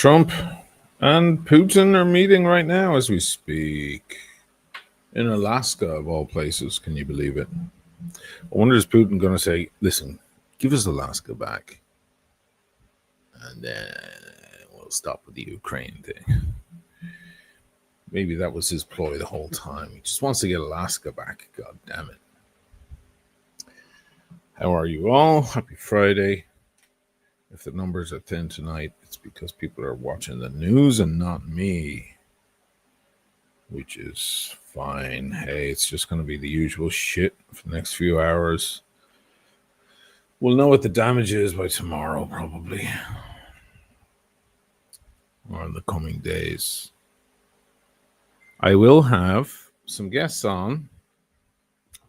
Trump and Putin are meeting right now as we speak in Alaska, of all places. Can you believe it? I wonder, is Putin going to say, listen, give us Alaska back, and then we'll stop with the Ukraine thing? Maybe that was his ploy the whole time. He just wants to get Alaska back. God damn it. How are you all? Happy Friday. If the numbers are thin tonight, it's because people are watching the news and not me, which is fine. Hey, it's just going to be the usual shit for the next few hours. We'll know what the damage is by tomorrow, probably, or in the coming days. I will have some guests on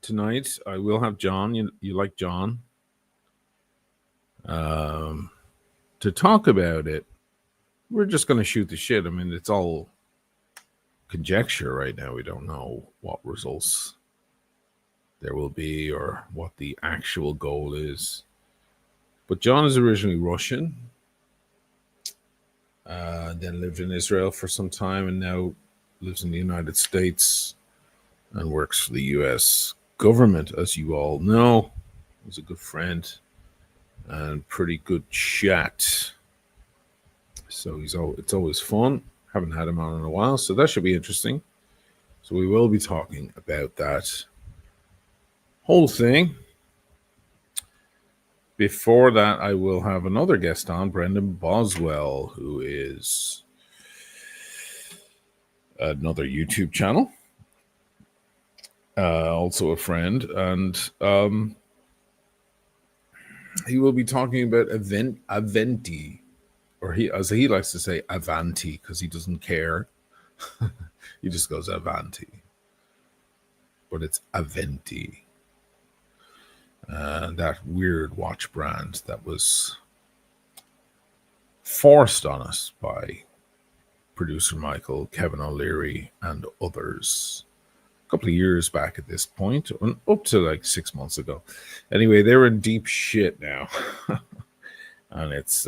tonight. I will have John. You like John? To talk about it. We're just going to shoot the shit. I mean, it's all conjecture right now. We don't know what results there will be or what the actual goal is. But John is originally Russian, then lived in Israel for some time, and now lives in the United States and works for the U.S. government, as you all know. He's a good friend and pretty good chat. So it's always fun. Haven't had him on in a while, so that should be interesting. So we will be talking about that whole thing. Before that, I will have another guest on, Brendan Boswell, who is another YouTube channel, also a friend, and he will be talking about AVENTI, or as he likes to say, Avanti, because he doesn't care. He just goes Avanti, but it's AVENTI. That weird watch brand that was forced on us by producer Michael, Kevin O'Leary, and others a couple of years back at this point, up to like 6 months ago. Anyway, they're in deep shit now. And it's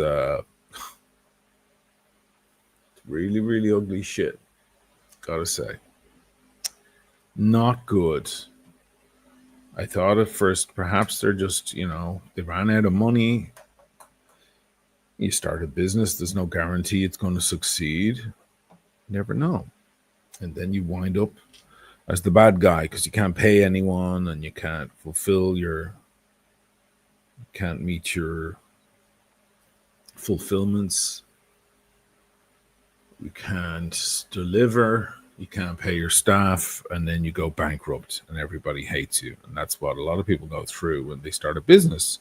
really, really ugly shit, gotta say. Not good. I thought at first perhaps they're just, they ran out of money. You start a business, there's no guarantee it's going to succeed. You never know. And then you wind up as the bad guy because you can't pay anyone and you can't can't meet your fulfillments. You can't deliver. You can't pay your staff, and then you go bankrupt and everybody hates you. And that's what a lot of people go through when they start a business.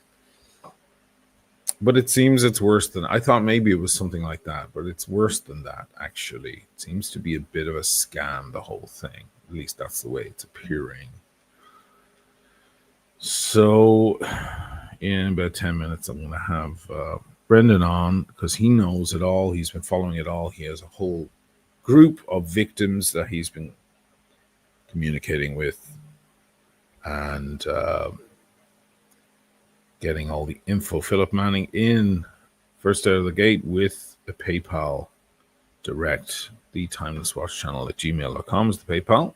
But it seems it's worse than, I thought maybe it was something like that, but it's worse than that, actually. It seems to be a bit of a scam, the whole thing. At least that's the way it's appearing. So in about 10 minutes, I'm going to have Brendan on because he knows it all. He's been following it all. He has a whole group of victims that he's been communicating with and getting all the info. Philip Manning in first out of the gate with a PayPal direct. The Timeless Watch channel at gmail.com is the PayPal.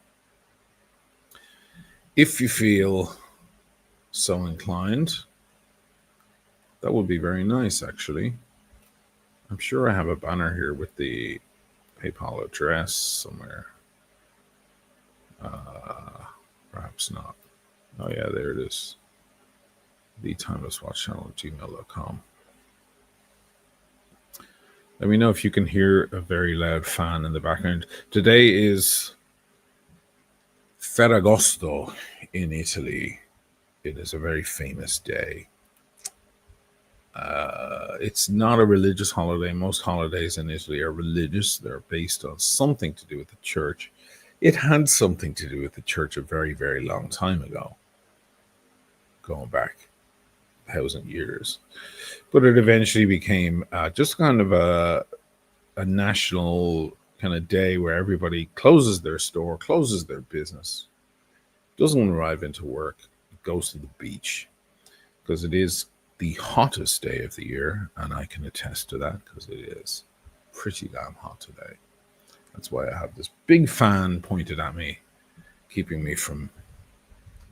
If you feel so inclined, that would be very nice, actually. I'm sure I have a banner here with the PayPal address somewhere. Perhaps not. Oh yeah, there it is. The Timeless Watch channel at gmail.com. Let me know if you can hear a very loud fan in the background. Today is Ferragosto in Italy. It is a very famous day. It's not a religious holiday. Most holidays in Italy are religious. They're based on something to do with the church. It had something to do with the church a very, very long time ago, going back 1,000 years. But it eventually became just kind of a national kind of day where everybody closes their store, closes their business, doesn't arrive into work, goes to the beach, because it is the hottest day of the year, and I can attest to that because it is pretty damn hot today. That's why I have this big fan pointed at me, keeping me from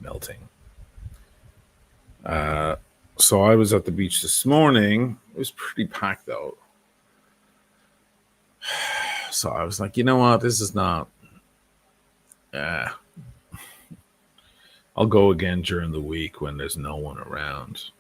melting. So I was at the beach this morning. It was pretty packed out. So I was like, you know what? This is not. I'll go again during the week when there's no one around.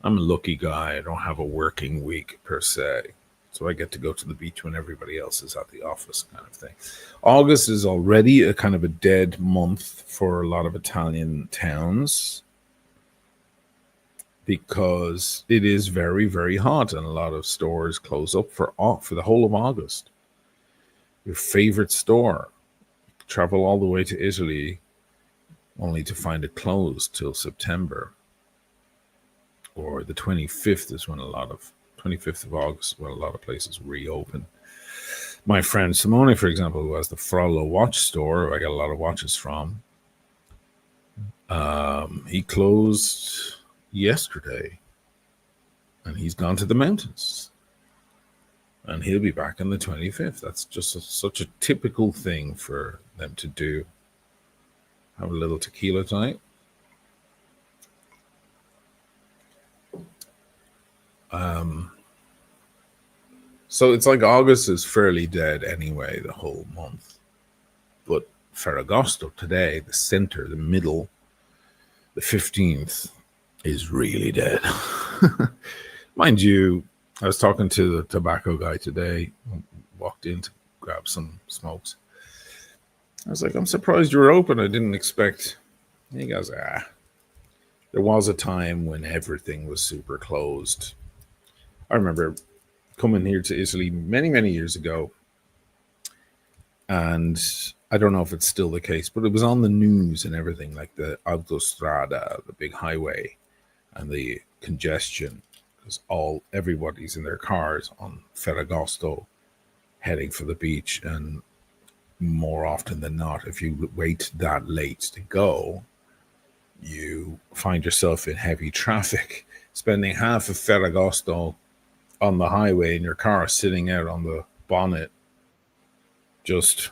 I'm a lucky guy. I don't have a working week per se. So I get to go to the beach when everybody else is at the office, kind of thing. August is already a kind of a dead month for a lot of Italian towns because it is very, very hot and a lot of stores close up for the whole of August. Your favorite store, travel all the way to Italy only to find it closed till September. Or the 25th is when 25th of August, when a lot of places reopen. My friend Simone, for example, who has the Frollo watch store, I get a lot of watches from, he closed yesterday and he's gone to the mountains. And he'll be back on the 25th. That's just such a typical thing for them to do. Have a little tequila tonight. So it's like August is fairly dead anyway, the whole month. But Ferragosto today, the center, the middle, the 15th, is really dead. Mind you, I was talking to the tobacco guy today, walked in to grab some smokes. I was like, I'm surprised you were open. I didn't expect. And he goes, there was a time when everything was super closed. I remember coming here to Italy many, many years ago. And I don't know if it's still the case, but it was on the news and everything, like the autostrada, the big highway, and the congestion, because everybody's in their cars on Ferragosto heading for the beach. And more often than not, if you wait that late to go, you find yourself in heavy traffic, spending half of Ferragosto on the highway in your car, sitting out on the bonnet, just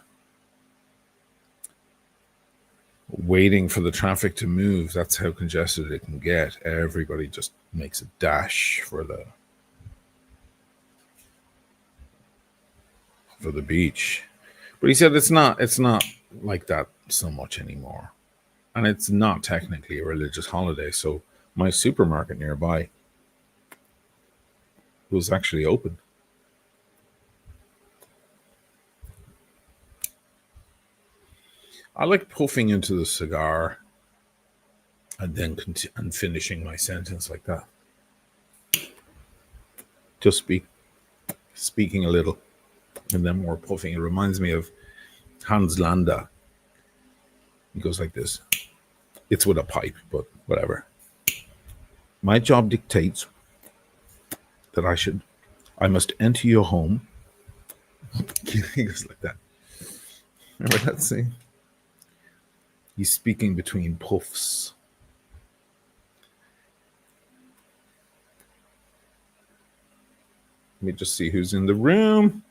waiting for the traffic to move. That's how congested it can get. Everybody just makes a dash for the beach. But he said it's not like that so much anymore. And it's not technically a religious holiday. So my supermarket nearby was actually open. I like puffing into the cigar and then finishing my sentence like that. Just speaking a little and then more puffing. It reminds me of Hans Landa. He goes like this. It's with a pipe, but whatever. My job dictates that I must enter your home. He goes like that. Remember that scene? He's speaking between puffs. Let me just see who's in the room.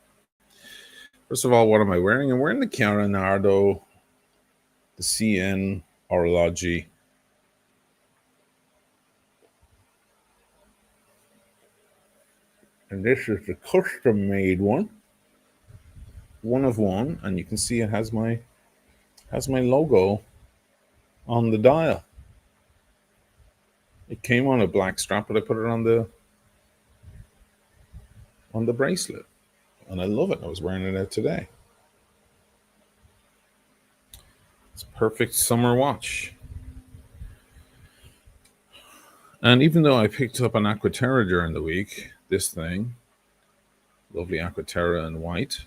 First of all, what am I wearing? I'm wearing the Chiara Nardo, the CN Orologi. And this is the custom-made one of one, and you can see it has my logo on the dial. It came on a black strap, but I put it on the bracelet, and I love it. I was wearing it out today. It's a perfect summer watch. And even though I picked up an Aquaterra during the week, this thing, lovely Aquaterra in white,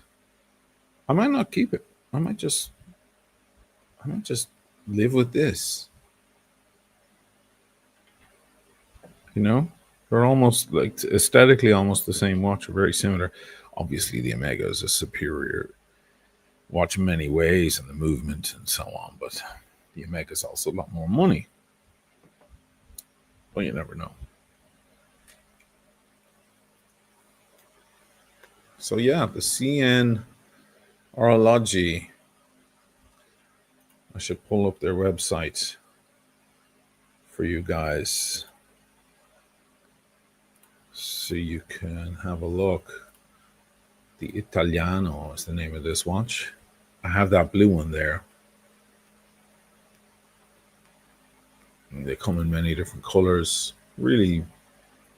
I might not keep it. I might just live with this. You know, they're almost like aesthetically almost the same watch, very similar. Obviously, the Omega is a superior watch in many ways, and the movement and so on. But the Omega is also a lot more money. Well, you never know. So yeah, the CN Orology. I should pull up their website for you guys so you can have a look. The Italiano is the name of this watch. I have that blue one there. And they come in many different colors. Really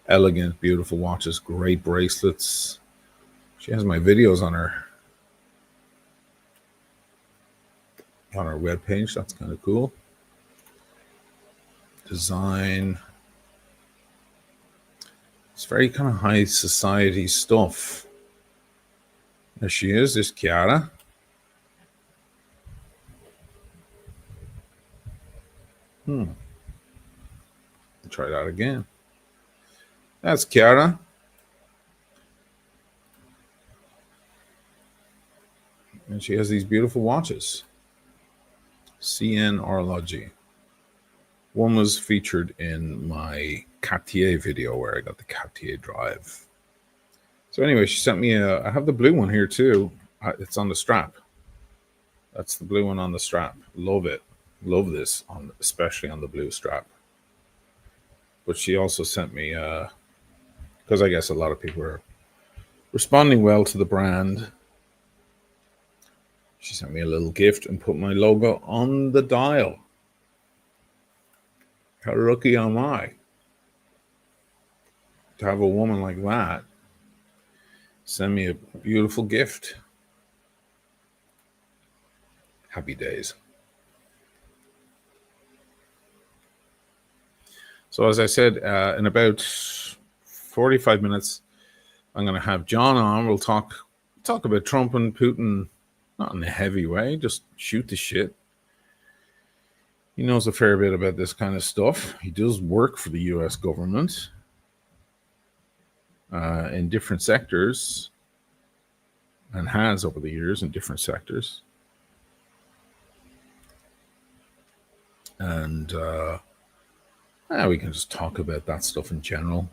elegant, beautiful watches. Great bracelets. She has my videos on her webpage. That's kind of cool. Design. It's very kind of high society stuff. There she is. There's Chiara. Try that again. That's Chiara. And she has these beautiful watches. CN Orology. One was featured in my Cartier video where I got the Cartier drive. So anyway, she sent me I have the blue one here too. It's on the strap. That's the blue one on the strap. Love it. Love this, especially on the blue strap. But she also sent me, because I guess a lot of people are responding well to the brand. She sent me a little gift and put my logo on the dial. How lucky am I to have a woman like that send me a beautiful gift? Happy days. So as I said, in about 45 minutes, I'm going to have John on. We'll talk about Trump and Putin, not in a heavy way, just shoot the shit. He knows a fair bit about this kind of stuff. He does work for the U.S. government in different sectors and has over the years in different sectors. And we can just talk about that stuff in general.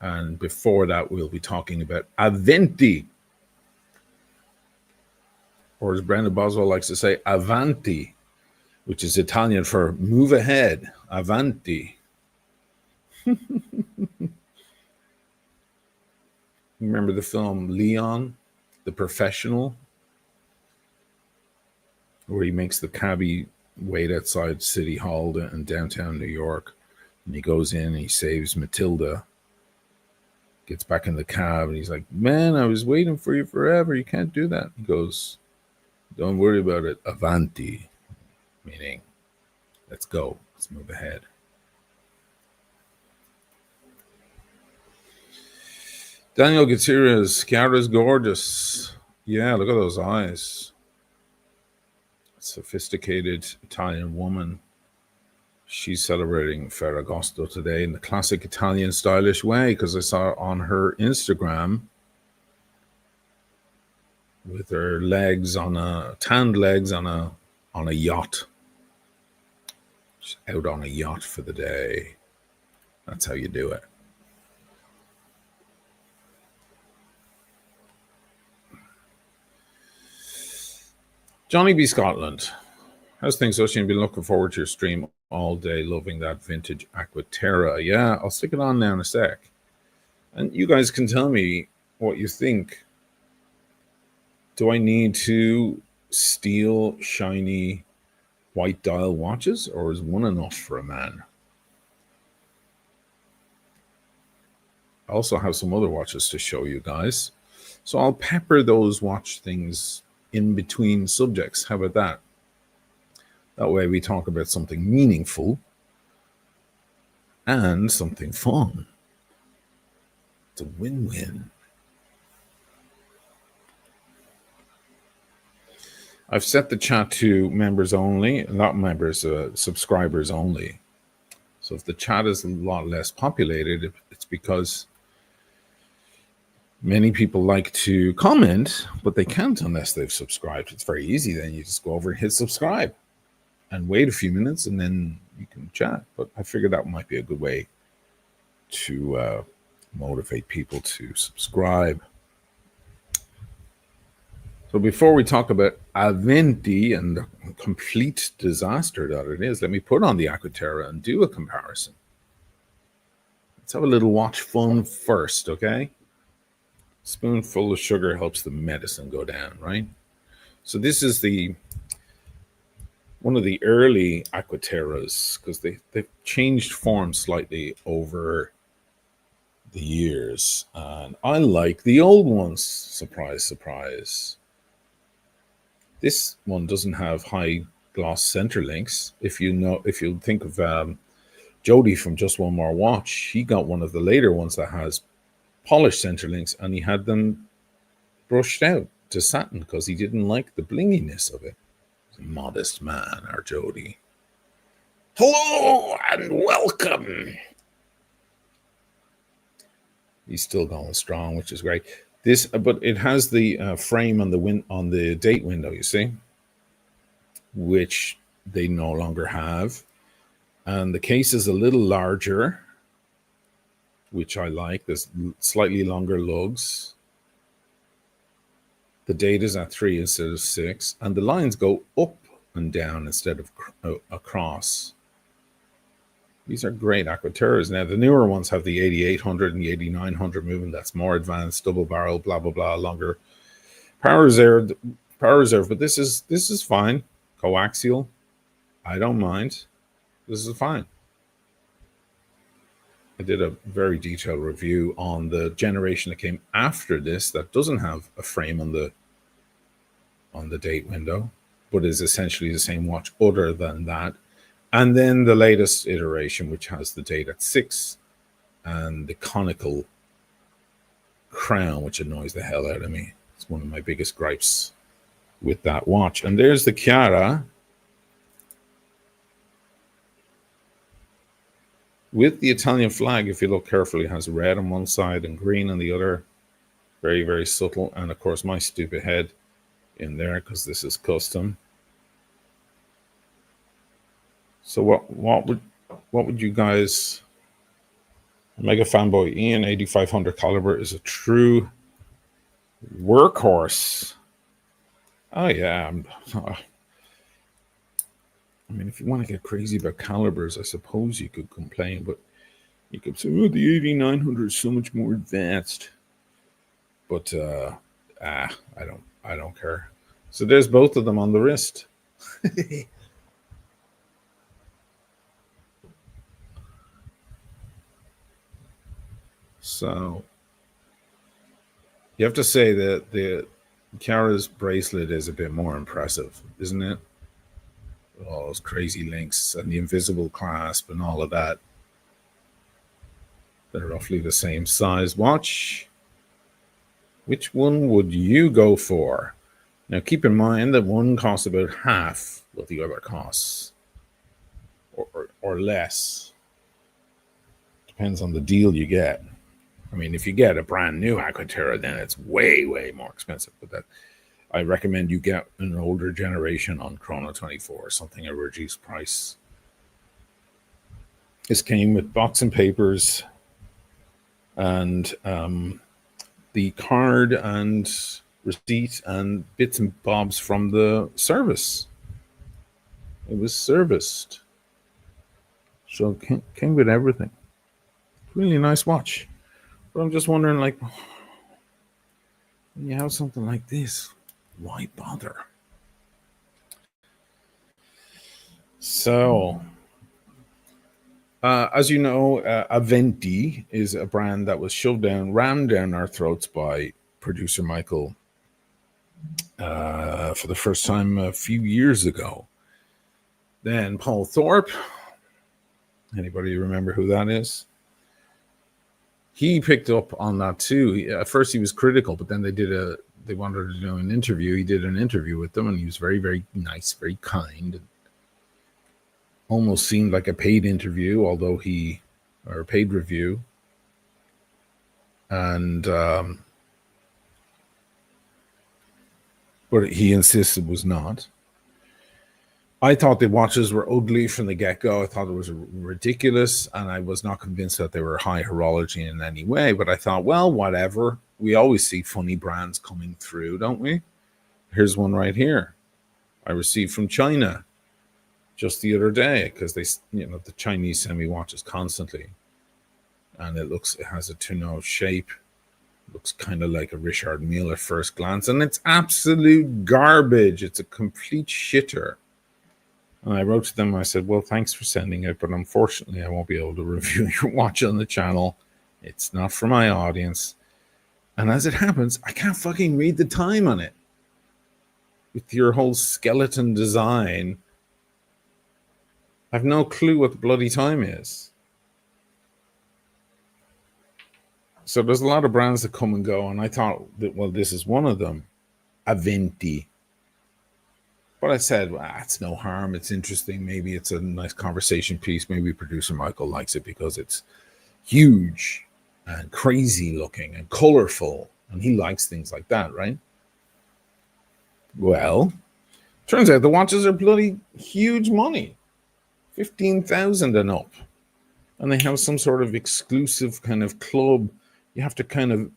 And before that, we'll be talking about AVENTI. Or as Brenda Boswell likes to say, Avanti, which is Italian for move ahead. Avanti. Remember the film Leon, the Professional, where he makes the cabbie wait outside City Hall in downtown New York, and he goes in and he saves Matilda, gets back in the cab, and he's like, man, I was waiting for you forever. You can't do that. He goes, don't worry about it. Avanti, meaning let's go. Let's move ahead. Daniel Gutierrez, Chiara's gorgeous. Yeah, look at those eyes. Sophisticated Italian woman. She's celebrating Ferragosto today in the classic Italian stylish way, because I saw on her Instagram with her tanned legs on a yacht. She's out on a yacht for the day. That's how you do it. Johnny B. Scotland. How's things, Ocean? Been looking forward to your stream all day, loving that vintage Aquaterra. Yeah, I'll stick it on now in a sec. And you guys can tell me what you think. Do I need to steal shiny white dial watches, or is one enough for a man? I also have some other watches to show you guys. So I'll pepper those watch things in between subjects. How about that? That way we talk about something meaningful and something fun. It's a win-win. I've set the chat to members only, not members, subscribers only. So if the chat is a lot less populated, it's because many people like to comment, but they can't unless they've subscribed. It's very easy. Then you just go over and hit subscribe and wait a few minutes, and then you can chat. But I figured that might be a good way to motivate people to subscribe. So before we talk about AVENTI and the complete disaster that it is, let me put on the Aquaterra and do a comparison. Let's have a little watch fun first, okay? Spoonful of sugar helps the medicine go down, right? So this is one of the early Aquaterras, because they've changed form slightly over the years. And I like the old ones, surprise, surprise. This one doesn't have high gloss center links. If you think of Jody from Just One More Watch, he got one of the later ones that has polished center links, and he had them brushed out to satin because he didn't like the blinginess of it. He's a modest man, our Jody. Hello and welcome. He's still going strong, which is great. But it has the frame on the date window, you see, which they no longer have, and the case is a little larger, which I like. There's slightly longer lugs. The date is at 3 instead of 6, and the lines go up and down instead of across. These are great Aquaterras. Now, the newer ones have the 8800 and the 8900 movement. That's more advanced, double barrel, blah, blah, blah, longer power reserve. But this is fine. Coaxial. I don't mind. This is fine. I did a very detailed review on the generation that came after this that doesn't have a frame on the date window, but is essentially the same watch other than that. And then the latest iteration, which has the date at 6 and the conical crown, which annoys the hell out of me. It's one of my biggest gripes with that watch. And there's the Chiara with the Italian flag. If you look carefully, it has red on one side and green on the other. Very, very subtle. And of course, my stupid head in there because this is custom. So what would you guys? Mega fanboy Ian 8500 caliber is a true workhorse. Oh yeah. I mean, if you want to get crazy about calibers, I suppose you could complain, but you could say, "Oh, the 8900 is so much more advanced." But I don't care. So there's both of them on the wrist. So you have to say that the Chiara's bracelet is a bit more impressive, isn't it? All those crazy links and the invisible clasp and all of that. They're roughly the same size watch. Which one would you go for? Now keep in mind that one costs about half what the other costs, or less. Depends on the deal you get. I mean, if you get a brand new Aquaterra, then it's way, way more expensive. But that I recommend you get an older generation on Chrono 24, something at a reduced price. This came with box and papers and the card and receipt and bits and bobs from the service. It was serviced. So it came with everything. Really nice watch. But I'm just wondering, like, when you have something like this, why bother? So, as you know, AVENTI is a brand that was rammed down our throats by producer Michael for the first time a few years ago. Then Paul Thorpe, anybody remember who that is? He picked up on that too. At first he was critical, but then they wanted to do an interview. He did an interview with them and he was very, very nice, very kind. Almost seemed like a paid interview, or a paid review. And but he insisted was not. I thought the watches were ugly from the get-go. I thought it was ridiculous, and I was not convinced that they were high horology in any way. But I thought, well, whatever. We always see funny brands coming through, don't we? Here's one right here. I received from China just the other day, because the Chinese send me watches constantly, and it has a two-nose shape. Looks kind of like a Richard Mille at first glance, and it's absolute garbage. It's a complete shitter. And I wrote to them, I said, well, thanks for sending it, but unfortunately I won't be able to review your watch on the channel. It's not for my audience. And as it happens, I can't fucking read the time on it. With your whole skeleton design, I have no clue what the bloody time is. So there's a lot of brands that come and go, and I thought that, well, this is one of them, AVENTI. But I said, well, it's no harm. It's interesting. Maybe it's a nice conversation piece. Maybe producer Michael likes it because it's huge and crazy looking and colorful, and he likes things like that, right? Well, turns out the watches are bloody huge money, 15,000 and up, and they have some sort of exclusive kind of club. You have to kind of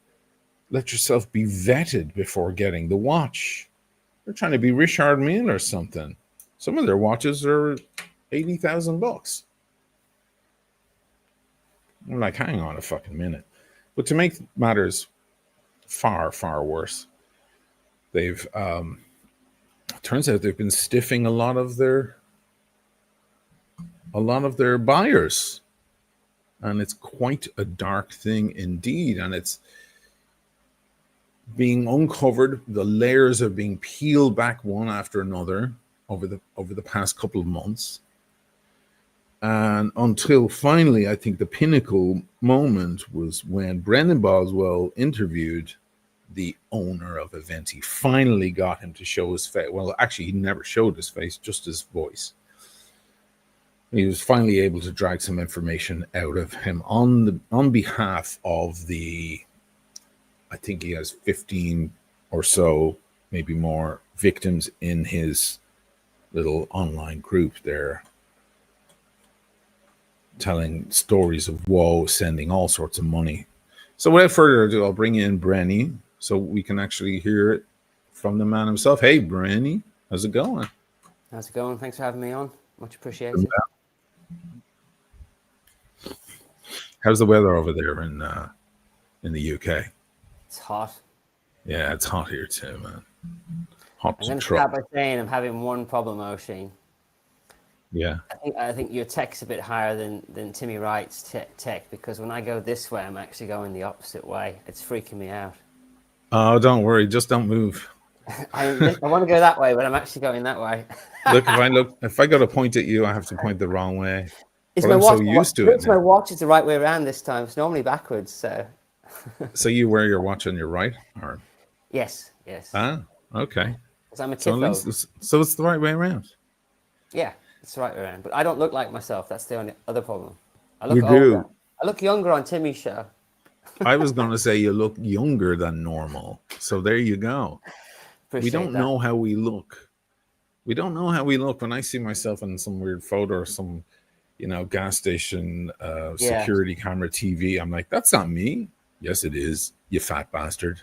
let yourself be vetted before getting the watch. They're trying to be Richard Mille or something. Some of their watches are $80,000. I'm like, hang on a fucking minute. But to make matters far, far worse, they've turns out they've been stiffing a lot of their buyers, and it's quite a dark thing indeed. And it's being uncovered. The layers are being peeled back one after another over the past couple of months, and until finally, I think the pinnacle moment was when Brendan Boswell interviewed the owner of AVENTI. Finally got him to show his face. Well, actually, he never showed his face, just his voice. He was finally able to drag some information out of him on behalf of the, I think he has 15 or so, maybe more, victims in his little online group there, telling stories of woe, sending all sorts of money. So without further ado, I'll bring in Brenny so we can actually hear it from the man himself. Hey, Brenny, how's it going? How's it going? Thanks for having me on. Much appreciated. How's the weather over there in the UK? It's hot. Yeah, it's hot here too, man. Hot I'm going to start by saying I'm having one problem, O'Sheen. Yeah. I think your tech's a bit higher than Timmy Wright's tech, because when I go this way, I'm actually going the opposite way. It's freaking me out. Oh, don't worry. Just don't move. I want to go that way, but I'm actually going that way. If I got to point at you, I have to point the wrong way. I'm so used to it. My watch is the right way around this time. It's normally backwards. So you wear your watch on your right arm? Yes. Ah, okay. Because I'm a tifo. So it's the right way around. Yeah, it's the right way around. But I don't look like myself. That's the only other problem. I look older. I look younger on Timmy's show. I was going to say you look younger than normal. So there you go. We don't know how we look. We don't know how we look. When I see myself in some weird photo or some, gas station security camera TV, I'm like, that's not me. Yes, it is. You fat bastard.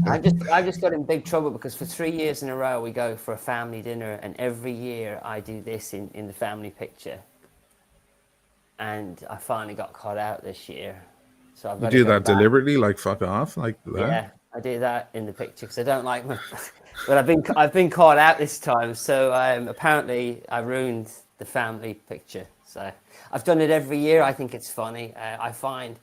I just got in big trouble because for 3 years in a row we go for a family dinner, and every year I do this in the family picture. And I finally got caught out this year. So I've got to do that back. Deliberately, like fuck off, like that. Yeah, I do that in the picture because I don't like my. But I've been caught out this time. So apparently I ruined the family picture. So I've done it every year. I think it's funny. I find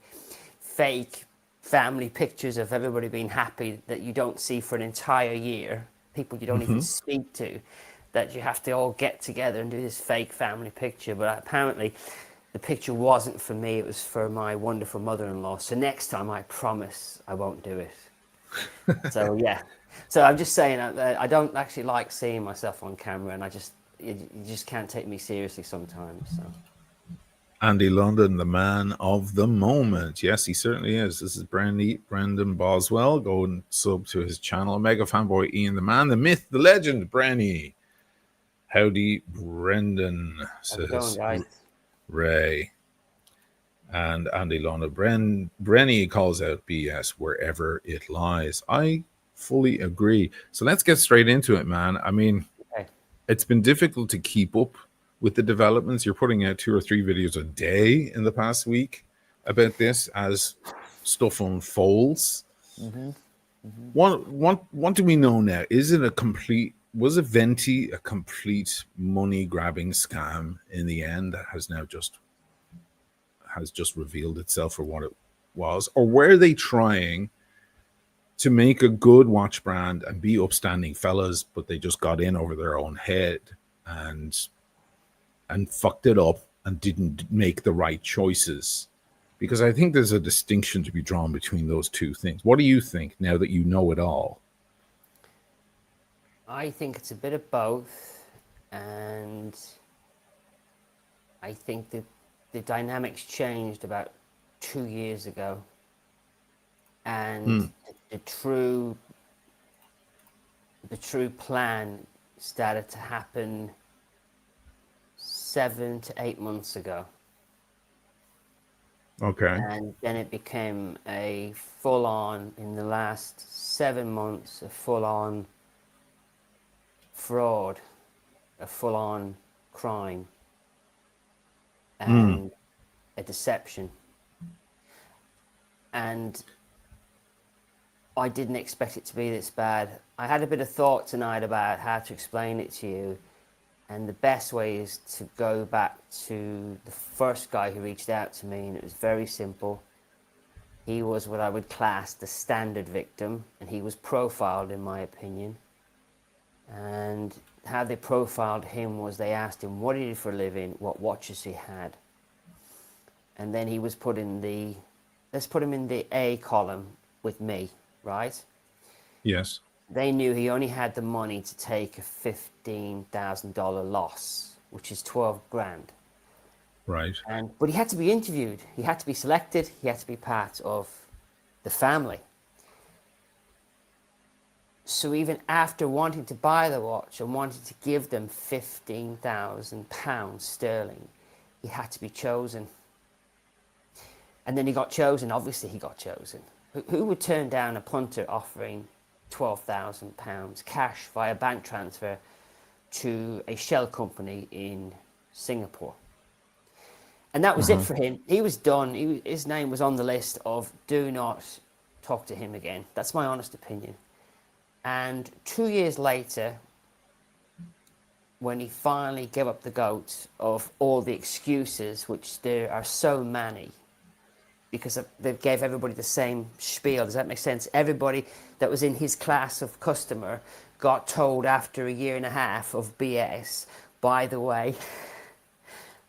fake family pictures of everybody being happy that you don't see for an entire year, people you don't even speak to, that you have to all get together and do this fake family picture. But apparently the picture wasn't for me, it was for my wonderful mother-in-law. So next time I promise I won't do it. So yeah, so I'm just saying I don't actually like seeing myself on camera, and you just can't take me seriously sometimes. So. Andy London, the man of the moment. Yes, he certainly is. This is Brendan Boswell. Go and sub to his channel. Mega fanboy Ian, the man, the myth, the legend, Brenny. Howdy, Brendan, How's it going, says guys? Ray. And Andy Lona Brenny calls out BS wherever it lies. I fully agree. So let's get straight into it, man. I mean, Okay. it's been difficult to keep up with the developments. You're putting out 2 or 3 videos a day in the past week about this as stuff unfolds. Mm-hmm. Mm-hmm. What do we know now? Was AVENTI a complete money grabbing scam in the end that has just revealed itself for what it was? Or were they trying to make a good watch brand and be upstanding fellas, but they just got in over their own head and fucked it up and didn't make the right choices? Because I think there's a distinction to be drawn between those two things. What do you think now that you know it all? I think it's a bit of both, and I think that the dynamics changed about 2 years ago, and the true plan started to happen 7 to 8 months ago. Okay. And then it became a full-on, in the last 7 months, a full-on fraud, a full-on crime, and a deception. And I didn't expect it to be this bad. I had a bit of thought tonight about how to explain it to you. And the best way is to go back to the first guy who reached out to me, and it was very simple. He was what I would class the standard victim, and he was profiled, in my opinion. And how they profiled him was they asked him what he did for a living, what watches he had. And then he was put in the, let's put him in the A column with me, right? Yes. They knew he only had the money to take a $15,000 loss, which is 12 grand. Right. But he had to be interviewed. He had to be selected. He had to be part of the family. So even after wanting to buy the watch and wanting to give them £15,000 sterling, he had to be chosen. And then he got chosen. Obviously, he got chosen. Who would turn down a punter offering £12,000 cash via bank transfer to a shell company in Singapore? And that was it for him. He was done. His name was on the list of do not talk to him again. That's my honest opinion. And 2 years later, when he finally gave up the ghost of all the excuses, which there are so many, because they gave everybody the same spiel. Does that make sense? Everybody that was in his class of customer got told after a year and a half of BS, by the way,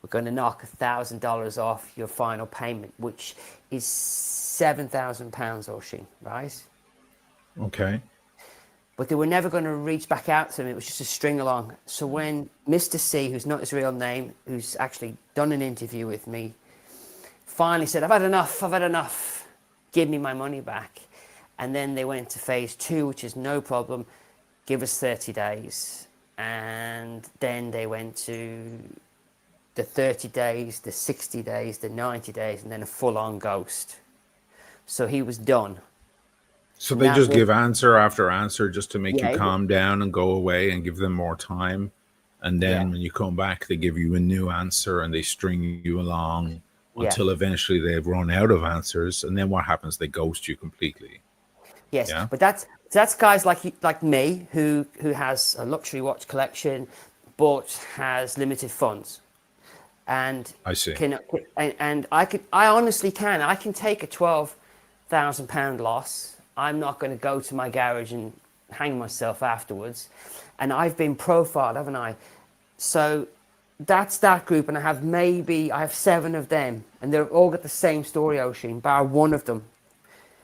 we're going to knock $1,000 off your final payment, which is £7,000, Oisin, right? Okay. But they were never going to reach back out to him. It was just a string along. So when Mr. C, who's not his real name, who's actually done an interview with me, finally said, I've had enough, give me my money back. And then they went to phase 2, which is no problem, give us 30 days. And then they went to the 30 days, the 60 days, the 90 days, and then a full-on ghost. So he was done. So they just give answer after answer just to make you Yeah, calm down and go away and give them more time. And then Yeah. when you come back, they give you a new answer and they string you along Yeah. until eventually they've run out of answers. And then what happens? They ghost you completely. Yes, Yeah. but that's guys like me who has a luxury watch collection, but has limited funds, and I see. I honestly can take a £12,000 loss. I'm not going to go to my garage and hang myself afterwards, and I've been profiled, haven't I? So that's that group, and I have 7 of them, and they've all got the same story, Oisin, bar one of them.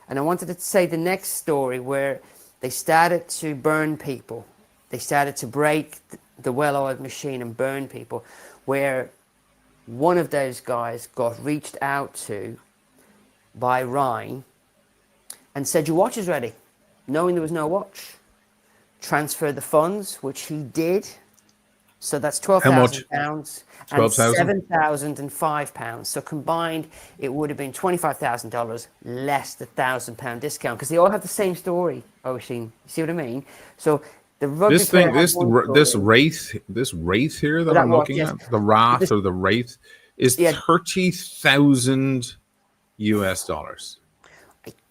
And I wanted to say the next story where they started to burn people. They started to break the well-oiled machine and burn people, where one of those guys got reached out to by Ryan and said, your watch is ready, knowing there was no watch. Transfer the funds, which he did. So that's How much? £12,000 and 12,000? £7,005. So combined, it would have been $25,000 less the £1,000 discount because they all have the same story. Oisin, you see what I mean? So the rugby This thing, player had one this story. wraith here So that that I'm was looking yes. at, the wrath This, or the wraith, is yeah, $30,000 US.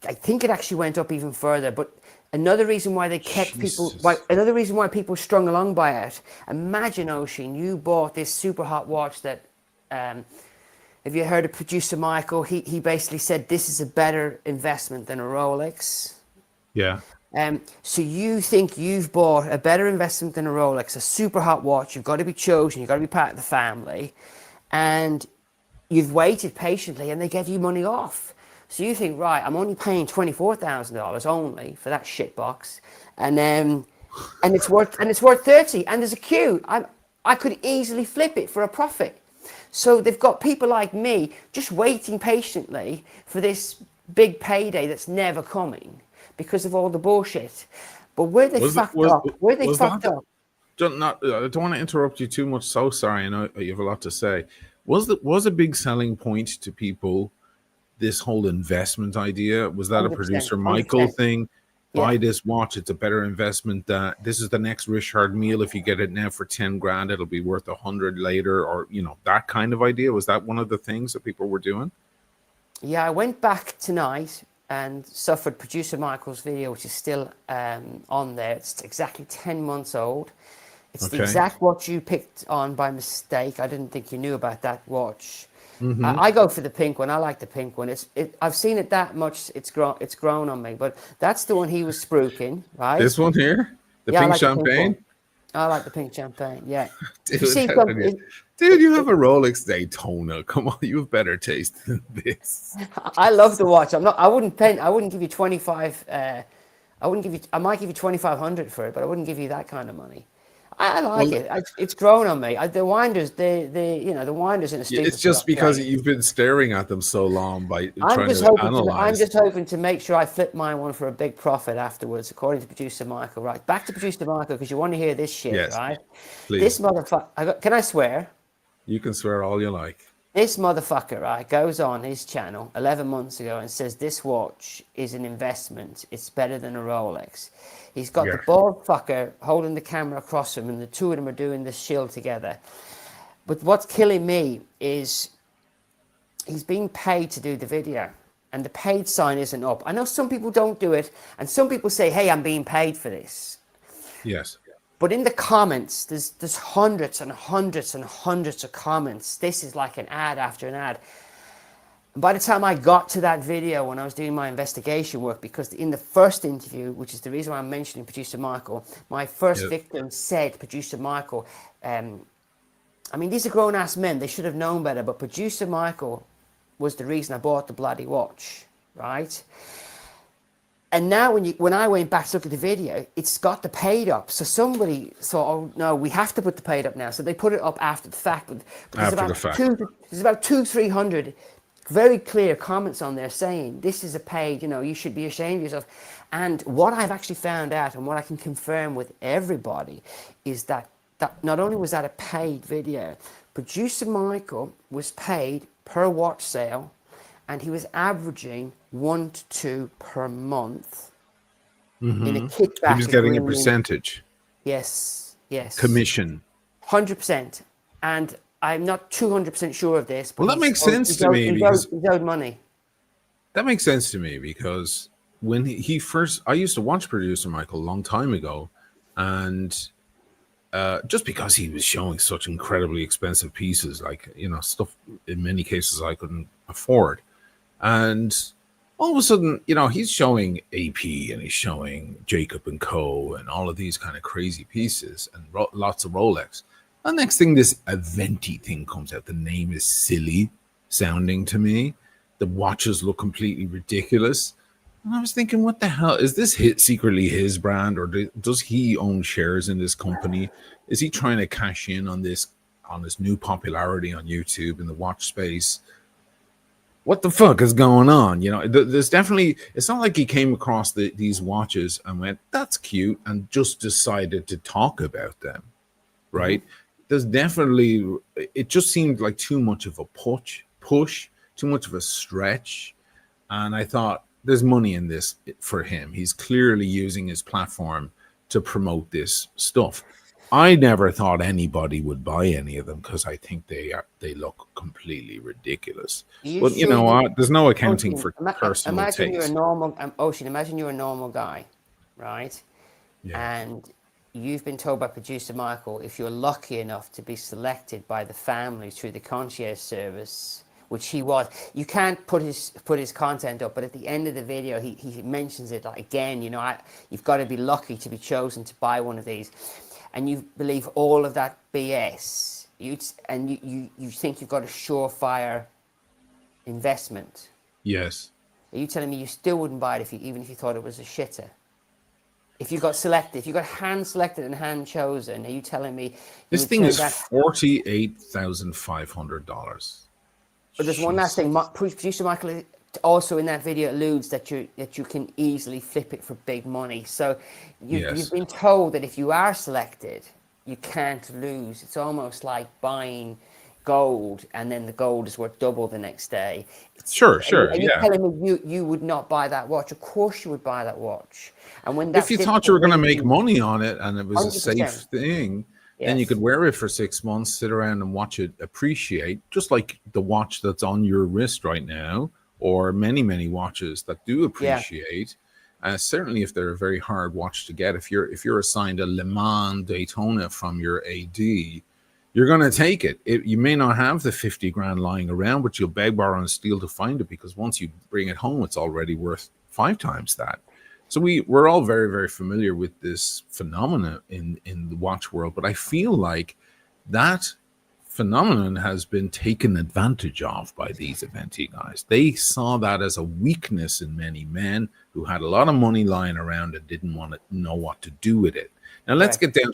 I think it actually went up even further. But another reason why they kept people, Jesus. another reason why people strung along by it. Imagine, Oisin, you bought this super hot watch that. Have you heard of producer Michael? He basically said this is a better investment than a Rolex. Yeah. So you think you've bought a better investment than a Rolex, a super hot watch. You've got to be chosen. You've got to be part of the family, and you've waited patiently, and they give you money off. So you think, right, I'm only paying $24,000 only for that shit box, and it's worth 30, and there's a queue. I could easily flip it for a profit. So they've got people like me just waiting patiently for this big payday that's never coming because of all the bullshit. But where they fucked up, I don't want to interrupt you too much. So sorry, I know you have a lot to say. Was a big selling point to people this whole investment idea? Was that a 100%, producer Michael 100%. thing? Yeah. Buy this watch, it's a better investment. That this is the next Richard meal. If you get it now for 10 grand, it'll be worth 100 later, or that kind of idea. Was that one of the things that people were doing? Yeah, I went back tonight and suffered producer Michael's video, which is still on there. It's exactly 10 months old. It's the exact watch you picked on by mistake. I didn't think you knew about that watch. I go for the pink one. I like the pink one. I've seen it that much. It's grown on me. But that's the one he was spruiking, right? This one here, the pink champagne. I like the pink champagne. Yeah. Dude, you have a Rolex Daytona. Come on, you have better taste than this. I love the watch. I wouldn't give you 25. I might give you 2,500 for it, but I wouldn't give you that kind of money. I like it. It's grown on me. The winders, the winders in a stupid. It's just because you've been staring at them so long by trying to analyze. I'm just hoping to make sure I flip my one for a big profit afterwards, according to producer Michael. Right, back to producer Michael because you want to hear this shit, yes, right? Please. This motherfucker. Can I swear? You can swear all you like. This motherfucker, right, goes on his channel 11 months ago and says this watch is an investment. It's better than a Rolex. He's got the bald fucker holding the camera across him, and the two of them are doing this shield together. But what's killing me is he's being paid to do the video, and the paid sign isn't up. I know some people don't do it, and some people say, hey, I'm being paid for this. Yes. But in the comments, there's hundreds and hundreds and hundreds of comments. This is like an ad after an ad. And by the time I got to that video when I was doing my investigation work, because in the first interview, which is the reason why I'm mentioning producer Michael, my first victim said, producer Michael, I mean, these are grown-ass men. They should have known better. But producer Michael was the reason I bought the bloody watch, right? And now when I went back to look at the video, it's got the paid up. So somebody thought, oh, no, we have to put the paid up now. So they put it up after the fact. But there's about 300 very clear comments on there saying, this is a paid, you should be ashamed of yourself. And what I've actually found out and what I can confirm with everybody is that not only was that a paid video, producer Michael was paid per watch sale, and he was averaging 1 to 2 per month in a kickback. He was getting a percentage. Yes. Commission. 100%. And I'm not 200% sure of this. But that makes sense to me. He owed money. That makes sense to me because when he first, I used to watch producer Michael a long time ago, and just because he was showing such incredibly expensive pieces, like stuff in many cases I couldn't afford. And all of a sudden, he's showing AP and he's showing Jacob and Co. and all of these kind of crazy pieces and lots of Rolex. And next thing, this AVENTI thing comes out. The name is silly sounding to me. The watches look completely ridiculous. And I was thinking, what the hell? Is this secretly his brand, or does he own shares in this company? Is he trying to cash in on this new popularity on YouTube in the watch space? What the fuck is going on? There's definitely, it's not like he came across these watches and went, that's cute, and just decided to talk about them, right? there's definitely, it just seemed like too much of a push, too much of a stretch. And I thought there's money in this for him. He's clearly using his platform to promote this stuff. I never thought anybody would buy any of them because I think they look completely ridiculous. Are you But you sure know you? what? There's no accounting Ocean, for personal imagine you're a taste. normal Ocean. Imagine you're a normal guy, right? Yeah. And you've been told by producer Michael, if you're lucky enough to be selected by the family through the concierge service, which he was, you can't put his content up, but at the end of the video, he mentions it like, again. You know, you've got to be lucky to be chosen to buy one of these, and you believe all of that BS. You think you've got a surefire investment. Yes. Are you telling me you still wouldn't buy it even if you thought it was a shitter? If you got selected, if you got hand selected and hand chosen, are you telling me you This would thing turn is that? $48,500. But there's one last thing. Producer Michael also in that video alludes that you can easily flip it for big money. So you've been told that if you are selected, you can't lose. It's almost like buying gold, and then the gold is worth double the next day. Sure, Are you yeah. telling me you would not buy that watch? Of course you would buy that watch. And when If that you dip thought you for were going to make reading, money on it and it was a safe 100%, thing, then you yes, could wear it for 6 months, sit around and watch it appreciate, just like the watch that's on your wrist right now, or many, many watches that do yeah, appreciate. Certainly, if they're a very hard watch to get, if you're assigned a Le Mans Daytona from your AD, you're going to take it. You may not have the 50 grand lying around, but you'll beg, borrow, and steal to find it because once you bring it home, it's already worth 5 times that. So we're all very, very familiar with this phenomena in the watch world, but I feel like that phenomenon has been taken advantage of by these Aventi guys. They saw that as a weakness in many men who had a lot of money lying around and didn't want to know what to do with it. Now let's correct. get down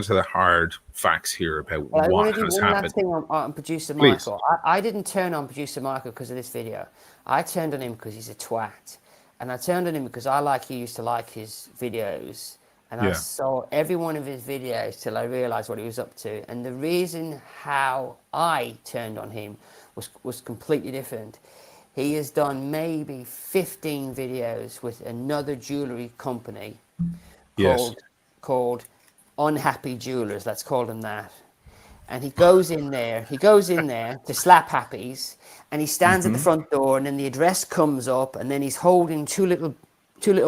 to the hard facts here about Well, I want what to do has one last happened. thing on producer Please. Michael. I didn't turn on producer Michael because of this video. I turned on him because he's a twat. And I turned on him because he used to like his videos. And I Yeah. saw every one of his videos till I realized what he was up to. And the reason how I turned on him was completely different. He has done maybe 15 videos with another jewelry company Yes. called Unhappy Jewelers. Let's call them that. And he goes in there to slap happies, and he stands at the front door, and then the address comes up, and then he's holding two little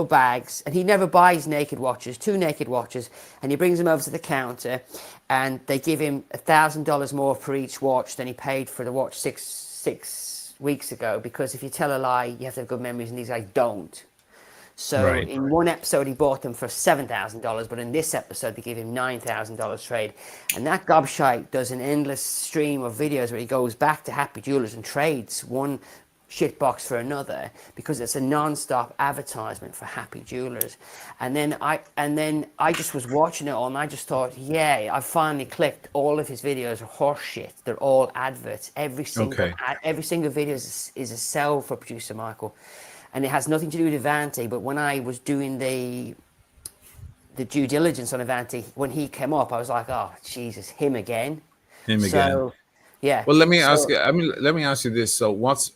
bags, and he never buys naked watches, 2 naked watches, and he brings them over to the counter, and they give him $1,000 more for each watch than he paid for the watch six weeks ago, because if you tell a lie, you have to have good memories, and these guys don't. So Right. in one episode, he bought them for $7,000, but in this episode, they gave him $9,000 trade. And that gobshite does an endless stream of videos where he goes back to Happy Jewelers and trades one shitbox for another because it's a non-stop advertisement for Happy Jewelers. And then I just was watching it all, and I just thought, yeah, I finally clicked. All of his videos are horse shit. They're all adverts. Every single video is a sell for producer Michael. And it has nothing to do with Avanti, but when I was doing the due diligence on Avanti, when he came up, I was like, oh, Jesus, him again. Him again. So, yeah. Well, let me ask So, you. Let me ask you this. So, what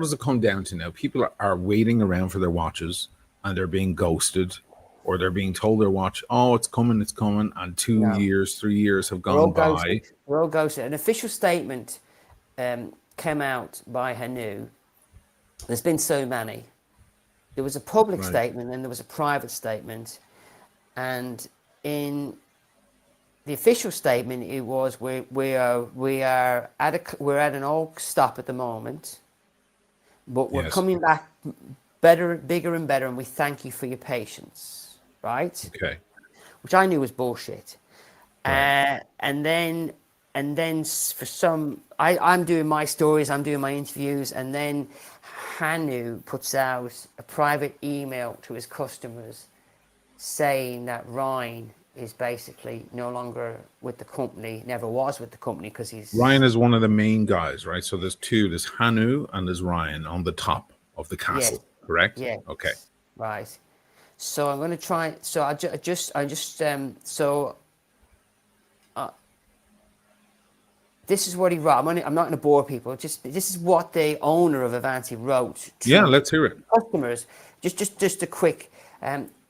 does it come down to now? People are waiting around for their watches, and they're being ghosted, or they're being told their watch, oh, it's coming, and 2 years, 3 years have we're all gone by. ghosted. We're all ghosted. An official statement came out by Hanu. There's been so many. There was a public statement, and there was a private statement. And in the official statement, it was we're at an old stop at the moment, but we're coming back better, bigger, and better. And we thank you for your patience, right? Okay. Which I knew was bullshit. Right. And then for some, I'm doing my stories, I'm doing my interviews, and then Hanu puts out a private email to his customers saying that Ryan is basically no longer with the company, never was with the company because he's... Ryan is one of the main guys, right? So there's two. There's Hanu and there's Ryan on the top of the castle, Yes, correct? yes, Okay. right. So I'm going to try. So this is what he wrote. I'm not going to bore people. Just this is what the owner of Avanti wrote Yeah, to let's hear it. customers. Just a quick.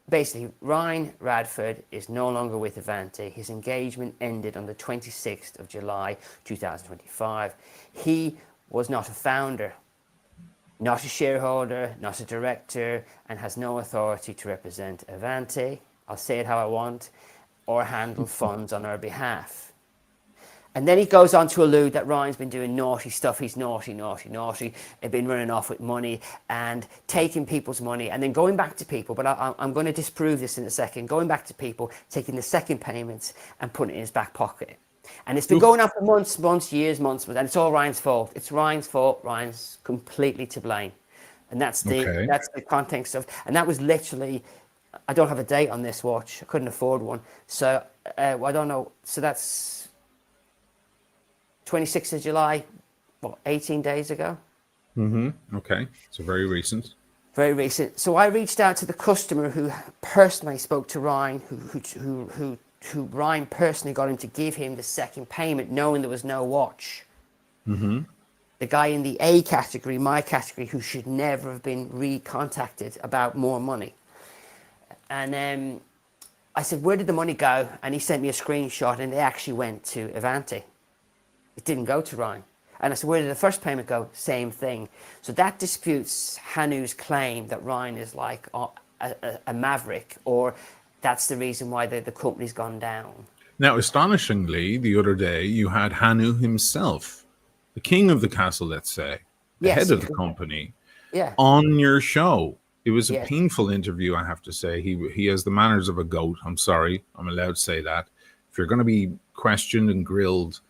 Basically, Ryan Radford is no longer with Avanti. His engagement ended on the 26th of July 2025. He was not a founder, not a shareholder, not a director, and has no authority to represent Avanti. I'll say it how I want, or handle funds on our behalf. And then he goes on to allude that Ryan's been doing naughty stuff. He's naughty. He's been running off with money and taking people's money and then going back to people. But I'm going to disprove this in a second. Going back to people, taking the second payments and putting it in his back pocket. And it's been going on for months, years, and it's all Ryan's fault. It's Ryan's fault. Ryan's completely to blame. And that's the context of, and that was literally, I don't have a date on this watch. I couldn't afford one. So I don't know. So that's 26th of July, 18 days ago? Okay, so very recent. Very recent. So I reached out to the customer who personally spoke to Ryan, who Ryan personally got him to give him the second payment, knowing there was no watch. The guy in the A category, my category, who should never have been recontacted about more money. And I said, where did the money go? And he sent me a screenshot, and it actually went to Avanti. It didn't go to Ryan. And I said, where did the first payment go? Same thing. So that disputes Hanu's claim that Ryan is like a maverick, or that's the reason why the company's gone down. Now, astonishingly, the other day, you had Hanu himself, the king of the castle, let's say, the head of the company, on your show. It was a painful interview, I have to say. He has the manners of a goat. I'm sorry. I'm allowed to say that. If you're going to be questioned and grilled,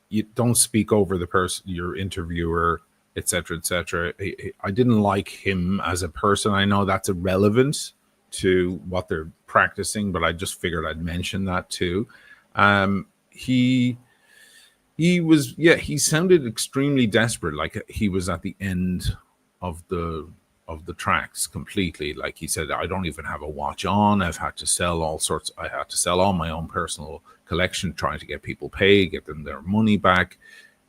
you don't speak over the person, your interviewer, etc., etc. I didn't like him as a person. I know that's irrelevant to what they're practicing, but I just figured I'd mention that too. He sounded extremely desperate, like he was at the end of the tracks completely. Like he said, I don't even have a watch on. I've had to sell all sorts. I had to sell all my own personal collection, trying to get people paid, get them their money back,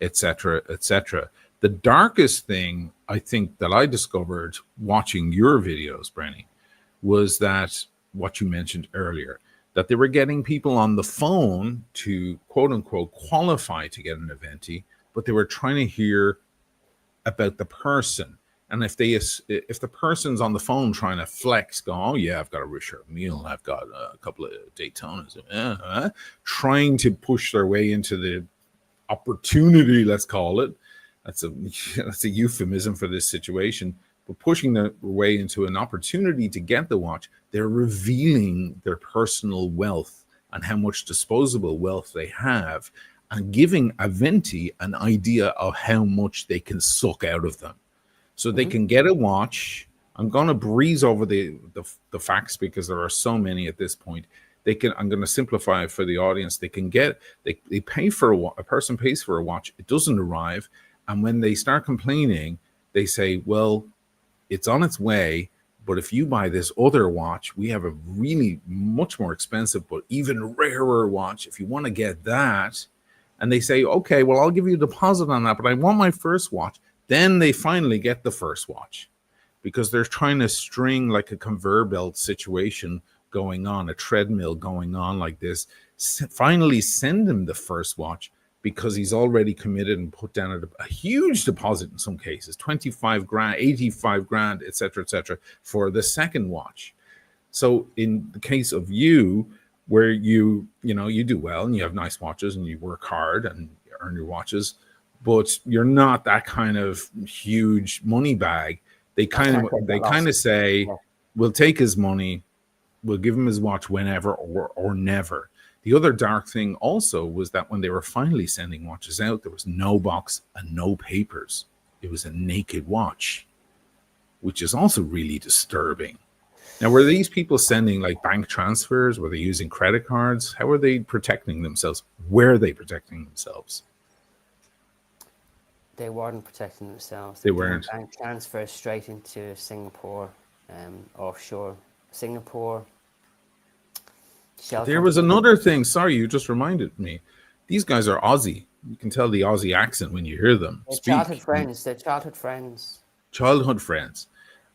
etc., etc. The darkest thing I think that I discovered watching your videos, Brenny, was that what you mentioned earlier, that they were getting people on the phone to quote unquote qualify to get an Aventi, but they were trying to hear about the person. And if the person's on the phone trying to flex, go, oh yeah, I've got a Richard Mille, I've got a couple of Daytonas, trying to push their way into the opportunity, let's call it. That's a euphemism for this situation. But pushing their way into an opportunity to get the watch, they're revealing their personal wealth and how much disposable wealth they have, and giving Aventi an idea of how much they can suck out of them. So they can get a watch. I'm going to breeze over the facts because there are so many at this point. I'm going to simplify it for the audience. They pay for a person pays for a watch. It doesn't arrive. And when they start complaining, they say, well, it's on its way. But if you buy this other watch, we have a really much more expensive, but even rarer watch. If you want to get that, and they say, okay, well, I'll give you a deposit on that, but I want my first watch. Then they finally get the first watch because they're trying to string like a conveyor belt situation going on, a treadmill going on like this. Finally send him the first watch because he's already committed and put down a huge deposit in some cases, 25 grand, 85 grand, etc., for the second watch. So in the case of you, where you do well and you have nice watches and you work hard and earn your watches, but you're not that kind of huge money bag. They kind of say, we'll take his money, we'll give him his watch whenever or never. The other dark thing also was that when they were finally sending watches out, there was no box and no papers. It was a naked watch, which is also really disturbing. Now, were these people sending like bank transfers? Were they using credit cards? How were they protecting themselves? Were they protecting themselves? They weren't protecting themselves. They weren't. Bank transfers straight into Singapore, offshore Singapore. There was another thing. Sorry, you just reminded me. These guys are Aussie. You can tell the Aussie accent when you hear them They're childhood speak. And friends. They're childhood friends. childhood friends,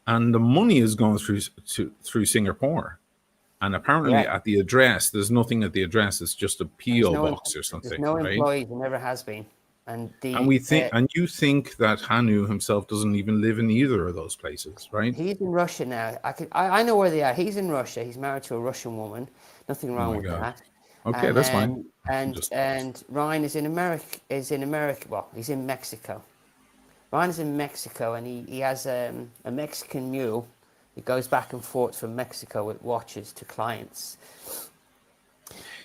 and the money is going through Singapore. And apparently, Yeah. at the address, there's nothing at the address. It's just a PO box or There's something, no right? employees. There never has been. And And you think that Hanu himself doesn't even live in either of those places, right? he's in Russia now. I know where they are. He's in Russia. He's married to a Russian woman. Nothing Oh wrong my with God. that. Okay, And that's fine. Just and Ryan is in America. Well, he's in Mexico. Ryan is in Mexico, and he has a Mexican mule. He goes back and forth from Mexico with watches to clients.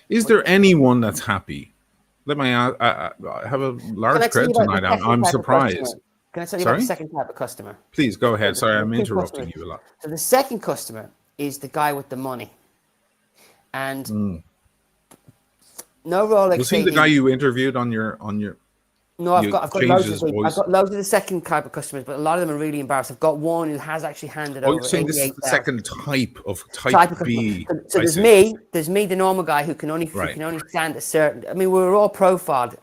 is there anyone that's happy? Let me. I have a Can I large tell you crowd about the tonight. second I'm type of customer? surprised. Can I tell you about the Sorry, second type of customer? please go ahead. Sorry, The I'm two interrupting customers. you a lot. So the second customer is the guy with the money, and no Rolex Was he the guy AD. you interviewed on your? No, You I've got changed loads of his these. I've voice. got loads of the second type of customers, but a lot of them are really embarrassed. I've got one who has actually handed Oh, you're over saying this is the 88,000. second type of Type of type customer. B. So I there's see. me, the normal guy who can Right. only stand a certain. I mean, we're all profiled.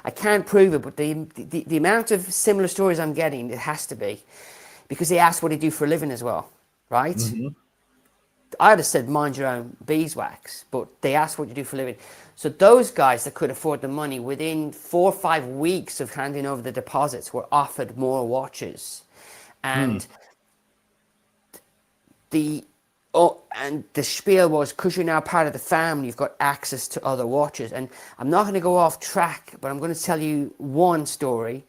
I can't prove it, but the amount of similar stories I'm getting, it has to be, because they ask what they do for a living as well, right? Mm-hmm. I'd have said mind your own beeswax, but they ask what you do for a living. So those guys that could afford the money within 4 or 5 weeks of handing over the deposits were offered more watches, and the spiel was, because you're now part of the family, you've got access to other watches. And I'm not going to go off track, but I'm going to tell you one story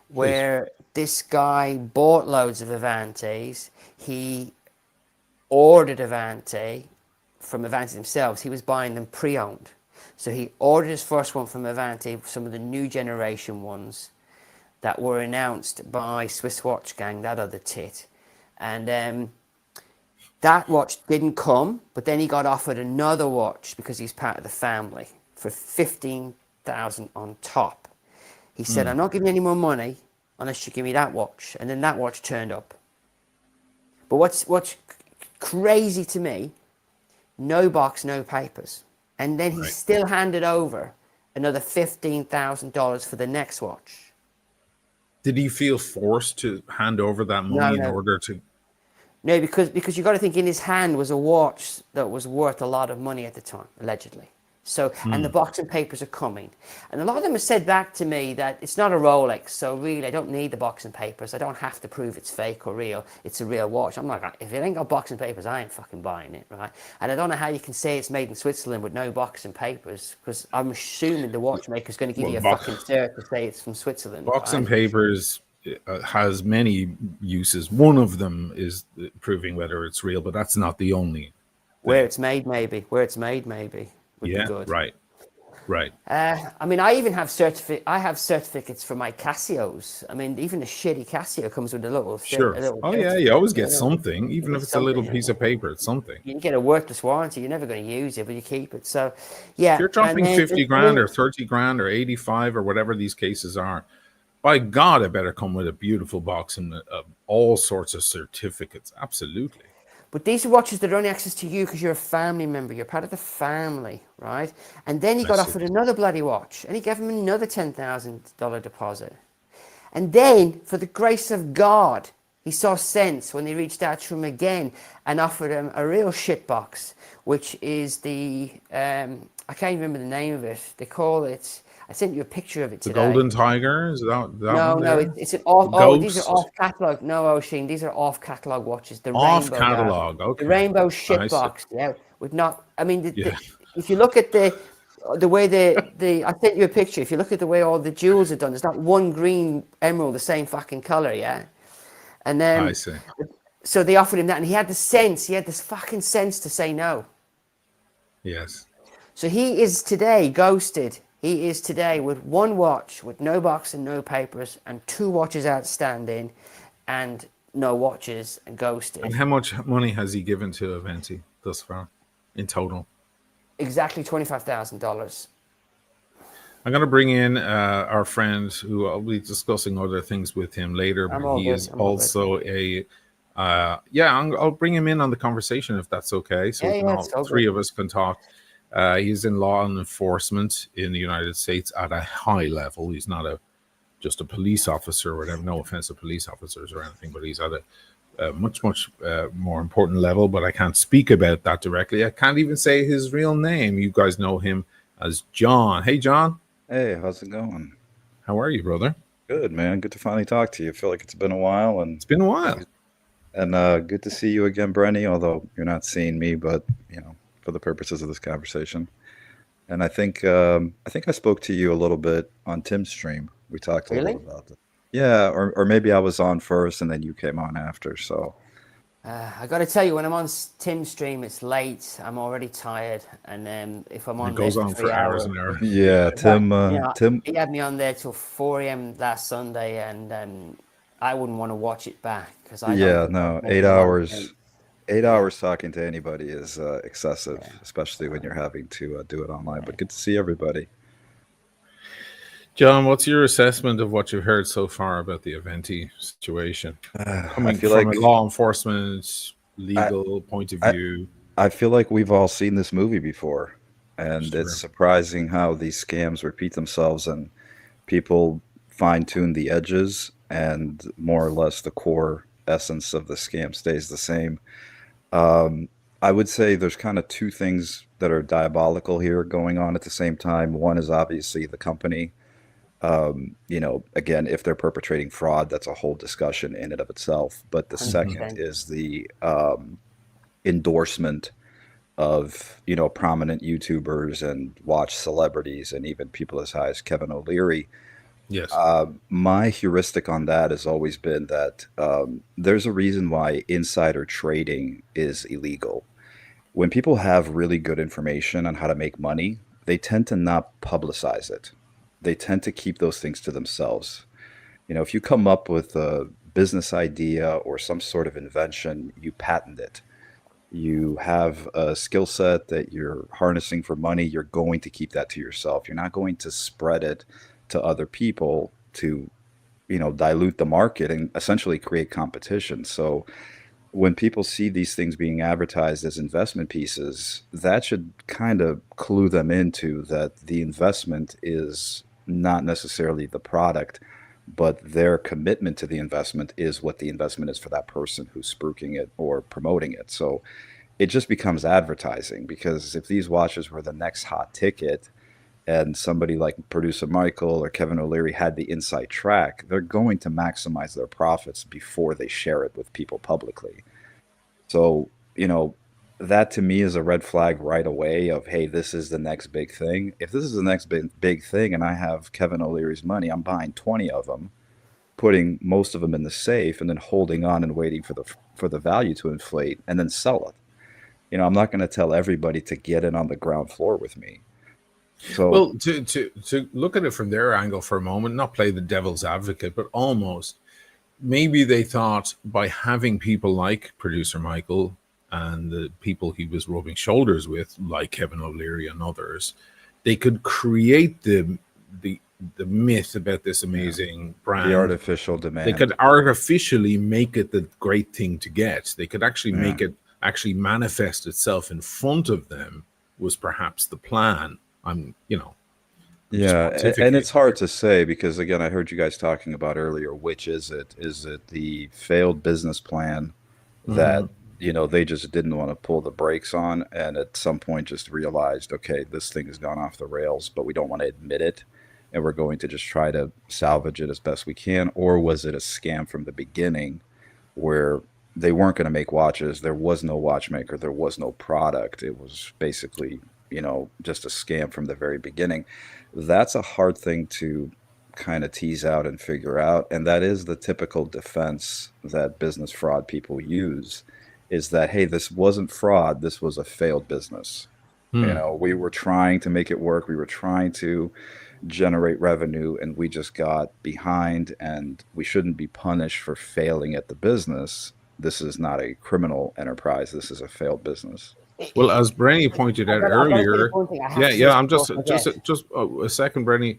where this guy bought loads of Avantis. He ordered Avanti from Avanti themselves. He was buying them pre-owned. So he ordered his first one from Avanti, some of the new generation ones that were announced by Swiss Watch Gang, that other tit. And that watch didn't come, but then he got offered another watch because he's part of the family for 15,000 on top. He said, I'm not giving you any more money unless you give me that watch. And then that watch turned up. But what's crazy to me, no box, no papers. And then he Right. still handed over another $15,000 for the next watch. Did he feel forced to hand over that money in No. order to? No, because you got to think, in his hand was a watch that was worth a lot of money at the time, allegedly. So, and the box and papers are coming. And a lot of them have said back to me that it's not a Rolex, so really I don't need the box and papers. I don't have to prove it's fake or real. It's a real watch. I'm like, if it ain't got box and papers, I ain't fucking buying it, right? And I don't know how you can say it's made in Switzerland with no box and papers, because I'm assuming the watchmaker's going to give Well, you a fucking cert to say it's from Switzerland, box right? and papers has many uses. One of them is proving whether it's real, but that's not the only. Where it's made, maybe. Would be Yeah, good. right. I mean, I even have certificates for my Casios. I mean, even the shitty Casio comes with a little. Sure. A little Oh yeah, you always get you know, something, even if it's a little piece of paper. It's something. You get a worthless warranty. You're never going to use it, but you keep it. So, If yeah. you're dropping 50 grand or 30 grand or 85 or whatever these cases are, by God, it better come with a beautiful box and all sorts of certificates. Absolutely. But these are watches that are only access to you because you're a family member. You're part of the family, right? And then he got offered another bloody watch, and he gave him another $10,000 deposit. And then, for the grace of God, he saw sense when they reached out to him again and offered him a real shit box, which is the I can't remember the name of it. They call it. I sent you a picture of it today. The Golden Tiger, is that No, one no, there? it's an off. Oh, these are Ghost? off catalog. No, Oisin, these are off catalog watches. The Off rainbow catalog. Okay. the rainbow I shit see. box. Yeah, with not. I mean, Yeah. if you look at the way the I sent you a picture. If you look at the way all the jewels are done, there's not one green emerald the same fucking color. Yeah, and then I see. so they offered him that, and he had the sense. He had this fucking sense to say no. Yes. So he is today ghosted. He is today with one watch, with no box and no papers, and 2 watches outstanding, and no watches, and ghosted. And how much money has he given to Aventi thus far in total? Exactly $25,000. I'm going to bring in our friend who I'll be discussing other things with him later, but he is also a I'll bring him in on the conversation if that's okay. So we can all 3 of us can talk. He's in law and enforcement in the United States at a high level. He's not just a police officer or whatever. No offense to police officers or anything, but he's at a much more important level. But I can't speak about that directly. I can't even say his real name. You guys know him as John. Hey, John. Hey, how's it going? How are you, brother? Good, man. Good to finally talk to you. I feel like it's been a while, It's been a while. good to see you again, Brenny. Although you're not seeing me, but for the purposes of this conversation. And I think I spoke to you a little bit on Tim's stream. We talked a Really? little about it. Yeah, or maybe I was on first and then you came on after. So I got to tell you, when I'm on Tim's stream, it's late. I'm already tired, and if I'm on It there goes for on 3 for hours hours, and hours. yeah, Tim. he had me on there till 4 a.m. last Sunday, and I wouldn't want to watch it back because I don't Yeah, think no, I'm eight making a lot of hours. sense. 8 hours talking to anybody is excessive, Yeah. especially when you're having to do it online. But good to see everybody. John, what's your assessment of what you've heard so far about the AVENTI situation? I Coming feel from like a law enforcement, I, legal point of I view. I feel like we've all seen this movie before, and it's Sure. surprising how these scams repeat themselves and people fine tune the edges, and more or less the core essence of the scam stays the same. Um, I would say there's kind of two things that are diabolical here going on at the same time. One is obviously the company. Again, if they're perpetrating fraud, that's a whole discussion in and of itself. But the second 100%. is the endorsement of prominent YouTubers and watch celebrities and even people as high as Kevin O'Leary. Yes. My heuristic on that has always been that there's a reason why insider trading is illegal. When people have really good information on how to make money, they tend to not publicize it. They tend to keep those things to themselves. If you come up with a business idea or some sort of invention, you patent it. You have a skill set that you're harnessing for money, you're going to keep that to yourself. You're not going to spread it to other people to, dilute the market and essentially create competition. So when people see these things being advertised as investment pieces, that should kind of clue them into that the investment is not necessarily the product, but their commitment to the investment is what the investment is for that person who's spruiking it or promoting it. So it just becomes advertising, because if these watches were the next hot ticket and somebody like producer Michael or Kevin O'Leary had the inside track, they're going to maximize their profits before they share it with people publicly. So, that to me is a red flag right away of, hey, this is the next big thing. If this is the next big thing and I have Kevin O'Leary's money, I'm buying 20 of them, putting most of them in the safe and then holding on and waiting for the value to inflate and then sell it. I'm not going to tell everybody to get in on the ground floor with me. So, Well, to look at it from their angle for a moment, not play the devil's advocate, but almost maybe they thought by having people like producer Michael and the people he was rubbing shoulders with, like Kevin O'Leary and others, they could create the the myth about this yeah, amazing the brand. artificial They demand. could artificially make it the great thing to get. They could actually Yeah. make it actually manifest itself in front of them, was perhaps the plan. I'm just Yeah, and pontificating it's hard here. to say because again, I heard you guys talking about earlier, which is it? Is it the failed business plan that, Mhm. they just didn't want to pull the brakes on and at some point just realized, okay, this thing has gone off the rails, but we don't want to admit it and we're going to just try to salvage it as best we can? Or was it a scam from the beginning where they weren't going to make watches. There was no watchmaker. There was no product. It was basically, just a scam from the very beginning. That's a hard thing to kind of tease out and figure out. And that is the typical defense that business fraud people use is that, hey, this wasn't fraud. This was a failed business. Hmm. We were trying to make it work. We were trying to generate revenue and we just got behind and we shouldn't be punished for failing at the business. This is not a criminal enterprise. This is a failed business. Well, as Brenny pointed out I got to say this earlier, one thing. I have yeah, to say yeah. this I'm before just, I just, forget. just a second, Brenny.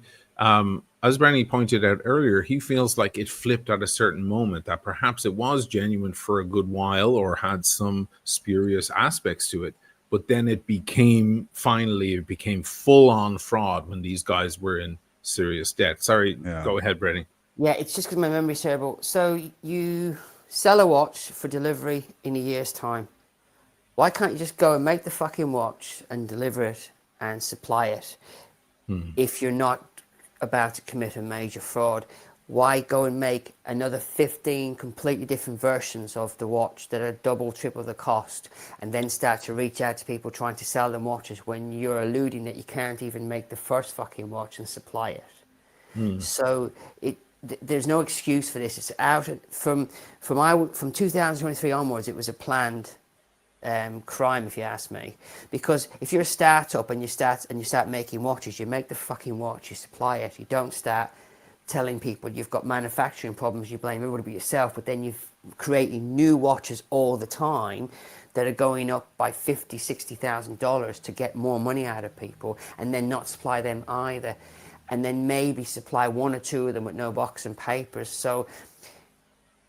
As Brenny pointed out earlier, he feels like it flipped at a certain moment, that perhaps it was genuine for a good while or had some spurious aspects to it, but then it became full on fraud when these guys were in serious debt. Sorry, Yeah. go ahead, Brady. Yeah, it's just because my memory's terrible. So you sell a watch for delivery in a year's time. Why can't you just go and make the fucking watch and deliver it and supply it? If you're not about to commit a major fraud, why go and make another 15 completely different versions of the watch that are double, triple the cost, and then start to reach out to people trying to sell them watches when you're alluding that you can't even make the first fucking watch and supply it? So there's no excuse for this. It's out from 2023 onwards. It was a planned crime, if you ask me, because if you're a startup and you start making watches, you make the fucking watch, you supply it. You don't start telling people you've got manufacturing problems, you blame everybody but yourself, but then you're creating new watches all the time that are going up by $50,000-$60,000 to get more money out of people, and then not supply them either, and then maybe supply one or two of them with no box and papers. So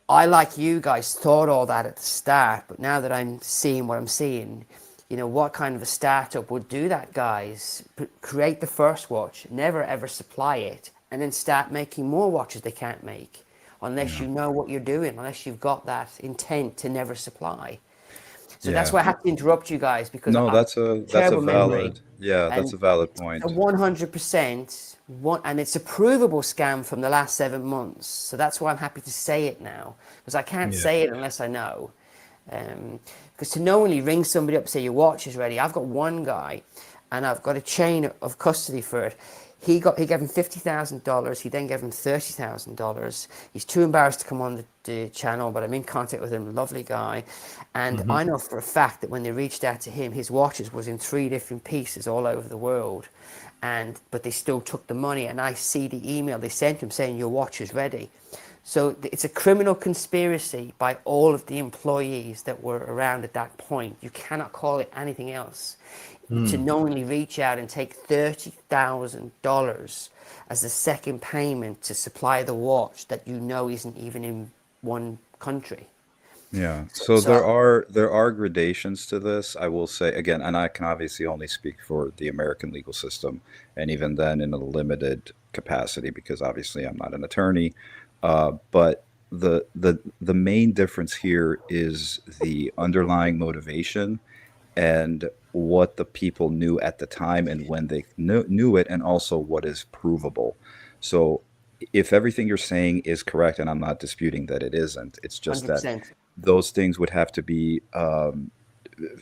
I, like you guys, thought all that at the start, but now that I'm seeing what I'm seeing, you know, what kind of a startup would do that, guys? Create the first watch, never ever supply it, and then start making more watches they can't make, unless you know what you're doing, unless you've got that intent to never supply. So that's Yeah. why I have to interrupt you guys, because No, I that's a terrible memory, valid, yeah, that's and a valid a point. 100% one, and it's a provable scam from the last 7 months. So that's why I'm happy to say it now, because I can't Yeah. say it unless I know. Because to knowingly ring somebody up and say your watch is ready, I've got one guy, and I've got a chain of custody for it. He gave him $50,000. He then gave him $30,000. He's too embarrassed to come on the channel, but I'm in contact with him. Lovely guy, and I know for a fact that when they reached out to him, his watches was in 3 different pieces all over the world, but they still took the money. And I see the email they sent him saying your watch is ready. So it's a criminal conspiracy by all of the employees that were around at that point. You cannot call it anything else. To knowingly reach out and take $30,000 as the second payment to supply the watch that you know isn't even in one country. Yeah. So So there are gradations to this, I will say again, and I can obviously only speak for the American legal system, and even then in a limited capacity because obviously I'm not an attorney. But the main difference here is the underlying motivation and what the people knew at the time and when they knew it, and also what is provable. So if everything you're saying is correct, and I'm not disputing that it isn't, it's just that 100%. those things would have to be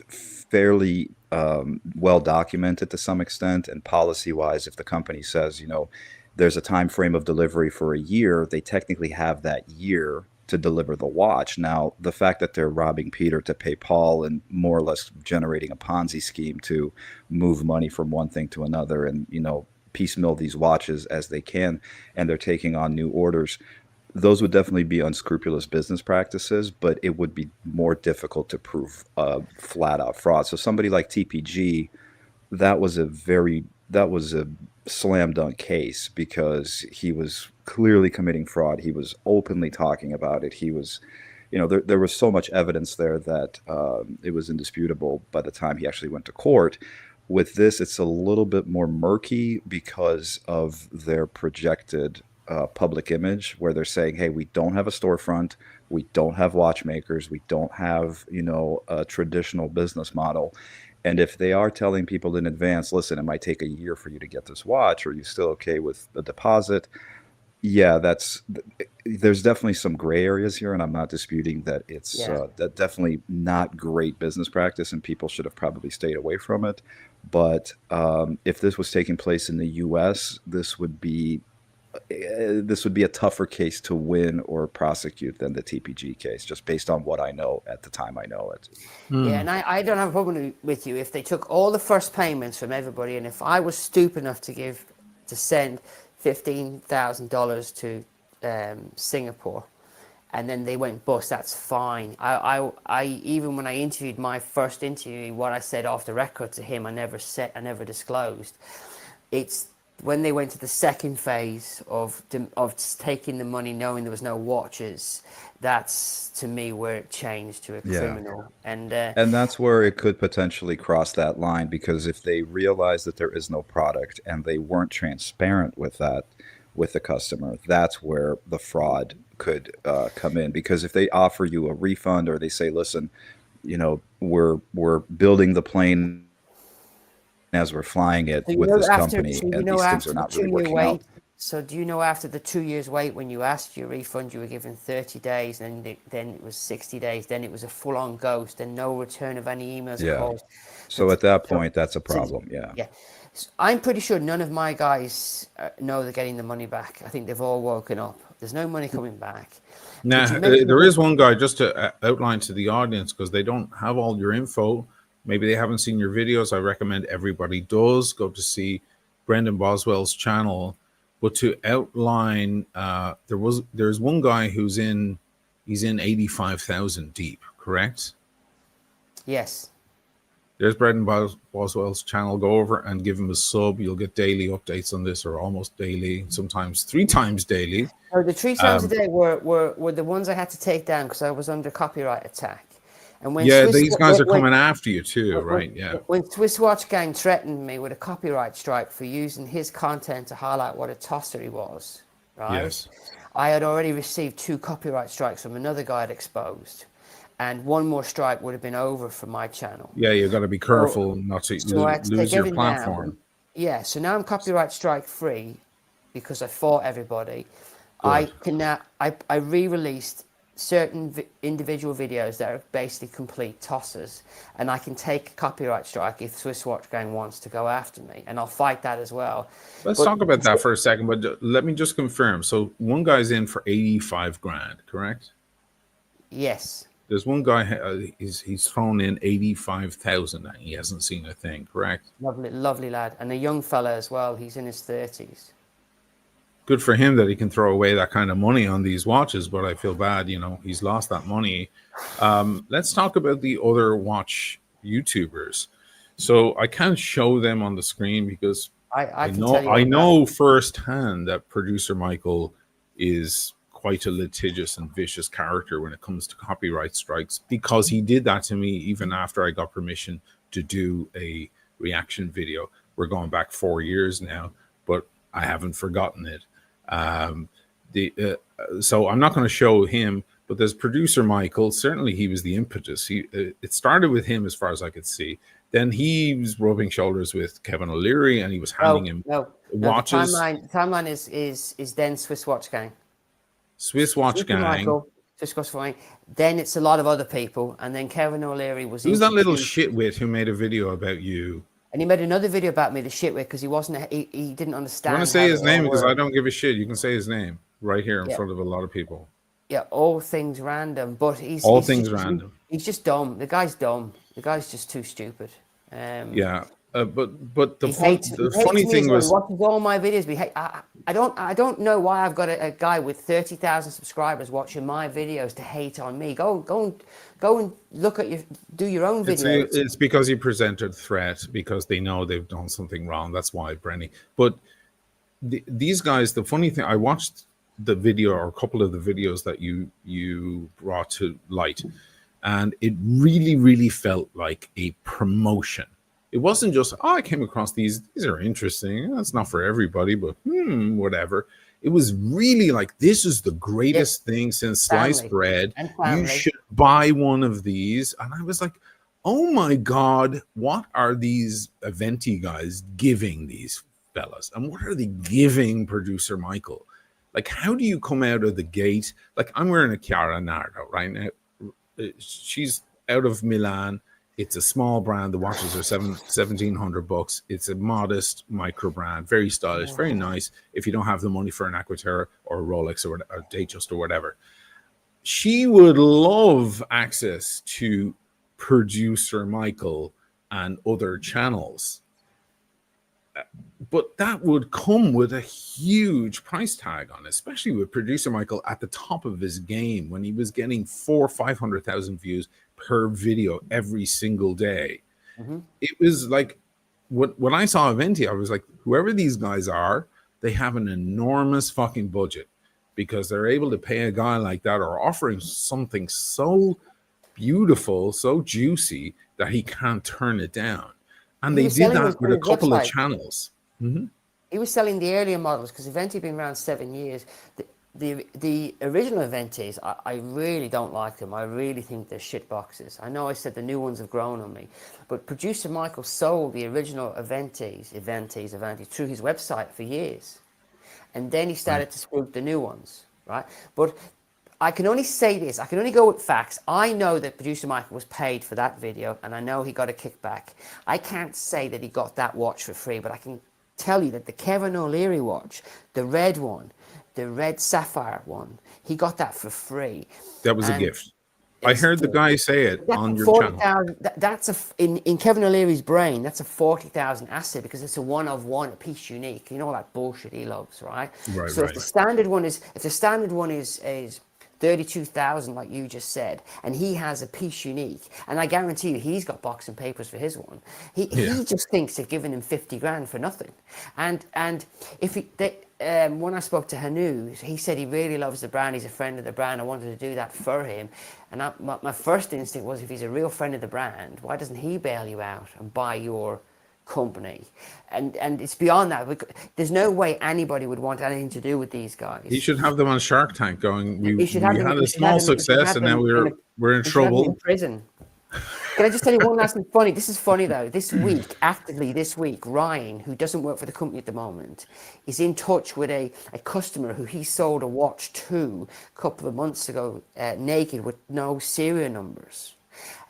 fairly well documented to some extent, and policy wise, if the company says, you know, there's a time frame of delivery for a year, they technically have that year to deliver the watch. Now, the fact that they're robbing Peter to pay Paul and more or less generating a Ponzi scheme to move money from one thing to another, and, you know, piecemeal these watches as they can, and they're taking on new orders, those would definitely be unscrupulous business practices, but it would be more difficult to prove flat out fraud. So somebody like TPG, that was a slam dunk case because he was clearly committing fraud. He was openly talking about it. He was, you know, there was so much evidence there that it was indisputable by the time he actually went to court. With this, it's a little bit more murky because of their projected public image, where they're saying, "Hey, we don't have a storefront, we don't have watchmakers, we don't have, you know, a traditional business model." And if they are telling people in advance, "Listen, it might take a year for you to get this watch, are you still okay with the deposit?" Yeah, there's definitely some gray areas here, and I'm not disputing that it's Yeah. that definitely not great business practice, and people should have probably stayed away from it. But if this was taking place in the U.S., this would be a tougher case to win or prosecute than the TPG case, just based on what I know at the time I know it. Yeah, and I don't have a problem with you if they took all the first payments from everybody, and if I was stupid enough to send $15,000 to Singapore, and then they went bust, that's fine. I even when I interviewed my first interview, what I said off the record to him, I never disclosed. It's when they went to the second phase of taking the money, knowing there was no watches, that's to me where it changed to a Yeah. criminal. And And that's where it could potentially cross that line, because if they realize that there is no product and they weren't transparent with that with the customer, that's where the fraud could come in. Because if they offer you a refund, or they say, listen, we're building the plane as we're flying it so with this company, and these things after are the not really 2 year working out. wait. So do you know after the 2 years wait, when you asked your refund, you were given 30 days, and then it was 60 days, then it was a full on ghost, and no return of any emails or Yeah. calls. So at that So, point, that's a so problem. Yeah. yeah, I'm pretty sure none of my guys know they're getting the money back. I think they've all woken up. There's no money coming back. Now, But you mentioned there is one guy, just to outline to the audience, because they don't have all your info. Maybe they haven't seen your videos. I recommend everybody does go to see Brendan Boswell's channel. But to outline, there's one guy he's in 85,000 deep, correct? yes. There's Brendan Boswell's channel. Go over and give him a sub. You'll get daily updates on this, or almost daily, sometimes 3 times daily. Oh, the 3 times a day were the ones I had to take down because I was under copyright attack. And when Yeah, these guys are coming after you too, when, right? Yeah. when Swiss Watch Gang threatened me with a copyright strike for using his content to highlight what a tosser he was, right? Yes. I had already received 2 copyright strikes from another guy I'd exposed, and one more strike would have been over for my channel. Yeah, you got to be careful not to So I had to lose take your everything platform. down. Yeah, so now I'm copyright strike free because I fought everybody. I Good. can now I re-released certain individual videos that are basically complete tosses, and I can take a copyright strike if Swiss Watch Gang wants to go after me, and I'll fight that as well. Let's But talk about that for a second, but let me just confirm. So one guy's in for 85 grand, correct? yes, There's one guy he's thrown in 85,000 and he hasn't seen a thing, correct? lovely lad, and a young fella as well. He's in his 30s. Good for him that he can throw away that kind of money on these watches, but I feel bad, he's lost that money. Let's talk about the other watch YouTubers. So I can't show them on the screen because I can know tell you I all know firsthand that producer Michael is quite a litigious and vicious character when it comes to copyright strikes, because he did that to me even after I got permission to do a reaction video. We're going back 4 years now, but I haven't forgotten it. So I'm not going to show him, but there's producer Michael. Certainly he was the impetus. It started with him as far as I could see. Then he was rubbing shoulders with Kevin O'Leary, and he was handing him watches. The timeline is then Swiss Watch Gang. Swiss Watch Gang. Michael, Swiss Watch Gang. Then it's a lot of other people, and then Kevin O'Leary was. Who's that little shitwit who made a video about you? And he made another video about me, the shitwit, because he wasn't. He didn't understand. You want to say his name, because I don't give a shit. You can say his name right here in front of a lot of people. Yeah, all things random, but he's random. He's just dumb. The guy's dumb. The guy's just too stupid. Yeah, but the funny thing was, he watches all my videos. I don't know why I've got a guy with 30,000 subscribers watching my videos to hate on me. Go and look at do your own videos. It's because you presented threat, because they know they've done something wrong. That's why, Brenny. But these guys, the funny thing, I watched the video, or a couple of the videos that you brought to light, and it really felt like a promotion. It wasn't just, I came across these are interesting. That's not for everybody, but whatever. It was really like, this is the greatest thing since sliced bread. You should buy one of these. And I was like, oh my God, what are these AVENTI guys giving these fellas? And what are they giving producer Michael? Like, how do you come out of the gate? Like, I'm wearing a Chiara Nardo right now. She's out of Milan. It's a small brand. The watches are $1,700. It's a modest micro brand, very stylish, very nice. If you don't have the money for an Aquaterra or a Rolex or a Datejust or whatever, she would love access to producer Michael and other channels. But that would come with a huge price tag on it, especially with producer Michael at the top of his game when he was getting 400,000 or 500,000 views per video every single day. It was like, when I saw Aventi, I was like, whoever these guys are, they have an enormous fucking budget because they're able to pay a guy like that or offering something so beautiful, so juicy that he can't turn it down. And He they was did selling them that with through a his couple of website. channels. Mm-hmm. He was selling the earlier models because Aventi had been around 7 years. The original Aventis, I really don't like them. I really think they're shit boxes. I know I said the new ones have grown on me, but producer Michael sold the original Aventis through his website for years, and then he started to spruik the new ones, right? But I can only say this. I can only go with facts. I know that producer Michael was paid for that video, and I know he got a kickback. I can't say that he got that watch for free, but I can tell you that the Kevin O'Leary watch, the red one, the red sapphire one, he got that for free. That was a gift. I heard the guy say it on your 40,000. channel. That's in Kevin O'Leary's brain. That's a 40,000 asset because it's a one of one, a piece unique. You know all that bullshit he loves, right? Right, so right. if the standard one is 32,000, like you just said, and he has a piece unique, and I guarantee you he's got boxing papers for his one. He just thinks they've given him 50 grand for nothing. And if when I spoke to Hanu, he said he really loves the brand. He's a friend of the brand. I wanted to do that for him. And my first instinct was, if he's a real friend of the brand, why doesn't he bail you out and buy your company? And it's beyond that. There's no way anybody would want anything to do with these guys. He should have them on Shark Tank going, we had a you small success and now we're in trouble. In prison. Can I just tell you one last thing funny? This is funny though. This week, Ryan, who doesn't work for the company at the moment, is in touch with a customer who he sold a watch to a couple of months ago, naked with no serial numbers.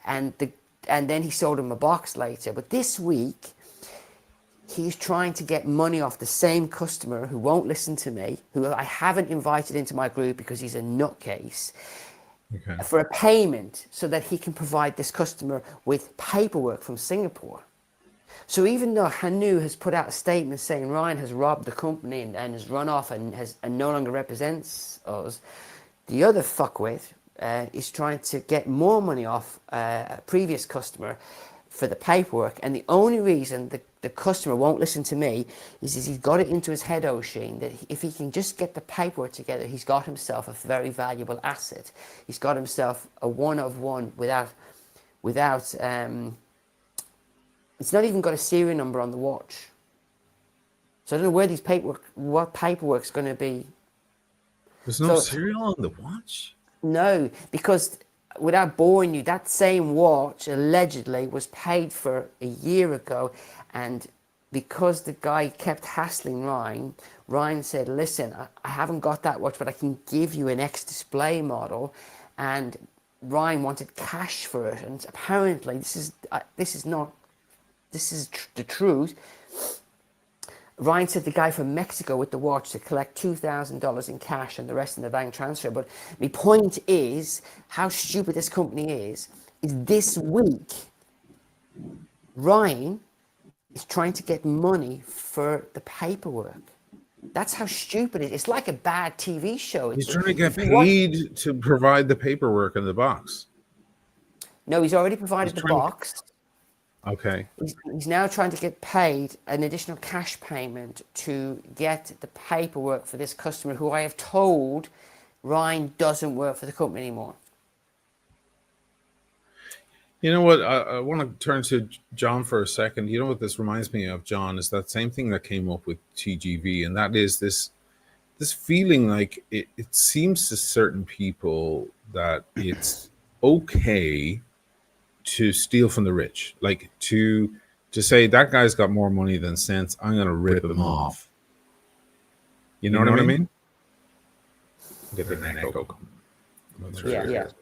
And then he sold him a box later. But this week, he's trying to get money off the same customer who won't listen to me, who I haven't invited into my group because he's a nutcase, for a payment so that he can provide this customer with paperwork from Singapore. So even though Hanu has put out a statement saying Ryan has robbed the company and has run off and no longer represents us, the other fuckwit is trying to get more money off a previous customer for the paperwork. And the only reason the customer won't listen to me is he's got it into his head, Oisin, that if he can just get the paperwork together, he's got himself a very valuable asset. He's got himself a one of one without it's not even got a serial number on the watch. So I don't know where what paperwork's going to be. There's no serial on the watch? No, because without boring you, that same watch allegedly was paid for a year ago, and because the guy kept hassling Ryan said, listen, I haven't got that watch, but I can give you an X-display model, and Ryan wanted cash for it, and apparently this is the truth. Ryan said the guy from Mexico with the watch to collect $2,000 in cash and the rest in the bank transfer. But my point is, how stupid this company is this week, Ryan is trying to get money for the paperwork. That's how stupid it is. It's like a bad TV show. He's trying to get paid to provide the paperwork in the box. No, he's already provided the box. Okay. He's now trying to get paid an additional cash payment to get the paperwork for this customer who I have told Ryan doesn't work for the company anymore. You know what? I want to turn to John for a second. You know what this reminds me of, John, is that same thing that came up with TGV, and that is this feeling like it seems to certain people that it's okay to steal from the rich, like to say that guy's got more money than sense, I'm going to rip him off. You know what I mean? Get the echo. Yeah. It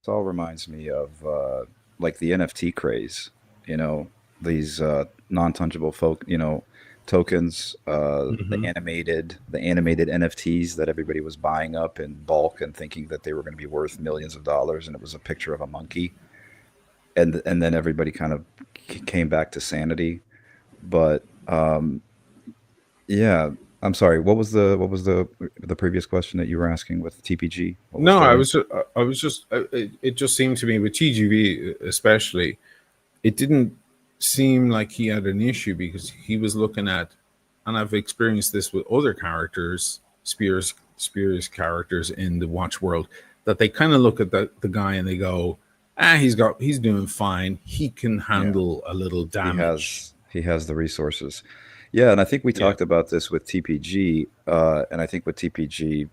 all reminds me of like the NFT craze, these non-tangible tokens, the animated NFTs that everybody was buying up in bulk and thinking that they were going to be worth millions of dollars, and it was a picture of a monkey, and then everybody kind of came back to sanity. But yeah, I'm sorry. What was the previous question that you were asking with TPG? No, it just seemed to me with TGV especially, it didn't seemed like he had an issue because he was looking at, and I've experienced this with other characters, Spears characters in the Watch world, that they kind of look at the guy and they go, he's doing fine. He can Yeah. handle a little damage. He has the resources. Yeah, and I think we Yeah. talked about this with TPG, and I think with TPG,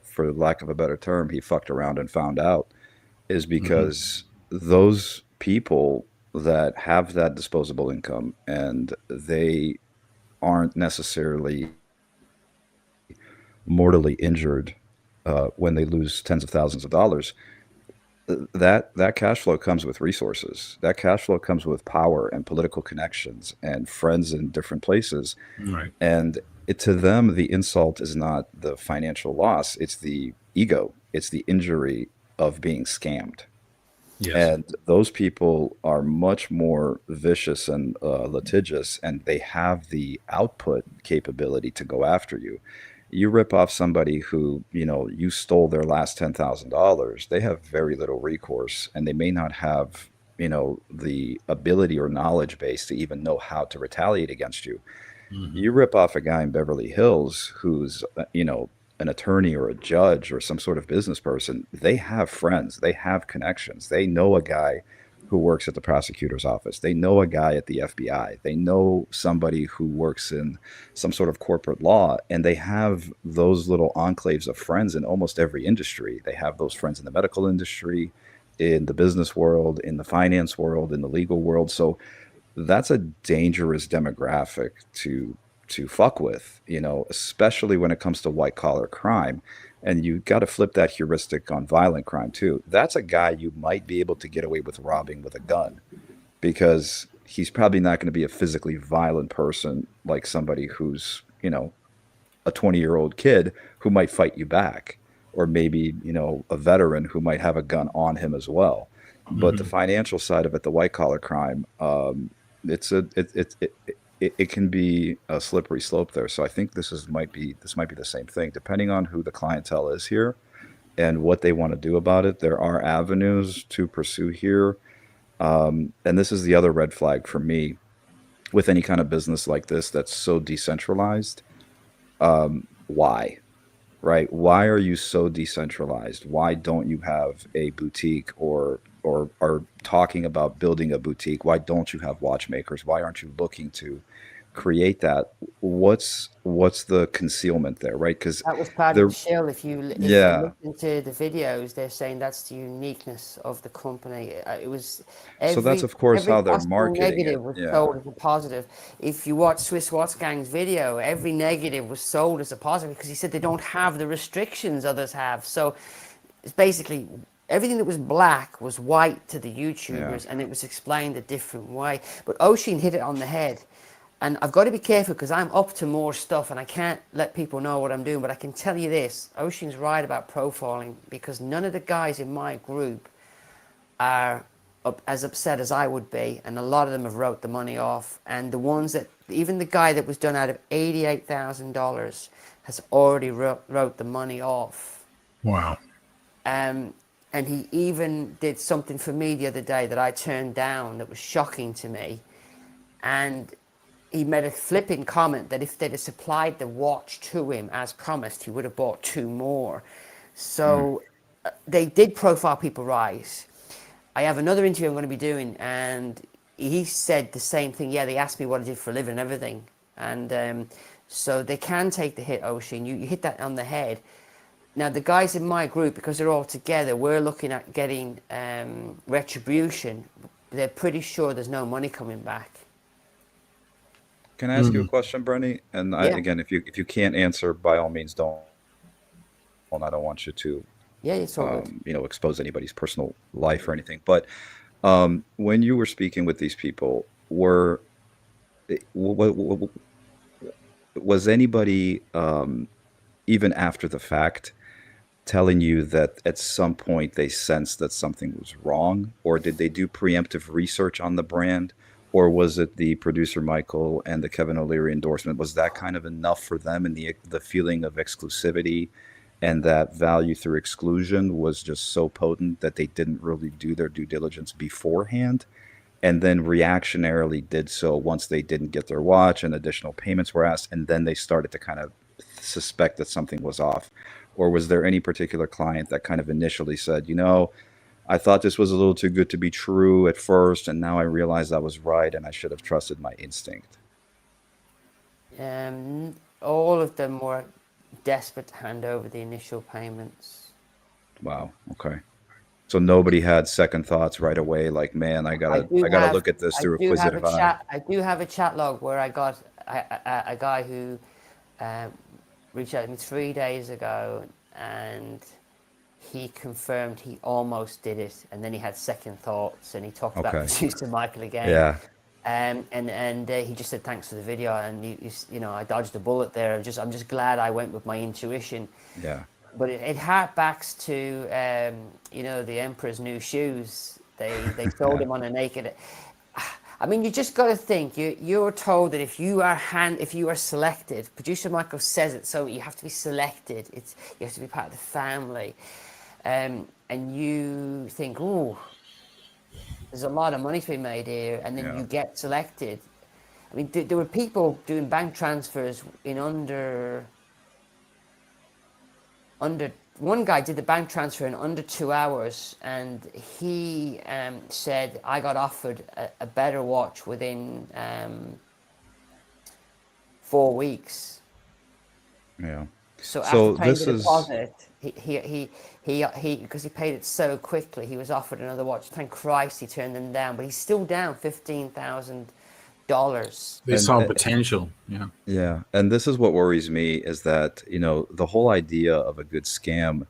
for lack of a better term, he fucked around and found out, is Hmm. because those people that have that disposable income and they aren't necessarily mortally injured when they lose tens of thousands of dollars, that cash flow comes with resources. That cash flow comes with power and political connections and friends in different places. Right. And to them, the insult is not the financial loss; it's the ego, it's the injury of being scammed. Yes. And those people are much more vicious and litigious, and they have the output capability to go after you. You rip off somebody who, you stole their last $10,000, they have very little recourse, and they may not have, the ability or knowledge base to even know how to retaliate against you. Hmm. You rip off a guy in Beverly Hills who's, an attorney or a judge or some sort of business person, they have friends, they have connections. They know a guy who works at the prosecutor's office. They know a guy at the FBI. They know somebody who works in some sort of corporate law, and they have those little enclaves of friends in almost every industry. They have those friends in the medical industry, in the business world, in the finance world, in the legal world. So that's a dangerous demographic to fuck with, especially when it comes to white collar crime. And you got to flip that heuristic on violent crime too. That's a guy you might be able to get away with robbing with a gun because he's probably not going to be a physically violent person like somebody who's, a 20-year-old kid who might fight you back, or maybe, a veteran who might have a gun on him as well. But the Hmm. financial side of it, the white collar crime, it's a it can be a slippery slope there. So I think this might be the same thing, depending on who the clientele is here and what they want to do about it. There are avenues to pursue here, and this is the other red flag for me with any kind of business like this that's so decentralized. Why? Right? Why are you so decentralized? Why don't you have a boutique or are talking about building a boutique? Why don't you have watchmakers? Why aren't you looking to create that? What's the concealment there, right? Because That was part of the there, show. If you yeah. listen to the videos, they're saying that's the uniqueness of the company. It was So that's every of course every how they're possible marketing it. negative was Yeah. sold as a positive. If you watch Swiss Watch Gang's video, every negative was sold as a positive because he said they don't have the restrictions others have. So it's basically everything that was black was white to the Yeah. YouTubers, and it was explained a different way. But Oshin hit it on the head. And I've got to be careful because I'm up to more stuff and I can't let people know what I'm doing. But I can tell you this, Ocean's right about profiling because none of the guys in my group are as upset as I would be. And a lot of them have wrote the money off. And the ones that, even the guy that was done out of $88,000 has already wrote the money off. Wow. Um, and he even did something for me the other day that I turned down that was shocking to me. And he made a flipping comment that if they'd have supplied the watch to him as promised, he would have bought two more. Mm. So they did profile people right. I have another interview I'm going to be doing, and he said the same thing. Yeah, they asked me what I did for a living and everything. And so they can take the hit, Ocean. You hit that on the head. Now, the guys in my group, because they're all together, we're looking at getting retribution. They're pretty sure there's no money coming back. Can I ask you a Hmm. question, Bernie? And Yeah, again, if you can't answer, by all means, don't. I don't want you to, yeah, it's all good. expose anybody's personal life or anything. But when you were speaking with these people, was anybody even after the fact telling you that at some point they sensed that something was wrong, or did they do preemptive research on the brand, or was it the producer Michael and the Kevin O'Leary endorsement? Was that kind of enough for them, and the feeling of exclusivity and that value through exclusion was just so potent that they didn't really do their due diligence beforehand? and then reactionarily did so once they didn't get their watch and additional payments were asked, and then they started to kind of suspect that something was off? Or was there any particular client that kind of initially said, I thought this was a little too good to be true at first, and now I realize I was right and I should have trusted my instinct? All of them were desperate to hand over the initial payments. Wow. Okay. So nobody had second thoughts right away, like, man, I gotta look at this through acquisitive eye. I do have a chat log where I got a guy who reached out to me 3 days ago, and he confirmed he almost did it, and then he had second thoughts, and he talked about producer Michael again. Yeah. And he just said thanks for the video, and I dodged a bullet there. I'm just glad I went with my intuition. Yeah. But it harkbacks to the Emperor's New Shoes. They sold him on a naked. I mean, you just got to think. You're told that if you are selected, producer Michael says it, so you have to be selected. You have to be part of the family, and you think, oh, there's a lot of money to be made here, and then you get selected. I mean, there were people doing bank transfers in under. One guy did the bank transfer in under 2 hours, and he said, I got offered a better watch within 4 weeks. Yeah. So after paying the deposit, he because he paid it so quickly, he was offered another watch. Thank Christ he turned them down, but he's still down $15,000. They saw potential. Yeah. And this is what worries me, is that, the whole idea of a good scam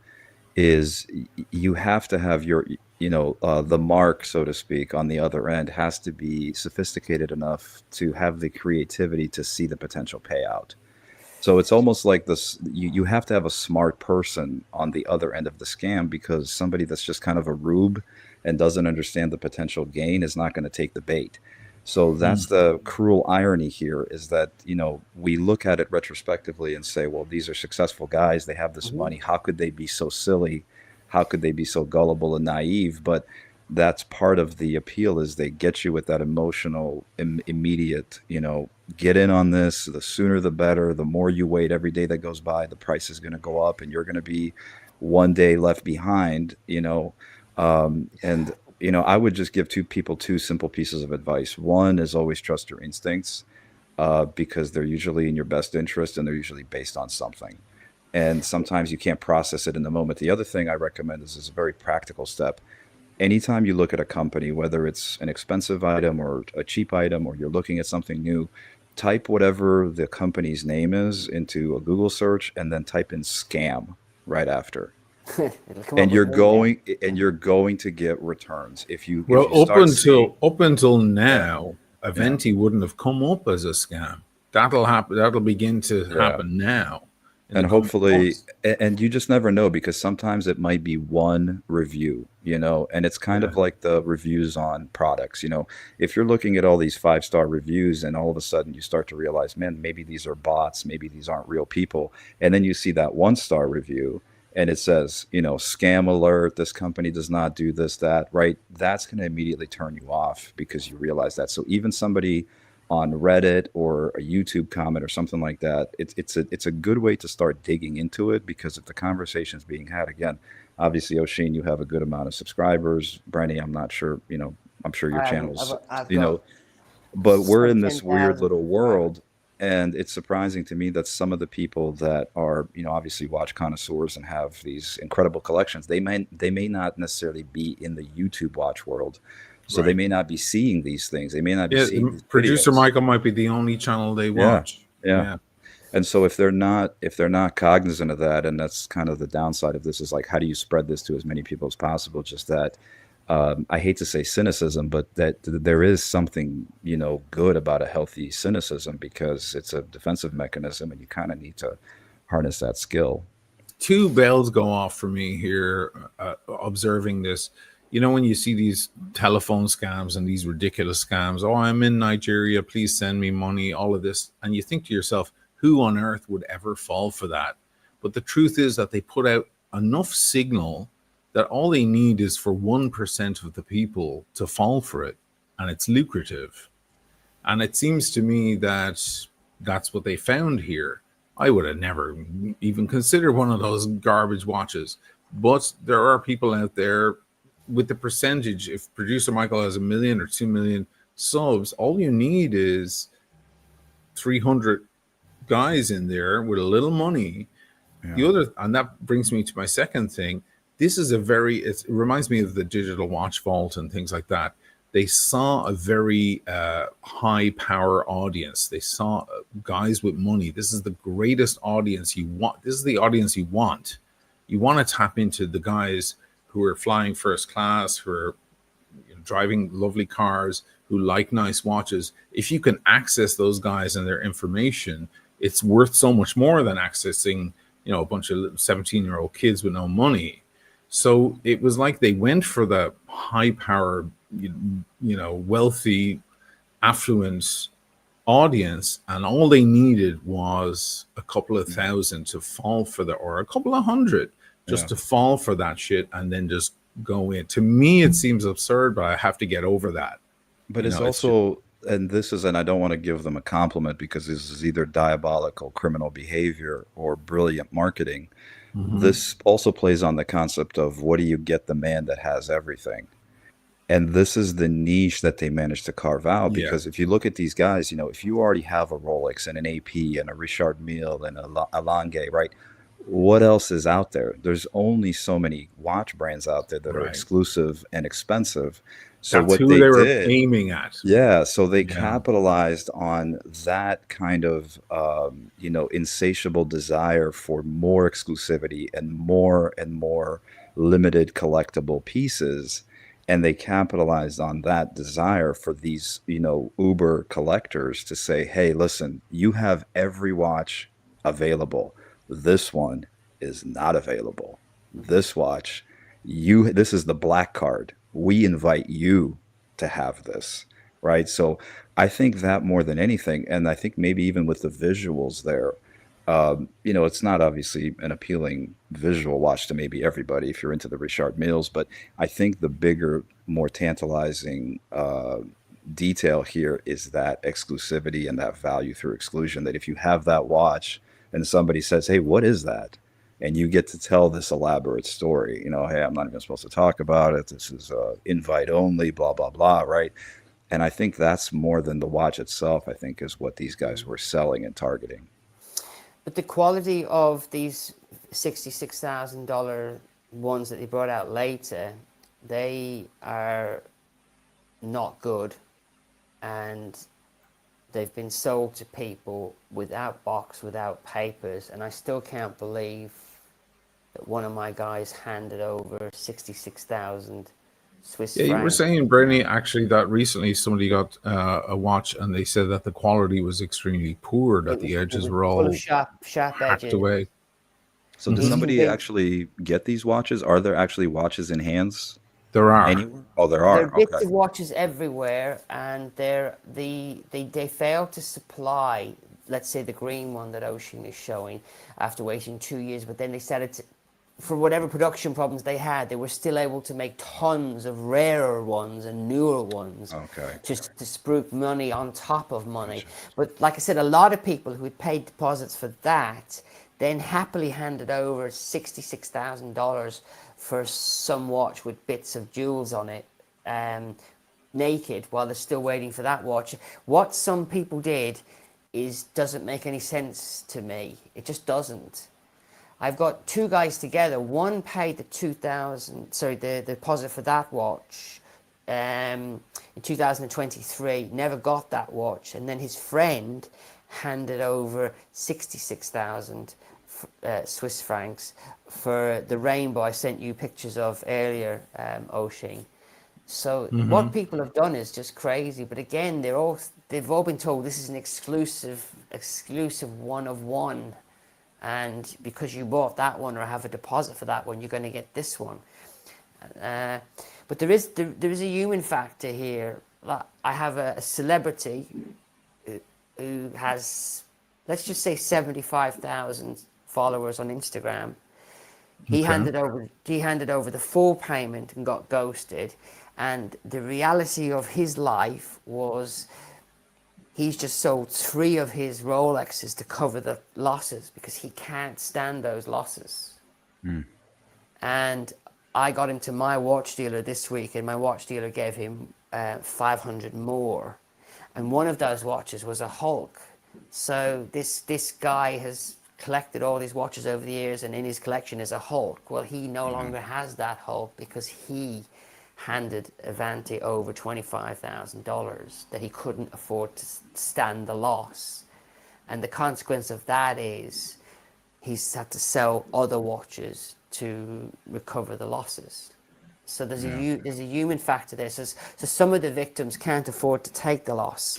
is you have to have your, the mark, so to speak, on the other end has to be sophisticated enough to have the creativity to see the potential payout. So it's almost like this, you have to have a smart person on the other end of the scam, because somebody that's just kind of a rube and doesn't understand the potential gain is not going to take the bait. So that's the cruel irony here, is that, we look at it retrospectively and say, well, these are successful guys. They have this money. How could they be so silly? How could they be so gullible and naive? But that's part of the appeal, is they get you with that emotional, immediate, get in on this. The sooner, the better. The more you wait, every day that goes by, the price is going to go up, and you're going to be one day left behind, and I would just give two simple pieces of advice. One is always trust your instincts, because they're usually in your best interest, and they're usually based on something. And sometimes you can't process it in the moment. The other thing I recommend is a very practical step. Anytime you look at a company, whether it's an expensive item or a cheap item, or you're looking at something new, type whatever the company's name is into a Google search, and then type in scam right after. And you're going to get returns if you up until now, AVENTI wouldn't have come up as a scam. That'll happen. That'll begin to happen now, and hopefully, and you just never know, because sometimes it might be one review, and it's kind of like the reviews on products. If you're looking at all these 5-star reviews, and all of a sudden you start to realize, man, maybe these are bots, maybe these aren't real people, and then you see that 1-star review, and it says, scam alert, this company does not do this, that, right? That's going to immediately turn you off, because you realize that. So even somebody on Reddit or a YouTube comment or something like that, it's a good way to start digging into it, because if the conversation is being had, again, obviously, Oshin, you have a good amount of subscribers. Brenny, I'm not sure, I'm sure your channel's, but we're in this weird little world. And it's surprising to me that some of the people that are, obviously watch connoisseurs and have these incredible collections, they may not necessarily be in the YouTube watch world. So they may not be seeing these things. They may not be seeing these Producer videos. Michael might be the only channel they watch. Yeah. And so if they're not cognizant of that, and that's kind of the downside of this, is like, how do you spread this to as many people as possible? Just that, I hate to say cynicism, but that there is something, good about a healthy cynicism, because it's a defensive mechanism, and you kind of need to harness that skill. 2 bells go off for me here, observing this. When you see these telephone scams and these ridiculous scams, oh, I'm in Nigeria, please send me money, all of this. And you think to yourself, who on earth would ever fall for that? But the truth is that they put out enough signal that all they need is for 1% of the people to fall for it. and it's lucrative. And it seems to me that that's what they found here. I would have never even considered one of those garbage watches. But there are people out there with the percentage. If producer Michael has 1 million or 2 million subs, all you need is 300 guys in there with a little money. The other, and that brings me to my second thing. This is it reminds me of the digital watch vault and things like that. They saw a very high power audience. They saw guys with money. This is the greatest audience you want. This is the audience you want. You want to tap into the guys who are flying first class, who are driving lovely cars, who like nice watches. If you can access those guys and their information, it's worth so much more than accessing, a bunch of 17-year-old kids with no money. So it was like they went for the high power, wealthy, affluent audience, and all they needed was a couple of thousand to fall for or a couple of hundred just to fall for that shit and then just go in. To me, it seems absurd, but I have to get over that. But it's also, and I don't want to give them a compliment because this is either diabolical criminal behavior or brilliant marketing. This also plays on the concept of what do you get the man that has everything? And this is the niche that they managed to carve out, because if you look at these guys, if you already have a Rolex and an AP and a Richard Mille and a Lange, right? What else is out there? There's only so many watch brands out there that are exclusive and expensive. So that's what who they were did, aiming at. Yeah, so they capitalized on that kind of insatiable desire for more exclusivity and more limited collectible pieces, and they capitalized on that desire for these uber collectors to say, hey, listen, you have every watch available. This one is not available. This watch, this is the black card. We invite you to have this, right? So I think that more than anything, and I think maybe even with the visuals there, it's not obviously an appealing visual watch to maybe everybody if you're into the Richard Milles, but I think the bigger, more tantalizing detail here is that exclusivity and that value through exclusion, that if you have that watch and somebody says, hey, what is that? And you get to tell this elaborate story, hey, I'm not even supposed to talk about it. This is invite only, blah, blah, blah, right? And I think that's more than the watch itself, I think, is what these guys were selling and targeting. But the quality of these $66,000 ones that they brought out later, they are not good. And they've been sold to people without box, without papers. And I still can't believe that one of my guys handed over 66,000 Swiss francs. You were saying, Bernie, actually, that recently somebody got a watch and they said that the quality was extremely poor, that the edges were all sharp hacked edges away. So does somebody actually get these watches? Are there actually watches in hands? There are. Anywhere? Oh, there are. There are bits of watches everywhere, and they fail to supply, let's say, the green one that Ocean is showing after waiting 2 years, but then they started to, for whatever production problems they had, they were still able to make tons of rarer ones and newer ones, just to spruik money on top of money. But like I said, a lot of people who had paid deposits for that then happily handed over $66,000 for some watch with bits of jewels on it, naked, while they're still waiting for that watch. What some people did doesn't make any sense to me. It just doesn't. I've got two guys together. One paid the deposit for that watch in 2023, never got that watch, and then his friend handed over 66,000 Swiss francs for the rainbow I sent you pictures of earlier, Oshing. So what people have done is just crazy. But again, they've all been told this is an exclusive one of one, and because you bought that one or have a deposit for that one, you're going to get this one. But there is a human factor here. I have a celebrity who has, let's just say, 75,000 followers on Instagram. He handed over the full payment and got ghosted, And the reality of his life was he's just sold 3 of his Rolexes to cover the losses because he can't stand those losses. Mm. And I got him to my watch dealer this week, and my watch dealer gave him 500 more. And one of those watches was a Hulk. So this guy has collected all these watches over the years, and in his collection is a Hulk. Well, he no longer has that Hulk because he handed Avanti over $25,000 that he couldn't afford to stand the loss. And the consequence of that is he's had to sell other watches to recover the losses. So there's a human factor there. So some of the victims can't afford to take the loss,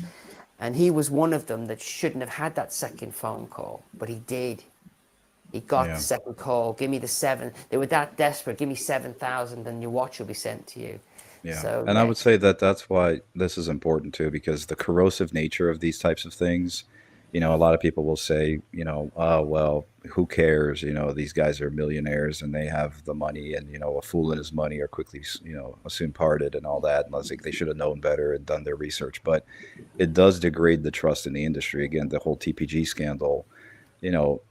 and he was one of them that shouldn't have had that second phone call, but he did. He got the second call. Give me the 7. They were that desperate. Give me 7,000, and your watch will be sent to you. Yeah. So And I would say that that's why this is important too, because the corrosive nature of these types of things, a lot of people will say, oh, well, who cares? These guys are millionaires and they have the money, and, a fool and his money are quickly, soon parted and all that. And I was like, they should have known better and done their research. But it does degrade the trust in the industry. Again, the whole TPG scandal, you know,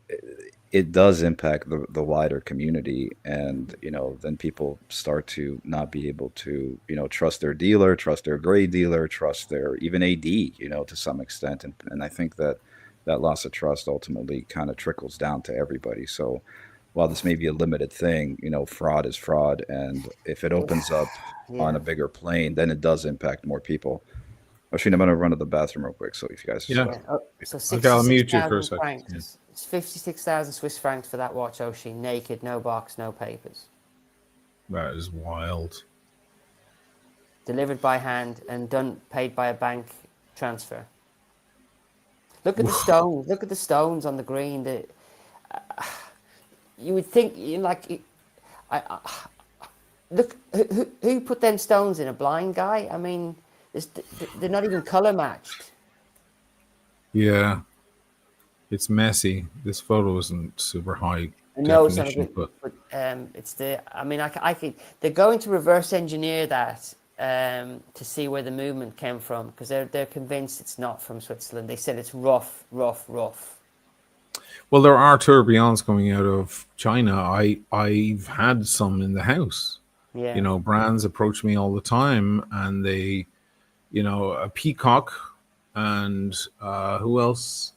it does impact the wider community, and then people start to not be able to trust their dealer, trust their gray dealer, trust their even AD to some extent, and I think that loss of trust ultimately kind of trickles down to everybody. So while this may be a limited thing, fraud is fraud, and if it opens up on yeah. a bigger plane, then it does impact more people. Oisin, I'm going to run to the bathroom real quick, so if you guys Yeah. Yeah. Oh, so Okay, I'll mute you for a 66,000 second. francs. Yeah. It's 56,000 Swiss francs for that watch, Oshi. Naked, no box, no papers. That is wild. Delivered by hand and paid by a bank transfer. Look at the stones. Look at the stones on the green. You would think, look, who put them stones in? A blind guy? I mean, they're not even color matched. Yeah, it's messy. This photo isn't super high No, it's not a definition, good, but but it's the. I mean, I could. They're going to reverse engineer that to see where the movement came from, because they're convinced it's not from Switzerland. They said it's rough. well, there are tourbillons coming out of China. I've had some in the house. Yeah. Brands approach me all the time, and they, a Peacock, and who else?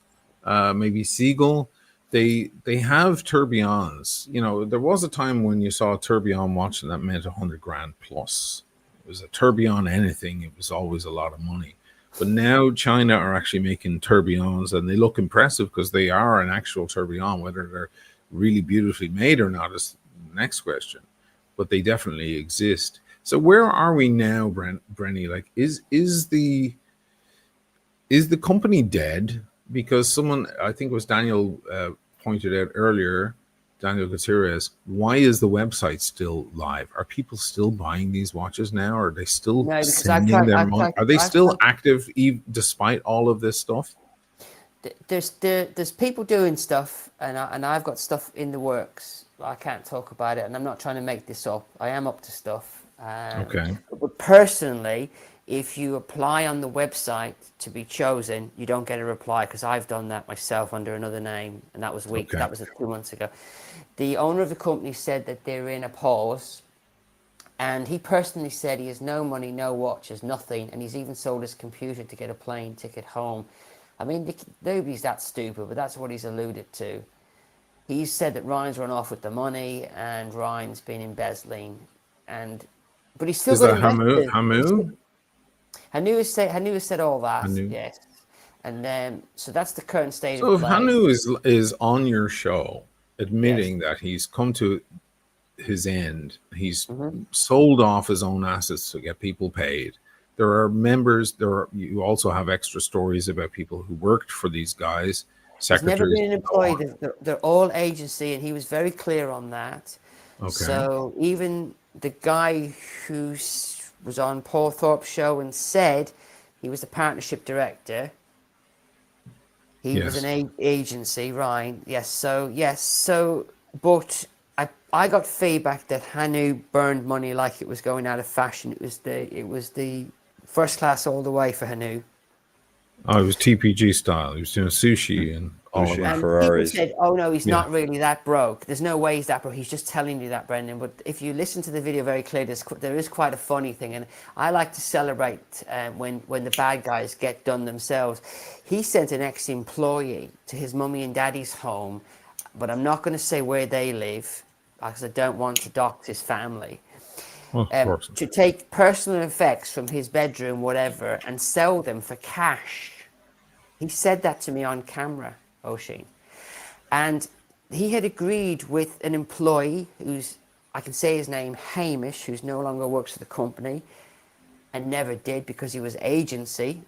Maybe Siegel. They have tourbillons. There was a time when you saw a tourbillon watch and that meant 100 grand plus. It was a tourbillon anything. It was always a lot of money. But now China are actually making tourbillons, and they look impressive because they are an actual tourbillon. Whether they're really beautifully made or not is the next question. But they definitely exist. So where are we now, Brenny? Like, is the company dead? Because someone, I think it was Daniel, pointed out earlier, Daniel Gutierrez, why is the website still live? Are people still buying these watches now? Are they still No, because sending their money? Are they still active despite all of this stuff? There's people doing stuff, and I've got stuff in the works. I can't talk about it, and I'm not trying to make this up. I am up to stuff. Okay. But personally, if you apply on the website to be chosen, you don't get a reply, because I've done that myself under another name, and that was Okay. That was 2 months ago. The owner of the company said that they're in a pause, and he personally said he has no money, no watches, nothing, and he's even sold his computer to get a plane ticket home. I mean, nobody's that stupid, but that's what he's alluded to. He's said that Ryan's run off with the money, and Ryan's been embezzling, but he's still Is got that investors. Hamu? Hanu has said all that, Hanu. yes, and so that's the current state So of if play. Hanu is on your show admitting that he's come to his end, he's sold off his own assets to get people paid. There are members. You also have extra stories about people who worked for these guys. He's never Secretaries. been an employee. They're all agency, and he was very clear on that. Okay. So even the guy who was on Paul Thorpe's show and said he was the partnership director, he was an agency, Ryan. Yes. So but I got feedback that Hanu burned money like it was going out of fashion. It was the first class all the way for Hanu. Oh, it was TPG style. He was doing sushi and all of Sushi and that. And people Ferraris. said, "Oh no, he's Yeah. not really that broke. There's no way he's that broke. He's just telling you that, Brendan." But if you listen to the video very clearly, there is quite a funny thing, and I like to celebrate when the bad guys get done themselves. He sent an ex-employee to his mummy and daddy's home, but I'm not going to say where they live because I don't want to dox his family. Well, of course. To take personal effects from his bedroom, whatever, and sell them for cash. He said that to me on camera, Oisin. And he had agreed with an employee who's, I can say his name, Hamish, who's no longer works for the company and never did because he was agency.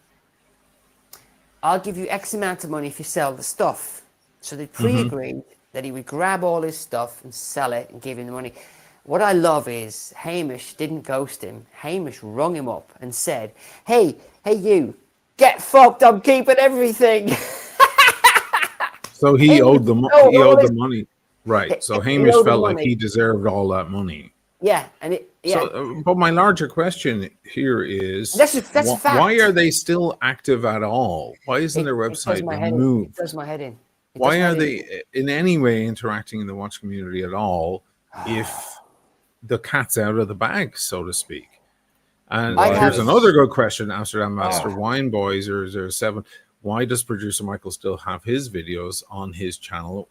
I'll give you X amount of money if you sell the stuff. So they pre-agreed that he would grab all his stuff and sell it and give him the money. What I love is Hamish didn't ghost him. Hamish rung him up and said, hey you, get fucked, I'm keeping everything. So he owed the money. Right. So He Hamish owed the felt like money. he deserved all that money. Yeah, and it, yeah. So, but my larger question here is, That's a fact. why are they still active at all? Why isn't their It does website my head in. removed? It does my head in. It does Why my are head in. they in any way interacting in the watch community at all if the cat's out of the bag, so to speak? And I here's have- another good question, Amsterdam Master Wine Boy 007. Why does producer Michael still have his videos on his channel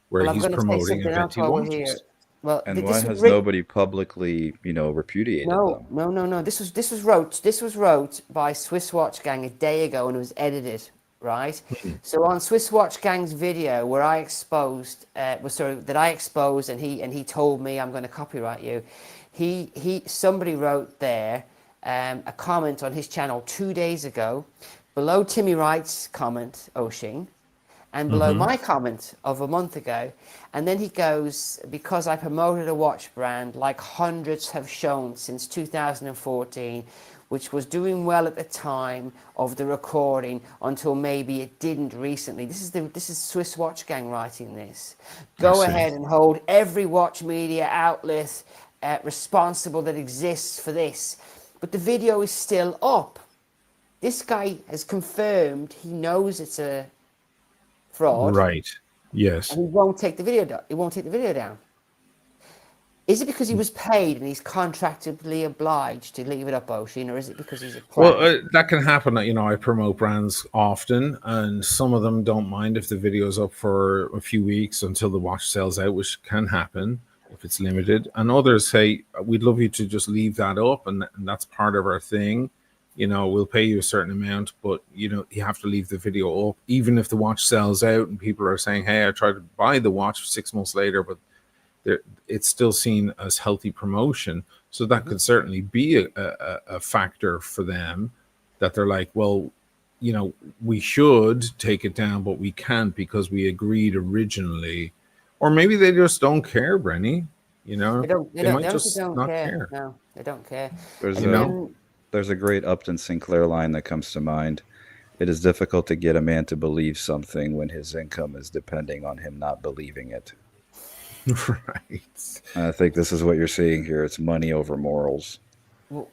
where Well, I'm he's gonna say promoting something else AVENTI while we're here. watches? Well, And this why was has writ- nobody publicly, repudiated them? No. This was wrote by Swiss Watch Gang a day ago, and it was edited, right? So on Swiss Watch Gang's video, where I exposed, and he told me I'm going to copyright you. Somebody wrote there a comment on his channel 2 days ago, below Timmy Wright's comment, Oisin, and below my comment of a month ago. And then he goes, because I promoted a watch brand like hundreds have shown since 2014, which was doing well at the time of the recording until maybe it didn't recently. This is Swiss Watch Gang writing this. Go ahead and hold every watch media outlet responsible that exists for this. But the video is still up. This guy has confirmed he knows it's a fraud. Right. Yes. And he won't take the video down. He won't take the video down. Is it because he was paid and he's contractually obliged to leave it up, Oisin, or is it because he's a prank? Well, that can happen. I promote brands often, and some of them don't mind if the video's up for a few weeks until the watch sells out, which can happen if it's limited. And others say, we'd love you to just leave that up, and that's part of our thing. We'll pay you a certain amount, but you have to leave the video up, even if the watch sells out and people are saying, hey, I tried to buy the watch 6 months later, but it's still seen as healthy promotion. So that could certainly be a factor for them, that they're like, well, we should take it down, but we can't because we agreed originally. Or maybe they just don't care, Brenny. They might just don't not care. No, they don't care. There's a great Upton Sinclair line that comes to mind. It is difficult to get a man to believe something when his income is depending on him not believing it. Right. And I think this is what you're seeing here. It's money over morals.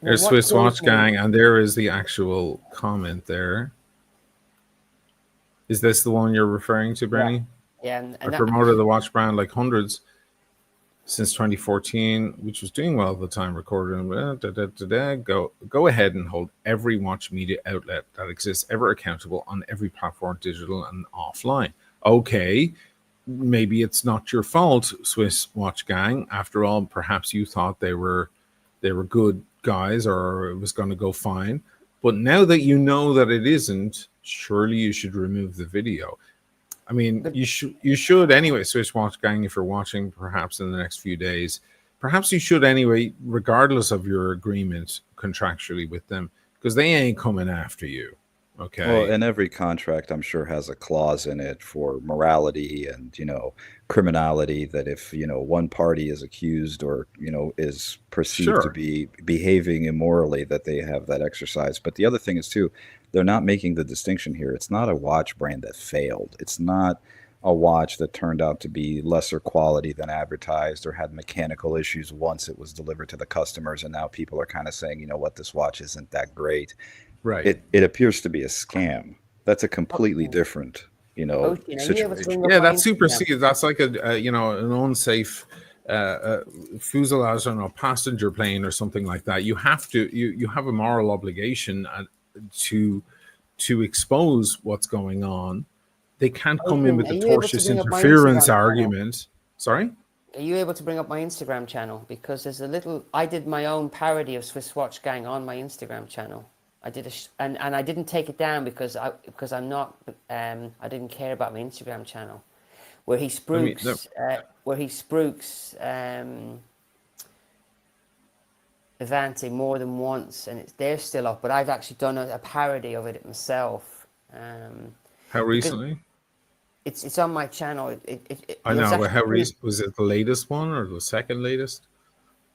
There's Swiss Watch Gang, and there is the actual comment there. Is this the one you're referring to, Brenny? Yeah. I promoted the watch brand like hundreds since 2014, which was doing well at the time, recording. Go ahead and hold every watch media outlet that exists ever accountable on every platform, digital and offline. Okay, maybe it's not your fault, Swiss Watch Gang. After all, perhaps you thought they were good guys, or it was going to go fine. But now that you know that it isn't, surely you should remove the video. I mean, you should anyway, Swiss Watch Gang, if you're watching perhaps in the next few days. Perhaps you should anyway, regardless of your agreement contractually with them, because they ain't coming after you. Okay. Well, and every contract, I'm sure, has a clause in it for morality and, criminality, that if, one party is accused or, is perceived to be behaving immorally, that they have that exercise. But the other thing is, too, they're not making the distinction here. It's not a watch brand that failed. It's not a watch that turned out to be lesser quality than advertised or had mechanical issues once it was delivered to the customers, and now people are kind of saying, you know what, this watch isn't that great. Right. It appears to be a scam. That's a completely different, Ocean, are you able to situation. bring up Yeah, my that's Instagram? superseded. That's like a an unsafe fuselage on a passenger plane or something like that. You have to you have a moral obligation to expose what's going on. They can't come in Ocean, with are the you able to tortious bring up my interference Instagram channel? argument. Sorry. Are you able to bring up my Instagram channel? Because there's a little. I did my own parody of Swiss Watch Gang on my Instagram channel. I did and I didn't take it down because I'm not. I didn't care about my Instagram channel, where he Let me. spruiks Avanti more than once, and they're still up. But I've actually done a parody of it myself. How Because recently? it's on my channel. I It's know, but how actually recent was it? The latest one or the second latest?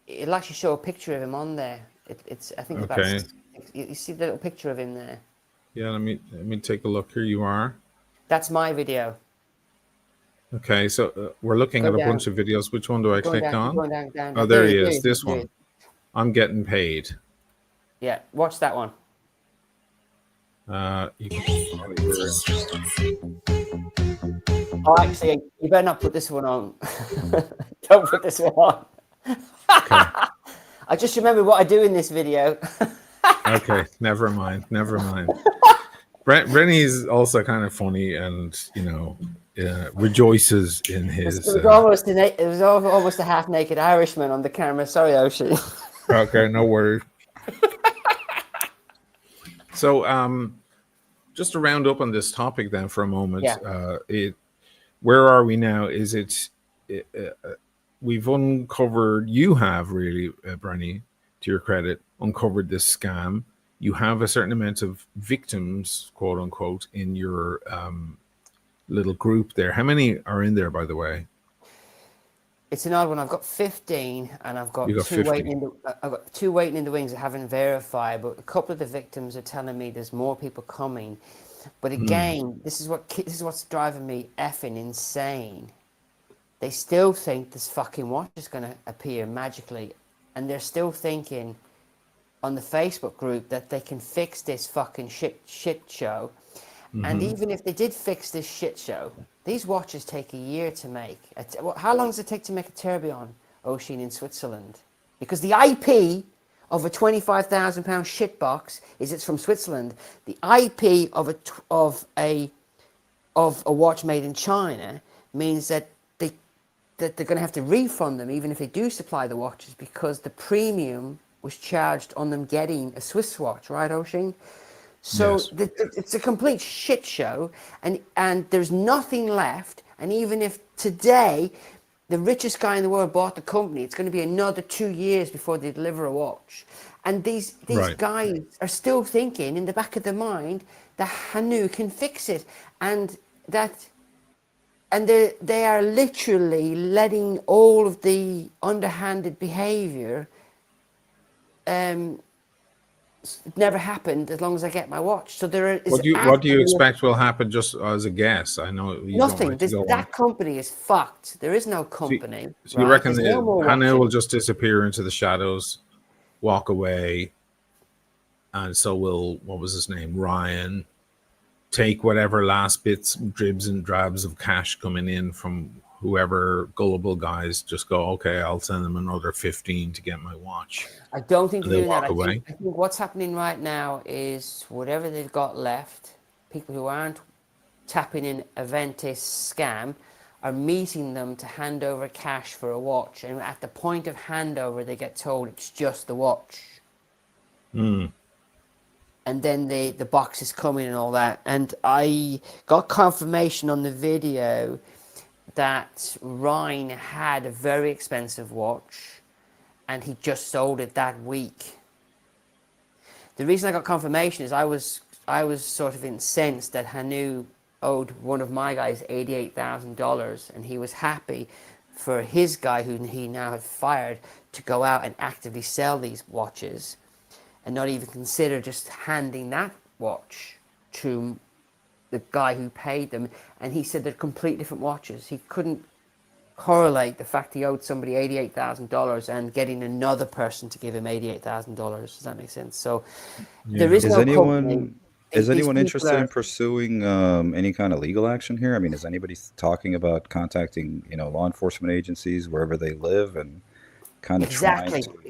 it'll actually show a picture of him on there. It's I think it's about Okay. you see the little picture of him there. Yeah. Let me take a look. Here you are. That's my video. Okay. So we're looking Go at a down. bunch of videos. Which one do I Keep going click down. Keep on? going down. Down. Oh, Down. there There he he is. is. There he is. This There he one. is. I'm getting paid. Yeah. Watch that one. You can, Oh, actually, you better not put this one on. Don't put this one on. okay. I just remember what I do in this video. Okay. Never mind. Never mind. Brenny's also kind of funny, and rejoices in It his. was almost almost a half-naked Irishman on the camera. Sorry, Oshie. Okay, no worries. So, just to round up on this topic, then for a moment, Yeah. where are we now? Is it? We've uncovered. You have really, Brenny, to your credit, uncovered this scam. You have a certain amount of victims, quote unquote, in your little group there. How many are in there, by the way? It's an odd one. I've got 15, and I've You got got two waiting 50. in the. I've got two waiting in the wings that haven't verified, but a couple of the victims are telling me there's more people coming. But again, this is what's driving me effing insane. They still think this fucking watch is going to appear magically, and they're still thinking on the Facebook group that they can fix this fucking shit show. And even if they did fix this shit show, these watches take a year to make. How long does it take to make a tourbillon, Ocean, in Switzerland? Because the IP of a £25,000 shit box is it's from Switzerland. The IP of a watch made in China means that they're going to have to refund them even if they do supply the watches, because the premium was charged on them getting a Swiss watch, right, Ocean? So Yes. it's a complete shit show, and there's nothing left. And even if today the richest guy in the world bought the company, it's going to be another 2 years before they deliver a watch. And these Right. guys are still thinking in the back of their mind that Hanu can fix it, and they are literally letting all of the underhanded behavior never happened as long as I get my watch. So there is What do you expect will happen? Just as a guess, I know you don't nothing. like to go on. That company is fucked. There is no So, company, so you right? reckon There's no more Hannah will watches. just disappear into the shadows, walk away, and so will, what was his name, Ryan, take whatever last bits, dribs and drabs of cash coming in from whoever gullible guys, just go, okay, I'll send them another 15 to get my watch, I don't think and they're they'll doing that. walk away. I think what's happening right now is whatever they've got left, people who aren't tapping in AVENTI scam are meeting them to hand over cash for a watch. And at the point of handover, they get told it's just the watch. And then the box is coming and all that. And I got confirmation on the video that Ryan had a very expensive watch and he just sold it that week. The reason I got confirmation is I was sort of incensed that Hanu owed one of my guys $88,000, and he was happy for his guy, who he now had fired, to go out and actively sell these watches and not even consider just handing that watch to the guy who paid them, and he said they're completely different watches. He couldn't correlate the fact he owed somebody $88,000 and getting another person to give him $88,000. Does that make sense? So there is Is no company. These anyone people interested are in pursuing any kind of legal action here? I mean, is anybody talking about contacting, law enforcement agencies wherever they live and kind of trying exactly, to fix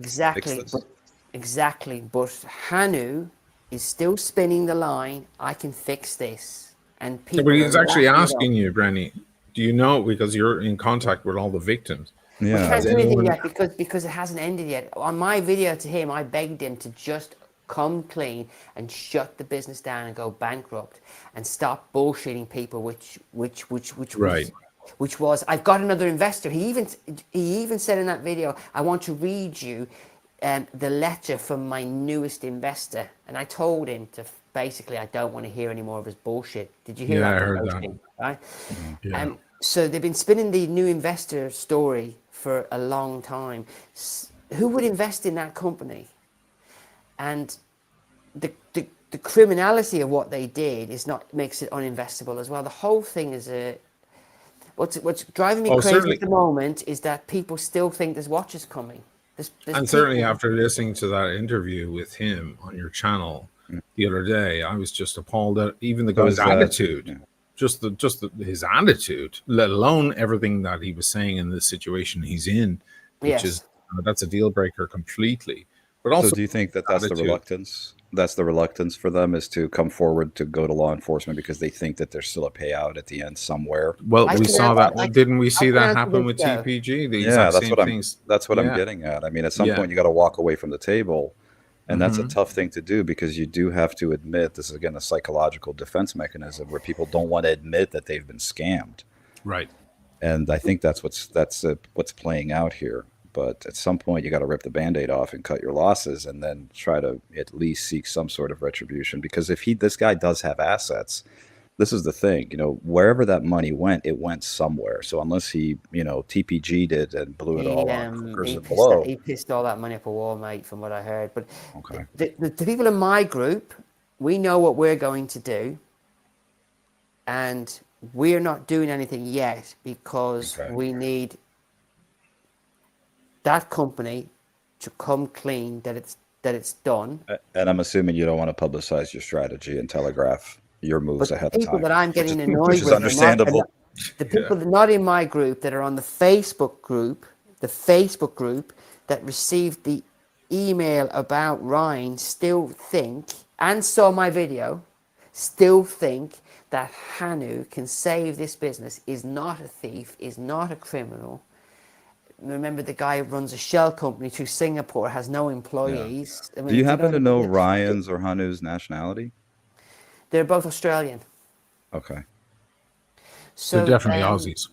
exactly, but this? Hanu is still spinning the line. I can fix this, and Yeah, but people are he's actually lapping it up. asking you, Brandy, do you know, because you're in contact with all the victims? We Yeah. can't Has do anything anyone? yet because it hasn't ended yet. On my video to him, I begged him to just come clean and shut the business down and go bankrupt and stop bullshitting people, Right. which was I've got another investor. He even said in that video, I want to read you the letter from my newest investor, and I told him to basically I don't want to hear any more of his bullshit. Did you hear Yeah, I that? heard that. Right? Yeah. So they've been spinning the new investor story for a long time. Who would invest in that company? And the criminality of what they did is not makes it uninvestable as well. The whole thing is what's driving me Oh, crazy certainly. at the moment is that people still think there's watches coming. There's And certainly people. after listening to that interview with him on your channel the other day, I was just appalled at even the So guy's is that, attitude, yeah. his attitude, let alone everything that he was saying in the situation he's in, which is Yes. that's a deal breaker completely. But So also do you think that that's the attitude. reluctance? That's the reluctance for them, is to come forward to go to law enforcement because they think that there's still a payout at the end somewhere. Well, I we can saw answer. that. Didn't we I see can that answer happen this with though. TPG? The Yeah, exact same things. that's what I'm Yeah. getting at. I mean, at some Yeah. point you got to walk away from the table, and that's a Hmm. tough thing to do because you do have to admit this is again a psychological defense mechanism where people don't want to admit that they've been scammed. Right. And I think that's what's playing out here. But at some point, you got to rip the Band-Aid off and cut your losses, and then try to at least seek some sort of retribution. Because if this guy does have assets, this is the thing, wherever that money went, it went somewhere. So unless he, TPG'd it and blew it all on hookers and blow. He pissed all that money up a wall, mate, from what I heard. But Okay. the people in my group, we know what we're going to do, and we're not doing anything yet because Okay. we need that company to come clean that it's done. And I'm assuming you don't want to publicize your strategy and telegraph your moves But ahead the of people time, that I'm which is, getting annoyed which is with understandable. the people that are not in my group that are on the Facebook group that received the email about Ryan still think and saw my video, still think that Hanu can save this business, is not a thief, is not a criminal. Remember, the guy who runs a shell company to Singapore, has no employees. I mean, Do you if happen to don't- know Ryan's or Hanu's nationality? They're both Australian. Okay. They're So definitely Aussies.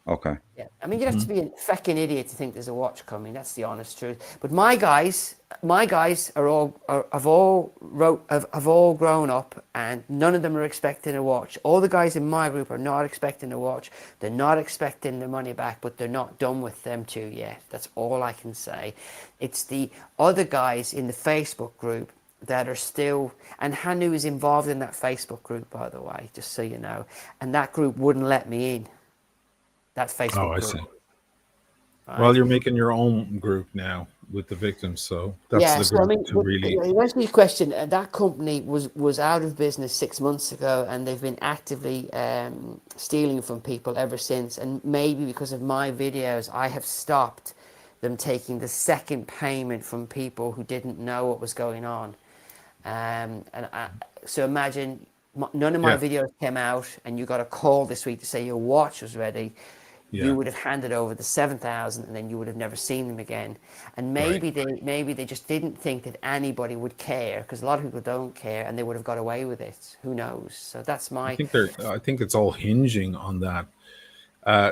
Okay. yeah, I mean, you'd have to be a fucking idiot to think there's a watch coming. That's the honest truth. But my guys have all grown up, and none of them are expecting a watch. All the guys in my group are not expecting a watch. They're not expecting their money back, but they're not done with them two yet. That's all I can say. It's the other guys in the Facebook group that are still, and Hanu is involved in that Facebook group, by the way, just so you know. And that group wouldn't let me in. That Facebook Oh, I group. see. Right? Well, you're making your own group now with the victims, so that's Yeah, the so I group mean, to really. to answer your question, that company was out of business 6 months ago, and they've been actively stealing from people ever since. And maybe because of my videos, I have stopped them taking the second payment from people who didn't know what was going on. So imagine none of my Yeah. videos came out, and you got a call this week to say your watch was ready. Yeah. You would have handed over the 7,000, and then you would have never seen them again. And maybe they just didn't think that anybody would care, because a lot of people don't care, and they would have got away with it. Who knows? So that's my. I think it's all hinging on that.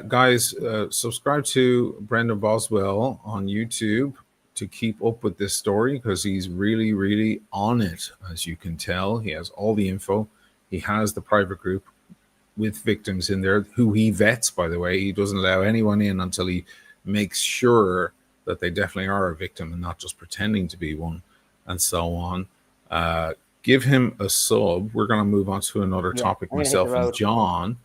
Guys, subscribe to Brendan Boswell on YouTube to keep up with this story, because he's really, really on it, as you can tell. He has all the info. He has the private group with victims in there who he vets, by the way. He doesn't allow anyone in until he makes sure that they definitely are a victim and not just pretending to be one, and so on. give him a sub. We're going to move on to another Yeah, topic, I'm gonna hit the myself and road. John.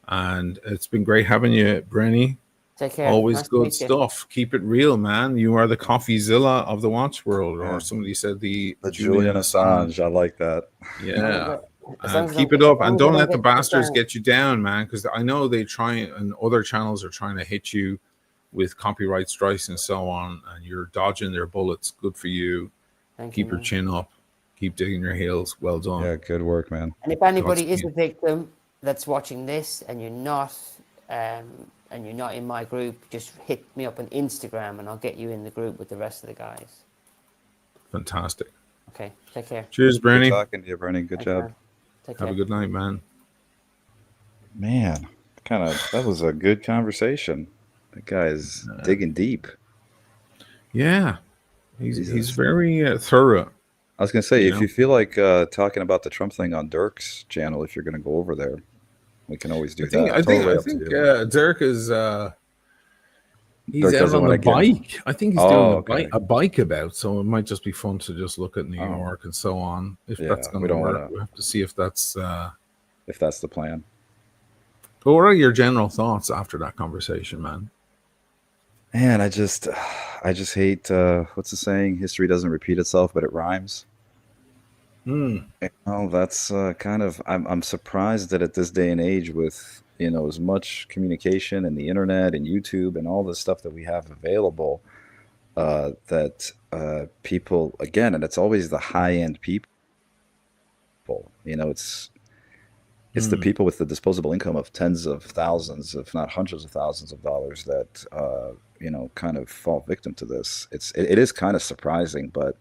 And it's been great having you, Brenny. Take care. Always Nice to good meet you. stuff. Keep it real, man. You are the CoffeeZilla of the watch world, or Yeah. somebody said the The Julian Julian Assange. Assange, I like that. Yeah. As long And as, keep it as up, long and as I don't don't let the get kicked bastards out. get you down, man. Because I know they try, and other channels are trying to hit you with copyright strikes and so on, and you're dodging their bullets. Good for you. Thank you, Keep your man. chin up. Keep digging your heels. Well done. Yeah, good work, man. And if anybody is Godspeed. a victim that's watching this and you're not in my group, just hit me up on Instagram and I'll get you in the group with the rest of the guys. Fantastic. Okay, take care. Cheers, Good Brenny. talking to you, Bernie. Good Thanks, job. man. Take Have care. a good night, man. Man, that was a good conversation. That guy is digging deep. Yeah, he's Jesus. very thorough. I was gonna say, You if know? you feel like talking about the Trump thing on Dirk's channel, if you're gonna go over there, we can always do that. Totally I up to think you. Dirk is he's Dirk out doesn't on the want to get. bike. I think he's Oh, doing okay. a bike about. So it might just be fun to just look at New Oh, York and so on. If yeah. that's going We to don't want work, to. we have to see if that's. If that's the plan. But what are your general thoughts after that conversation, man? Man, I just hate. What's the saying? History doesn't repeat itself, but it rhymes. Oh, that's kind of. I'm surprised that at this day and age, with as much communication and the internet and YouTube and all the stuff that we have available, that people again, and it's always the high end people. It's the people with the disposable income of tens of thousands, if not hundreds of thousands of dollars that kind of fall victim to this. It is kind of surprising, but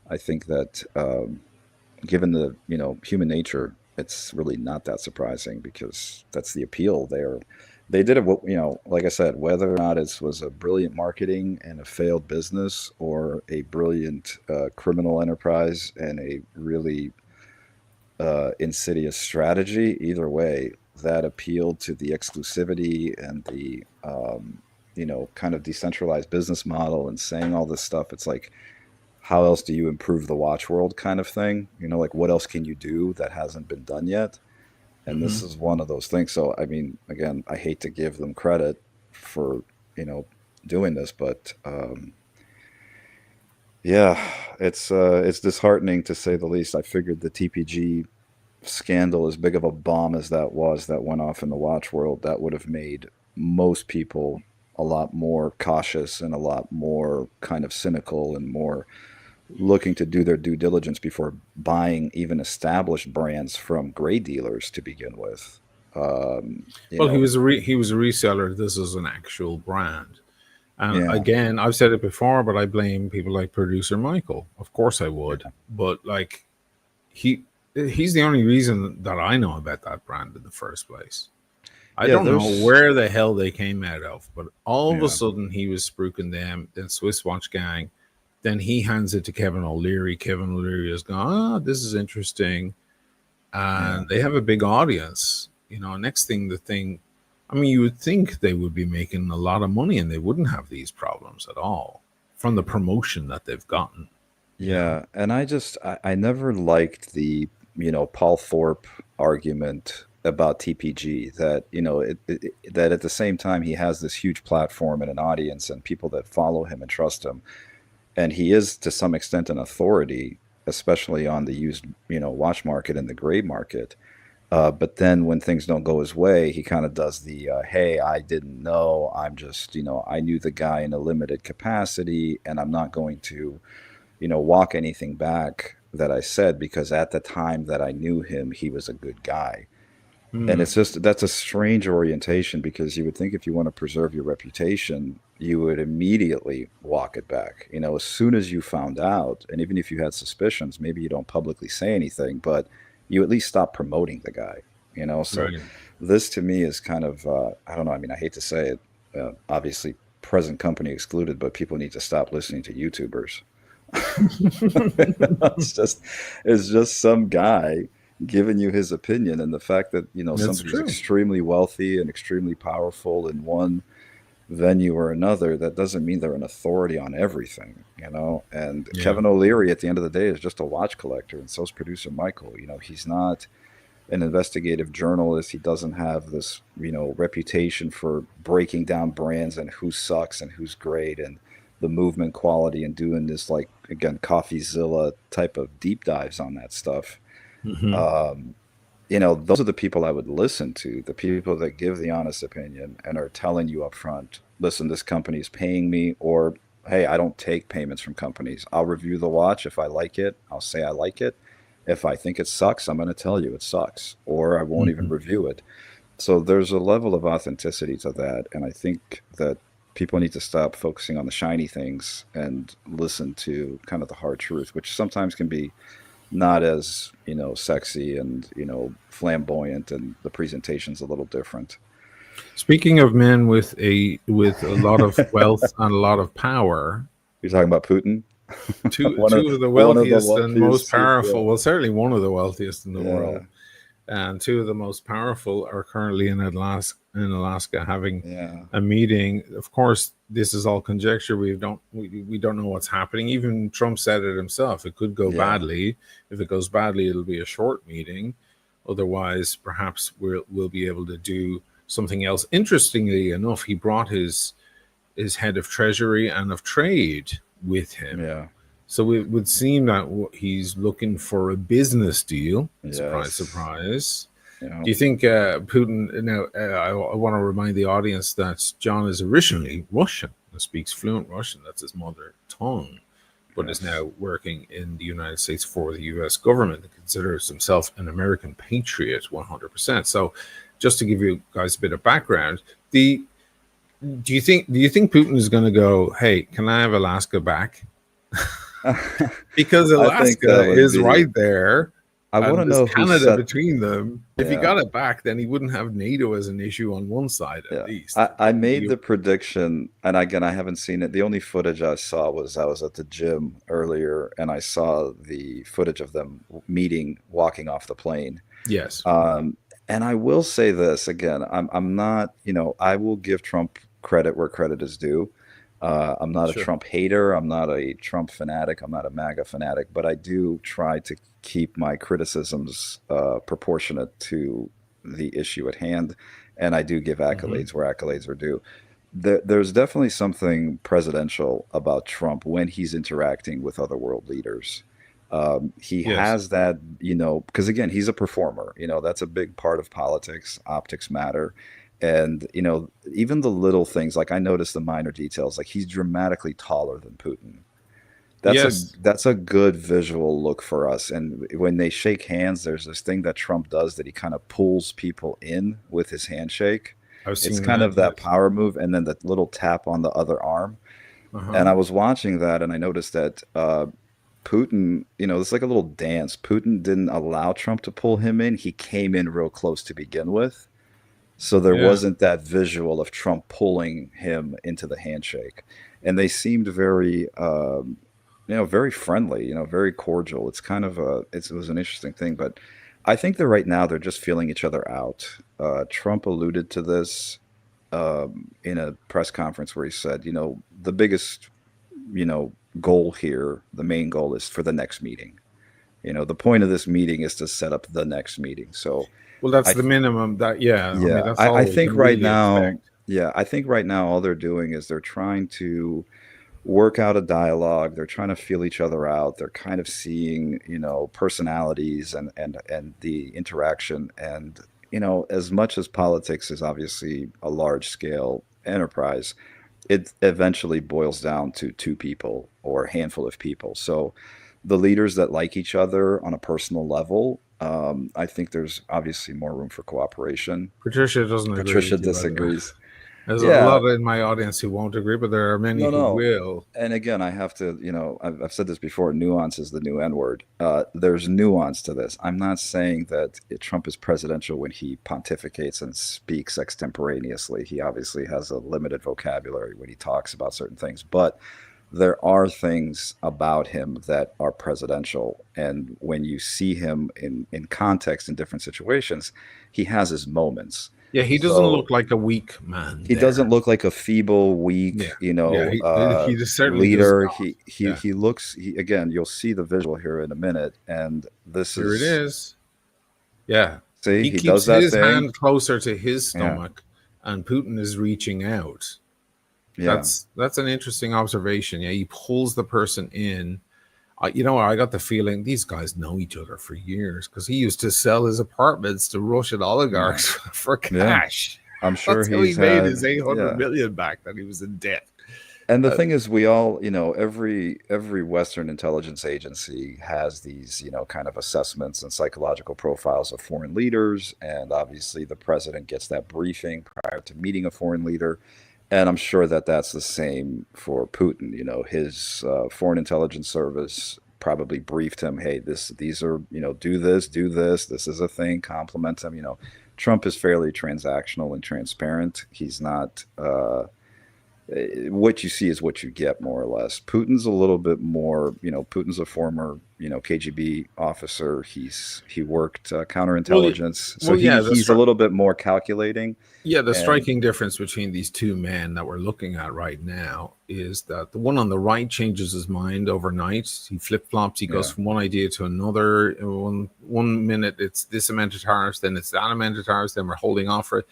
I think that given the human nature, it's really not that surprising because that's the appeal there. They did it, like I said, whether or not it was a brilliant marketing and a failed business or a brilliant criminal enterprise and a really insidious strategy. Either way, that appealed to the exclusivity and the kind of decentralized business model and saying all this stuff. It's like, how else do you improve the watch world kind of thing? Like what else can you do that hasn't been done yet? And this is one of those things. So I mean, again, I hate to give them credit for doing this, but yeah, it's disheartening to say the least. I figured the TPG scandal, as big of a bomb as that was, that went off in the watch world, that would have made most people a lot more cautious and a lot more kind of cynical and more looking to do their due diligence before buying even established brands from gray dealers to begin with. Well, he was he was a reseller. This is an actual brand. And Yeah, again, I've said it before, but I blame people like producer Michael. Of course I would. yeah, But like he's the only reason that I know about that brand in the first place. I yeah. don't know There's where the hell they came out of, but all of a yeah, sudden he was spruiking them, then Swiss Watch Gang. Then he hands it to Kevin O'Leary. Kevin O'Leary has gone, this is interesting. yeah. And they have a big audience. Next thing, I mean, you would think they would be making a lot of money and they wouldn't have these problems at all from the promotion that they've gotten. Yeah, and I never liked the Paul Thorpe argument about TPG that that at the same time he has this huge platform and an audience and people that follow him and trust him, and he is to some extent an authority, especially on the used watch market and the gray market. But then when things don't go his way, he kind of does the hey, I didn't know. I'm just I knew the guy in a limited capacity, and I'm not going to walk anything back that I said because at the time that I knew him, he was a good guy. And it's just that's a strange orientation because you would think if you want to preserve your reputation, you would immediately walk it back. As soon as you found out, and even if you had suspicions, maybe you don't publicly say anything, but you at least stop promoting the guy. So Right. this to me is kind of I don't know. I mean, I hate to say it. Obviously, present company excluded, but people need to stop listening to YouTubers. It's just some guy giving you his opinion, and the fact that That's somebody's true. extremely wealthy and extremely powerful in one venue or another, that doesn't mean they're an authority on everything, you know? And Yeah. Kevin O'Leary, at the end of the day, is just a watch collector, and so is producer Michael. You know, he's not an investigative journalist. He doesn't have this, you know, reputation for breaking down brands and who sucks and who's great and the movement quality and doing this, like, again, CoffeeZilla type of deep dives on that stuff. Hmm. Um, you know, those are the people I would listen to, the people that give the honest opinion and are telling you up front, listen, this company is paying me, or hey, I don't take payments from companies. I'll review the watch. If I like it, I'll say I like it. If I think it sucks, I'm going to tell you it sucks, or I won't even Hmm. review it. So there's a level of authenticity to that. And I think that people need to stop focusing on the shiny things and listen to kind of the hard truth, which sometimes can be not as, you know, sexy and, you know, flamboyant, and the presentation's a little different. Speaking of men with a lot of wealth and a lot of power, You're talking about Putin, two of the one of the wealthiest and most wealthiest. powerful, Yeah, well, certainly one of the wealthiest in the yeah, world, and two of the most powerful are currently in Alaska having yeah, a meeting. Of course, this is all conjecture. We don't know what's happening. Even Trump said it himself. It could go yeah. badly. If it goes badly, it'll be a short meeting. Otherwise, perhaps we'll be able to do something else. Interestingly enough, he brought his head of treasury and of trade with him. Yeah. So it would seem that he's looking for a business deal. Surprise, Yes. surprise. Yeah. Do you think Putin? Now, I want to remind the audience that John is originally Russian and speaks fluent Russian. That's his mother tongue, but is Yes. now working in the United States for the U.S. government and considers himself an American patriot 100%. So, just to give you guys a bit of background, the do you think Putin is going to go, hey, can I have Alaska back? Because I think that Alaska would is be. right there, I want and to there's know who Canada set. between them. If he Yeah. got it back, then he wouldn't have NATO as an issue on one side, at Yeah. least. I made the prediction, and again, I haven't seen it. The only footage I saw was I was at the gym earlier, and I saw the footage of them meeting, walking off the plane. Yes, Um, and I will say this again, I'm not, you know, I will give Trump credit where credit is due. I'm not a sure. Trump hater. I'm not a Trump fanatic. I'm not a MAGA fanatic, but I do try to keep my criticisms proportionate to the issue at hand. And I do give Hmm. accolades where accolades are due. There's definitely something presidential about Trump when he's interacting with other world leaders. He Yes, has that, you know, because again, he's a performer. You know, that's a big part of politics. Optics matter. And, you know, even the little things, like I noticed the minor details, like he's dramatically taller than Putin. yes. That's a good visual look for us. And when they shake hands, there's this thing that Trump does that he kind of pulls people in with his handshake. I've It's seen kind that. of that Yes. power move, and then that little tap on the other arm. Uh And huh. I was watching that, and I noticed that Putin, you know, it's like a little dance. Putin didn't allow Trump to pull him in. He came in real close to begin with. So there Yeah. wasn't that visual of Trump pulling him into the handshake. And they seemed very, you know, very friendly, you know, very cordial. It's kind of it was an interesting thing. But I think that right now they're just feeling each other out. Trump alluded to this in a press conference where he said, you know, the biggest, you know, goal here, the main goal is for the next meeting. You know, the point of this meeting is to set up the next meeting. So Well, that's I the minimum. That yeah. I mean, yeah, that's I all we think can right really now, expect. yeah, I think right now all they're doing is they're trying to work out a dialogue. They're trying to feel each other out. They're kind of seeing, you know, personalities and the interaction. And, you know, as much as politics is obviously a large scale enterprise, it eventually boils down to two people or a handful of people. So the leaders that like each other on a personal level, I think there's obviously more room for cooperation. Patricia doesn't agree Patricia with you, by the way. disagrees. There's a Yeah, lot in my audience who won't agree, but there are many no, who no. will. And again, I have to, you know, I've said this before, nuance is the new N word. There's nuance to this. I'm not saying that Trump is presidential when he pontificates and speaks extemporaneously. He obviously has a limited vocabulary when he talks about certain things, but there are things about him that are presidential. And when you see him in context in different situations, he has his moments. Yeah, he doesn't So look like a weak man he doesn't there. look like a feeble, weak, Yeah, yeah, he just certainly does leader. not. He Yeah, he looks. Again, you'll see the visual here in a minute, and this here it is, is. Yeah, see, he he does keeps that his thing. hand closer to his Yeah, stomach, and Putin is reaching out. yeah, That's an interesting observation. Yeah, he pulls the person in. I got the feeling these guys know each other for years because he used to sell his apartments to Russian yeah, oligarchs for yeah. cash. I'm sure That's how he he's made had, his 800 yeah. million back that he was in debt. And the Uh, thing is, we all, every Western intelligence agency has these, kind of assessments and psychological profiles of foreign leaders. And obviously, the president gets that briefing prior to meeting a foreign leader. And I'm sure that that's the same for Putin. His foreign intelligence service probably briefed him, hey, these are, do this, do this. This is a thing. Compliment him. Trump is fairly transactional and transparent. He's not. What you see is what you get, more or less. Putin's a little bit more, Putin's a former, KGB officer. He worked well, counterintelligence, so well, yeah, he's a little bit more calculating. the And striking difference between these two men that we're looking at right now is that the one on the right changes his mind overnight. He flip flops. He goes yeah, from one idea to another. One minute it's this amount of tariffs, then it's that amount of tariffs, then we're holding off for it.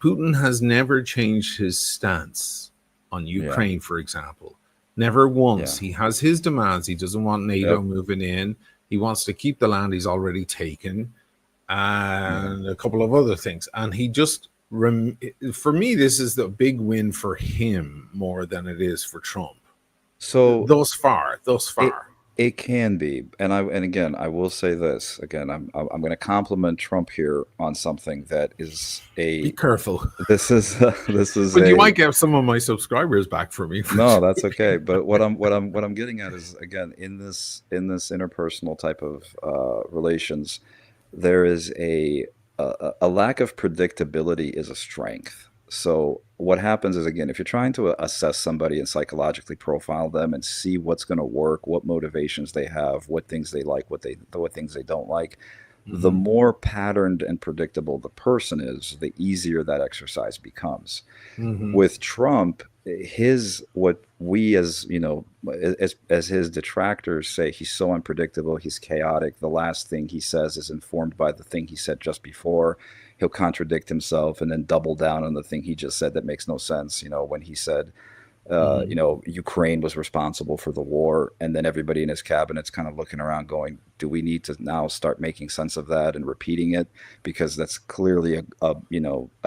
Putin has never changed his stance on yeah, Ukraine, for example. Never once. yeah, He has his demands. He doesn't want NATO yep, moving in. He wants to keep the land he's already taken yeah. and a couple of other things. And he just, for me, this is the big win for him more than it is for Trump. So Thus it far. it can be, and again, I will say this again. I'm going to compliment Trump here on something that is Be a careful. this is But you a might get some of my subscribers back for me. No, that's okay. But what I'm getting at is, again, in this interpersonal type of relations, there is a lack of predictability is a strength. So what happens is, again, if you're trying to assess somebody and psychologically profile them and see what's going to work, what motivations they have, what things they like, what things they don't like, the Hmm. more patterned and predictable the person is, the easier that exercise becomes. Hmm. With Trump, his what we, as as his detractors say, he's so unpredictable, he's chaotic. The last thing he says is informed by the thing he said just before. He'll contradict himself and then double down on the thing he just said that makes no sense. When he said Hmm. Ukraine was responsible for the war, and then everybody in his cabinet's kind of looking around, going, "Do we need to now start making sense of that and repeating it? Because that's clearly a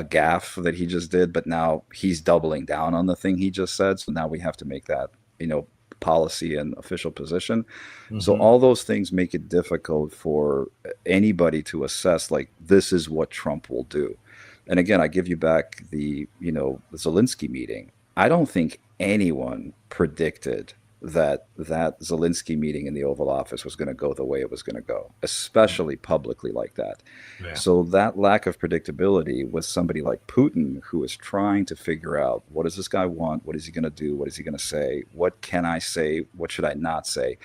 gaffe that he just did." But now he's doubling down on the thing he just said, so now we have to make that you know policy and official position. So Hmm. all those things make it difficult for anybody to assess, like, this is what Trump will do. And again, I give you back the Zelensky meeting. I don't think anyone predicted that Zelensky meeting in the Oval Office was going to go the way it was going to go, especially publicly like that. Yeah. So that lack of predictability with somebody like Putin, who is trying to figure out, what does this guy want? What is he going to do? What is he going to say? What can I say? What should I not say?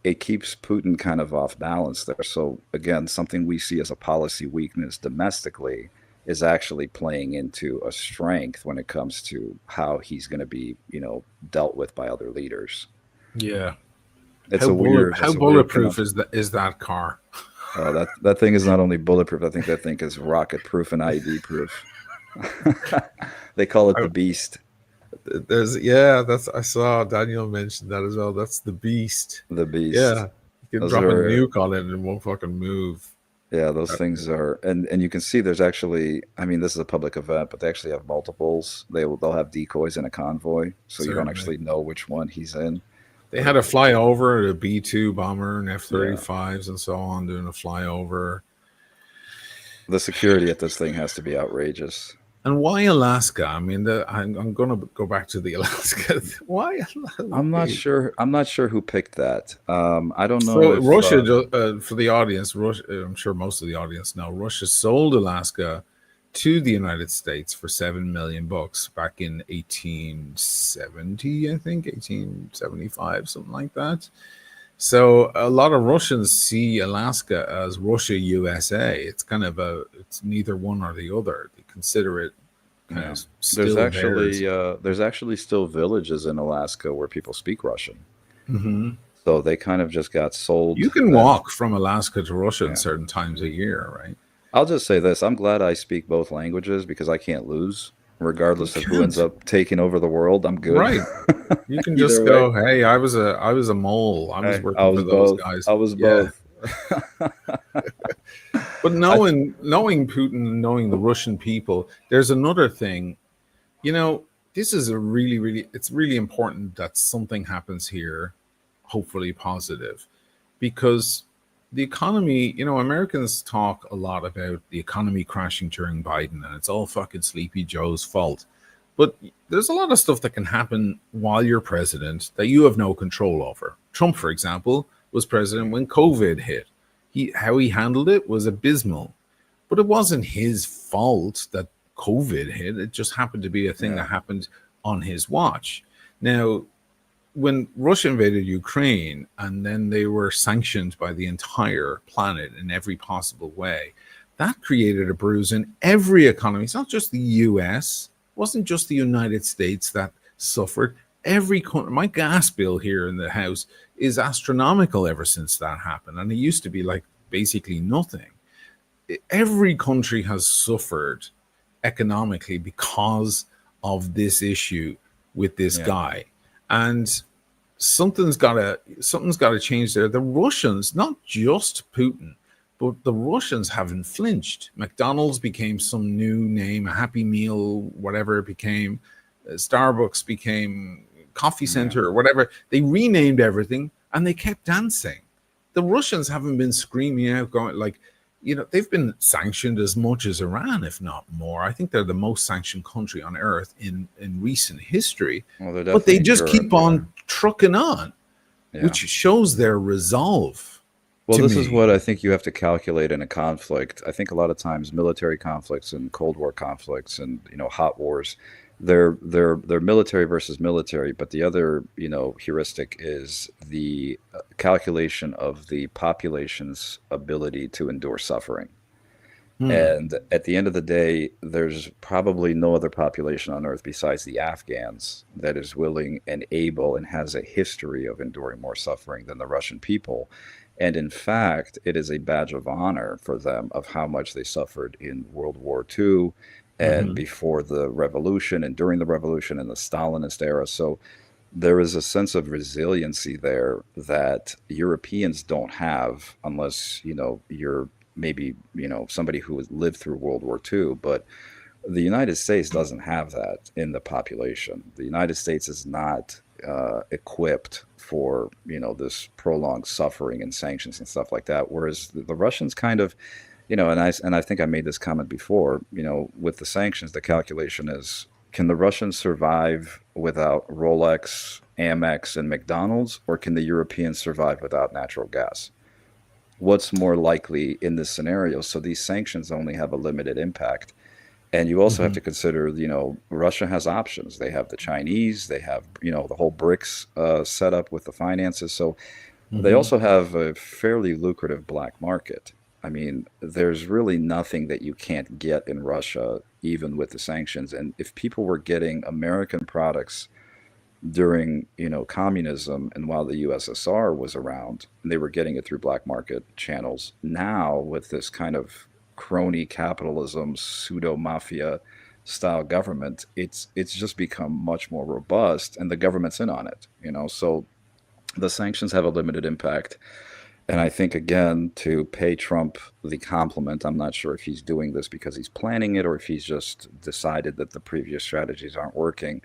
It keeps Putin kind of off balance there. So again, something we see as a policy weakness domestically is actually playing into a strength when it comes to how he's going to be, dealt with by other leaders. Yeah. It's a weird, How it's a weird bulletproof conundrum. is that car? That thing is not only bulletproof. I think that thing is rocket proof and ID proof. They call it the I, beast. that's I saw Daniel mention that as well. That's the beast. The beast. Yeah. You can Those drop a are nuke on it and it won't fucking move. Yeah, those things are, and you can see there's actually, I mean, this is a public event, but they actually have multiples. They'll have decoys in a convoy, so you don't Certainly. actually know which one he's in. They But had a flyover, a B-2 bomber and yeah, F-35s and so on doing a flyover. the security at this thing has to be outrageous. And why Alaska? I mean, I'm going to go back to the Alaska. Why Alaska? I'm not sure. I'm not sure who picked that. I don't know So if Russia, for the audience, Russia, I'm sure most of the audience know, Russia sold Alaska to the United States for $7 million back in 1870, I think 1875, something like that. So a lot of Russians see Alaska as Russia USA. It's kind of it's neither one or the other. They consider it kind Yeah. of still theirs. There's actually still villages in Alaska where people speak Russian. Hmm. So they kind of just got You sold. can walk from Alaska to Russia in Yeah. certain times a year, right? I'll just say this. I'm glad I speak both languages because I can't lose. You Regardless of who ends can't, up taking over the world, I'm good. right? You can Either just way. go, hey, I was a mole. I was Hey, I working for was those both. guys. I was Yeah. both. But I knowing Putin and knowing the Russian people, there's another thing. You know, this is a it's really important that something happens here, hopefully positive, because the economy, Americans talk a lot about the economy crashing during Biden and it's all fucking Sleepy Joe's fault. But there's a lot of stuff that can happen while you're president that you have no control over. Trump, for example, was president when COVID hit. How he handled it was abysmal. But it wasn't his fault that COVID hit. It just happened to be a thing yeah. that happened on his watch. Now, when Russia invaded Ukraine and then they were sanctioned by the entire planet in every possible way, that created a bruise in every economy. It's not just the US, it wasn't just the United States that suffered. Every country, my gas bill here in the house is astronomical ever since that happened. And it used to be like basically nothing. Every country has suffered economically because of this issue with this Yeah. guy. And something's got to change there. The Russians, not just Putin, but the Russians haven't flinched. McDonald's became some new name, a Happy Meal, whatever it became. Starbucks became Coffee Yeah. Center or whatever. They renamed everything and they kept dancing. The Russians haven't been screaming out, going like, they've been sanctioned as much as Iran, if not more. I think they're the most sanctioned country on earth in recent history. Well, they're But they definitely in just Europe. keep on trucking on, Yeah. which shows their resolve Well, to this is what me. I think you have to calculate in a conflict. I think a lot of times military conflicts and Cold War conflicts and hot wars, they're military versus military, but the other heuristic is the calculation of the population's ability to endure suffering. Hmm. And at the end of the day, there's probably no other population on earth besides the Afghans that is willing and able and has a history of enduring more suffering than the Russian people. And in fact, it is a badge of honor for them of how much they suffered in World War II and Hmm. before the revolution and during the revolution and the Stalinist era. So there is a sense of resiliency there that Europeans don't have unless, you're maybe, somebody who has lived through World War II. But the United States doesn't have that in the population. The United States is not equipped for, this prolonged suffering and sanctions and stuff like that. Whereas the Russians kind of, and I think I made this comment before, with the sanctions, the calculation is, can the Russians survive without Rolex, Amex, and McDonald's, or can the Europeans survive without natural gas? What's more likely in this scenario? So these sanctions only have a limited impact. And you also have Hmm. to consider, Russia has options. They have the Chinese, they have, the whole BRICS setup with the finances. So they Hmm. also have a fairly lucrative black market. I mean, there's really nothing that you can't get in Russia, even with the sanctions. And if people were getting American products during, communism and while the USSR was around, they were getting it through black market channels. Now, with this kind of crony capitalism, pseudo mafia style government, it's just become much more robust, and the government's in on it. So the sanctions have a limited impact. And I think, again, to pay Trump the compliment, I'm not sure if he's doing this because he's planning it or if he's just decided that the previous strategies aren't working.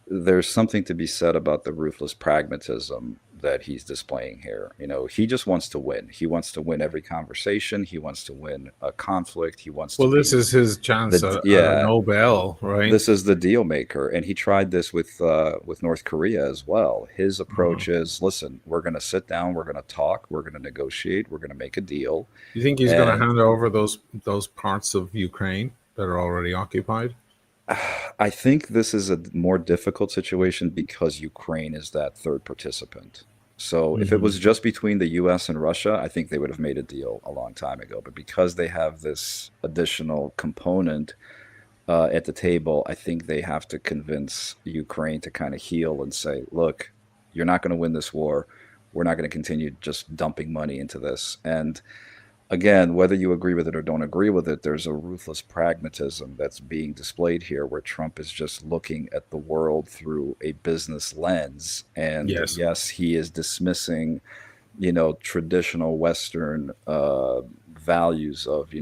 There's something to be said about the ruthless pragmatism that he's displaying here. He just wants to win. He wants to win every conversation. He wants to win a conflict. He wants to Well, this be is his chance the at a yeah. Nobel, right? This is the deal maker, and he tried this with North Korea as well. His Uh-huh. approach is, listen, we're going to sit down, we're going to talk, we're going to negotiate, we're going to make a deal, You think he's going to and hand over those parts of Ukraine that are already occupied? I think this is a more difficult situation because Ukraine is that third participant. So if it Hmm. was just between the US and Russia, I think they would have made a deal a long time ago. But because they have this additional component, at the table, I think they have to convince Ukraine to kind of heal and say, look, you're not going to win this war. We're not going to continue just dumping money into this. And again, whether you agree with it or don't agree with it, there's a ruthless pragmatism that's being displayed here where Trump is just looking at the world through a business lens. And Yes, yes, he is dismissing, traditional Western values of,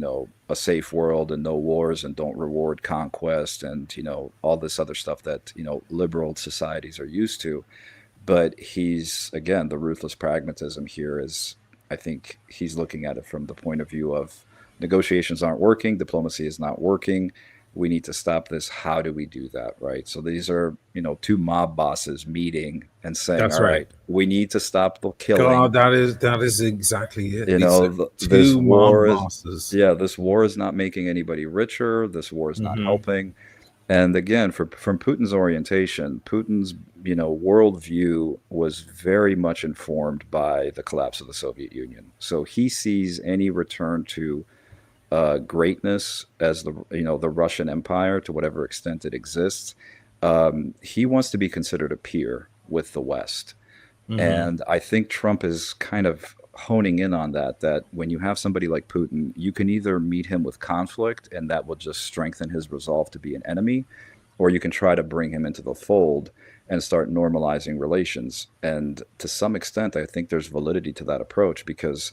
a safe world and no wars and don't reward conquest and, all this other stuff that, liberal societies are used to. But he's, again, the ruthless pragmatism here is, I think he's looking at it from the point of view of negotiations aren't working, diplomacy is not working. We need to stop this. How do we do that? Right. So these are, two mob bosses meeting and saying, that's all right. right, we need to stop the killing. God, that is exactly it. You It's know, like this two mob war is, bosses. yeah, this war is not making anybody richer. This war is not Hmm. helping. And again, from Putin's orientation, Putin's worldview was very much informed by the collapse of the Soviet Union. So he sees any return to greatness as the Russian Empire to whatever extent it exists. He wants to be considered a peer with the West. Hmm. And I think Trump is kind of honing in on that when you have somebody like Putin, you can either meet him with conflict and that will just strengthen his resolve to be an enemy, or you can try to bring him into the fold and start normalizing relations. And to some extent, I think there's validity to that approach because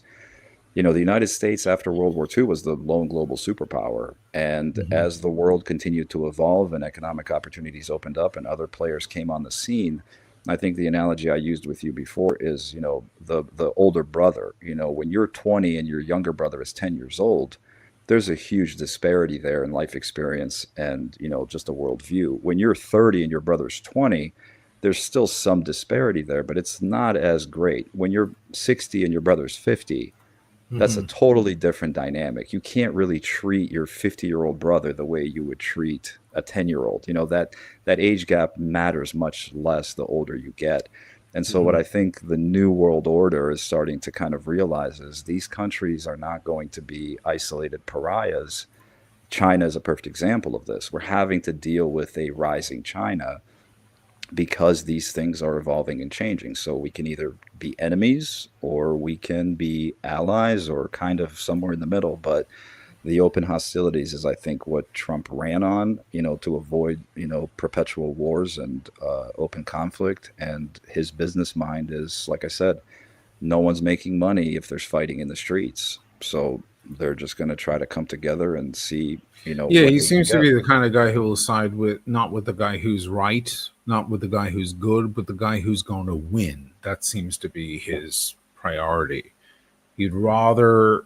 the United States after World War II was the lone global superpower. And Hmm. as the world continued to evolve and economic opportunities opened up and other players came on the scene, I think the analogy I used with you before is, the older brother. When you're 20 and your younger brother is 10 years old, there's a huge disparity there in life experience and, just a worldview. When you're 30 and your brother's 20, there's still some disparity there, but it's not as great. When you're 60 and your brother's 50, that's a Hmm. totally different dynamic. You can't really treat your 50-year-old brother the way you would treat a 10-year-old. That age gap matters much less the older you get. And so what Hmm. I think the new world order is starting to kind of realize is these countries are not going to be isolated pariahs. China is a perfect example of this. We're having to deal with a rising China because these things are evolving and changing. So we can either be enemies or we can be allies or kind of somewhere in the middle. But the open hostilities is, I think, what Trump ran on, to avoid, perpetual wars and open conflict. And his business mind is, like I said, no one's making money if there's fighting in the streets. So they're just going to try to come together and see, Yeah, what he they can seems to get. be the kind of guy who will side with not with the guy who's right, not with the guy who's good, but the guy who's going to win. That seems to be his priority. He'd rather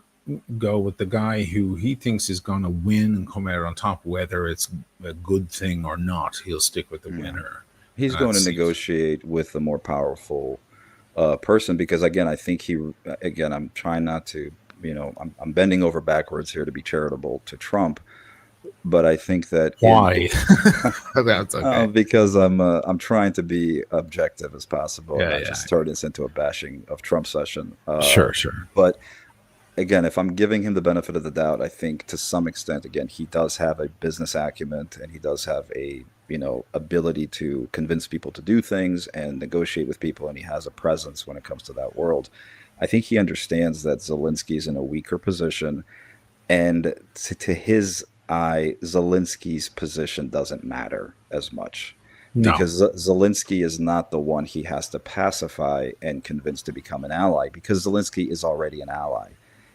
go with the guy who he thinks is going to win and come out on top, whether it's a good thing or not. He'll stick with the Yeah. winner. He's That going to seems. negotiate with the more powerful person because again, I think again, I'm trying not to, I'm bending over backwards here to be charitable to Trump, but I think that Why? That's okay. because I'm trying to be objective as possible and Yeah, not yeah. just turn this into a bashing of Trump session. Sure, sure. But again, if I'm giving him the benefit of the doubt, I think to some extent, again, he does have a business acumen and he does have a, ability to convince people to do things and negotiate with people. And he has a presence when it comes to that world. I think he understands that Zelensky is in a weaker position. And to his eye, Zelensky's position doesn't matter as much No. because Zelensky is not the one he has to pacify and convince to become an ally because Zelensky is already an ally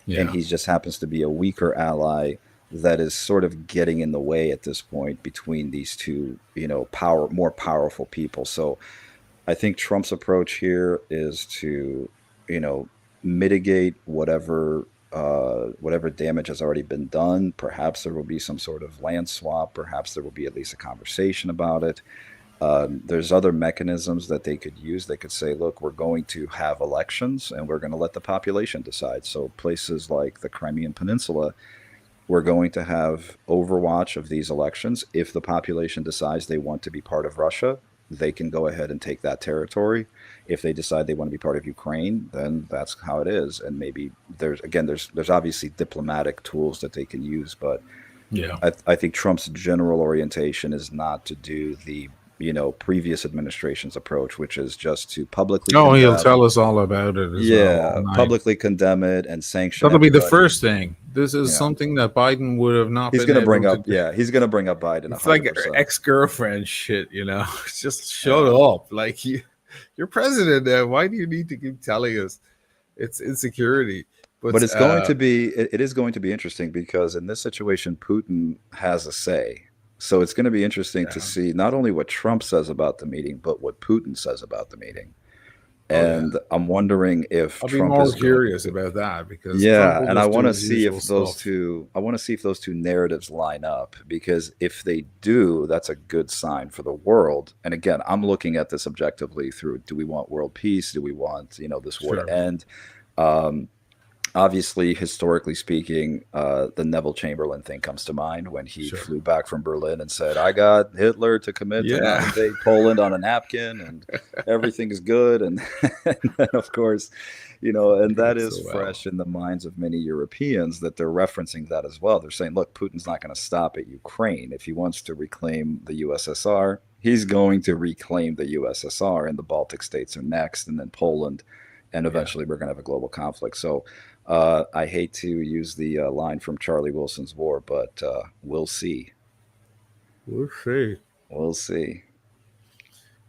and Yeah. he just happens to be a weaker ally that is sort of getting in the way at this point between these two, more powerful people. So I think Trump's approach here is to, you know, mitigate whatever damage has already been done. Perhaps there will be some sort of land swap. Perhaps there will be at least a conversation about it. There's other mechanisms that they could use. They could say, look, we're going to have elections and we're going to let the population decide. So places like the Crimean Peninsula, we're going to have overwatch of these elections. If the population decides they want to be part of Russia, they can go ahead and take that territory. If they decide they want to be part of Ukraine, then that's how it is. And maybe there's obviously diplomatic tools that they can use, but Yeah. I think Trump's general orientation is not to do the previous administration's approach, which is just to publicly Oh, he'll condemn. tell us all about it as well all Yeah, night. publicly condemn it and sanction That'll be the everybody. first thing. This is Yeah, something that Biden would have not he's been gonna bring able to up. do. Yeah, he's gonna bring up Biden It's like 100%. ex-girlfriend shit, you know. Just shut Yeah. up. Like you're president now. Why do you need to keep telling us it's insecurity? But But it's going to be it is going to be interesting because in this situation, Putin has a say. So it's going to be interesting to yeah. see not only what Trump says about the meeting, but what Putin says about the meeting. Oh yeah. And I'm wondering if I'll be Trump more is going. curious about that because Trump Yeah, will and I just want do to his see usual if those stuff. two I want to see if those two narratives line up because if they do, that's a good sign for the world. And again, I'm looking at this objectively through do we want world peace? Do we want, this war to Sure. end? Um, Obviously, historically speaking, the Neville Chamberlain thing comes to mind when he Sure. flew back from Berlin and said, "I got Hitler to commit to not Yeah. invade Poland on a napkin, and everything is good." And, and then, of course, and that Did so is well. fresh in the minds of many Europeans that they're referencing that as well. They're saying, "Look, Putin's not going to stop at Ukraine. If he wants to reclaim the USSR, he's going to reclaim the USSR, and the Baltic states are next, and then Poland, and Yeah. eventually we're going to have a global conflict." So. I hate to use the line from Charlie Wilson's War, but we'll see. We'll see. We'll see.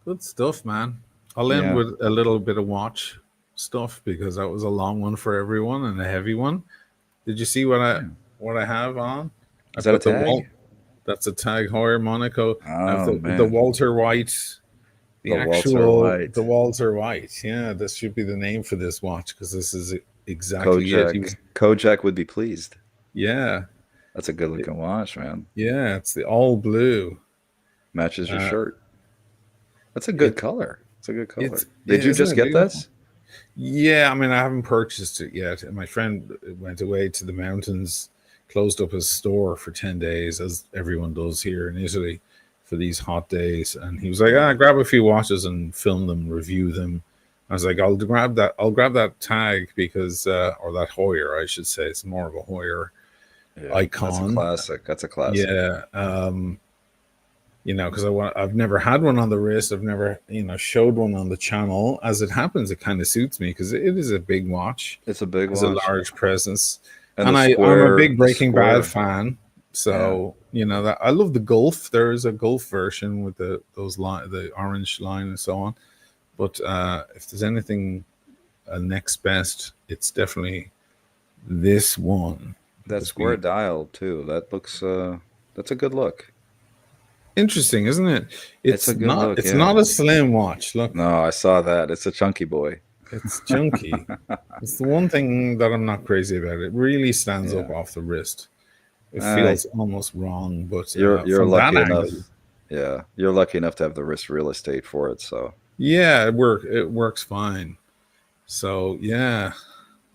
Good stuff, man. I'll end Yeah. with a little bit of watch stuff because that was a long one for everyone and a heavy one. Did you see what I have on? I Is that a put the tag? That's a Tag Heuer Monaco. I have Oh the man, Walter White, the the Walter actual White, the Walter White. Yeah, this should be the name for this watch because this is exactly it. He was Kojak would be pleased. yeah, That's a good it- looking watch, man. yeah. It's the all blue. Matches your Uh, shirt. That's a good it color. It's a good color. it's Did you isn't just it get beautiful? this? Yeah, I mean, I haven't purchased it yet. And my friend went away to the mountains, closed up his store for 10 days, as everyone does here in Italy for these hot days. And he was like, grab a few watches and film them, review them. I was like, I'll grab that tag because, or that Hoyer, I should say. It's more of a Hoyer Yeah, that's a icon. classic. That's a classic. Yeah. Because I've never had one on the wrist. I've never, showed one on the channel. As it happens, it kind of suits me because it is a big watch, It's a big has a watch. large presence, And and the I'm a square, big the Breaking Bad square. fan. So that I love the Gulf. There is a Gulf version with the orange line and so on. But if there's anything next best, it's definitely this one. That Because square dial too. That looks. That's a good look. interesting, isn't it? It's a good look. It's Yeah. not a slim watch. Look, No, I saw that. It's a chunky boy. it's junky. It's the one thing that I'm not crazy about. It really stands up Yeah. off the wrist. It Uh, feels almost wrong, but you're from that lucky enough. angle, Yeah, you're lucky enough to have the wrist real estate for it. So yeah, it works fine. So yeah,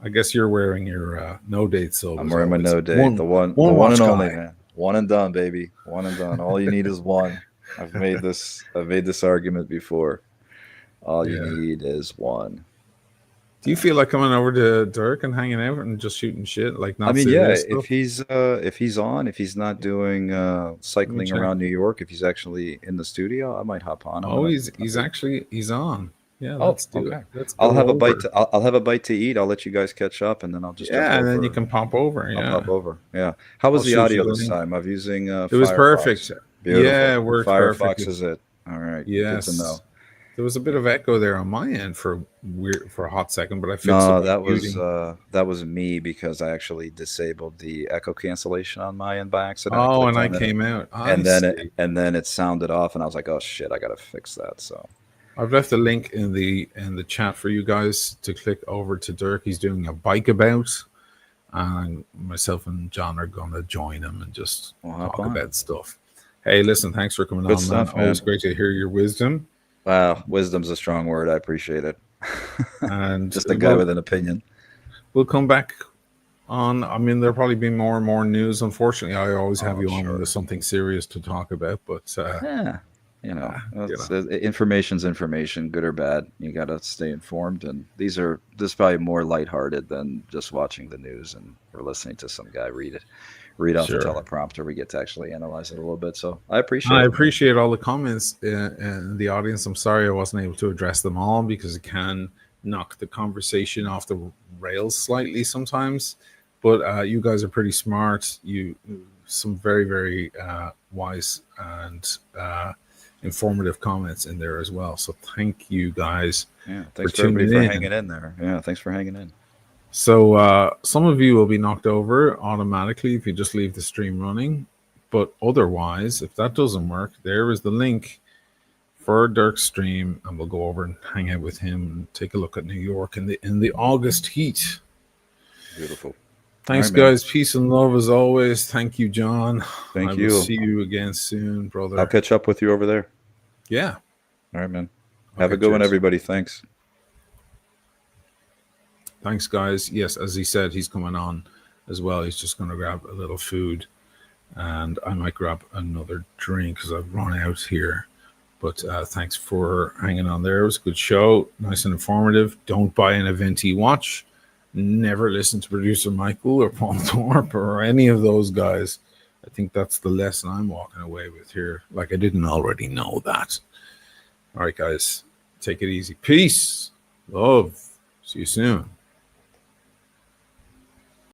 I guess you're wearing your no date sub. I'm as wearing my always. no date. The one watch and only, guy. man. One and done, baby. One and done. All you need is one. I've made this argument before. All you Yeah. need is one. Do you feel like coming over to Dirk and hanging out and just shooting shit, like not I mean, yeah, serious stuff? if he's not doing cycling check. around New York, if he's actually in the studio, I might hop on. Oh, he's on. Yeah, Oh, let's do okay. it. Let's I'll go have a bite. over. I'll have a bite to eat. I'll let you guys catch up, and then I'll just jump Yeah, and then over. you can pop over. I'll Yeah, pop over. Yeah. How was I'll the shoot audio you the this link. time? I'm using It was Firefox. perfect. Beautiful. Yeah, it worked Firefox perfectly. is it. All right. Yes. Good to know. There was a bit of echo there on my end for a hot second, but I fixed it. No, by that was me because I actually disabled the echo cancellation on my end by accident. Oh, and I clicked on it, came out. and then it sounded off, and I was like, oh shit, I gotta fix that. So I've left a link in the chat for you guys to click over to Dirk. He's doing a bike about, and myself and John are going to join him and just We'll hop talk on. about stuff. Hey, listen, thanks for coming Good on, stuff, man. Always man. great to hear your wisdom. Wow, wisdom's a strong word. I appreciate it. And Just a guy with an opinion. we'll come back on. I mean, there'll probably be more and more news. Unfortunately, I always have Oh, you on when sure. there's something serious to talk about. But Yeah, information's information, good or bad. You got to stay informed, and this is probably more lighthearted than just watching the news or listening to some guy read off the Sure. teleprompter. We get to actually analyze it a little bit. So I appreciate I it. appreciate all the comments in the audience. I'm sorry I wasn't able to address them all because it can knock the conversation off the rails slightly sometimes. But you guys are pretty smart. You some very, very wise and informative comments in there as well. So thank you guys Yeah. for Thanks for everybody tuning for in. hanging in there. Yeah. Thanks for hanging in. So some of you will be knocked over automatically if you just leave the stream running. But otherwise, if that doesn't work, there is the link for Dirk's stream, and we'll go over and hang out with him and take a look at New York in the August heat. Beautiful. Thanks, All right, man. guys. Peace and love as always. Thank you, John. Thank I you. will see you again soon, brother. I'll catch up with you over there. Yeah. All right, man. Have Okay, a good one, cheers. everybody. Thanks. Thanks, guys. Yes, as he said, he's coming on as well. He's just going to grab a little food, and I might grab another drink because I've run out here. But thanks for hanging on there. It was a good show, nice and informative. Don't buy an AVENTI watch. Never listen to producer Michael or Paul Thorpe or any of those guys. I think that's the lesson I'm walking away with here. Like I didn't already know that. All right, guys, take it easy. Peace, love. See you soon.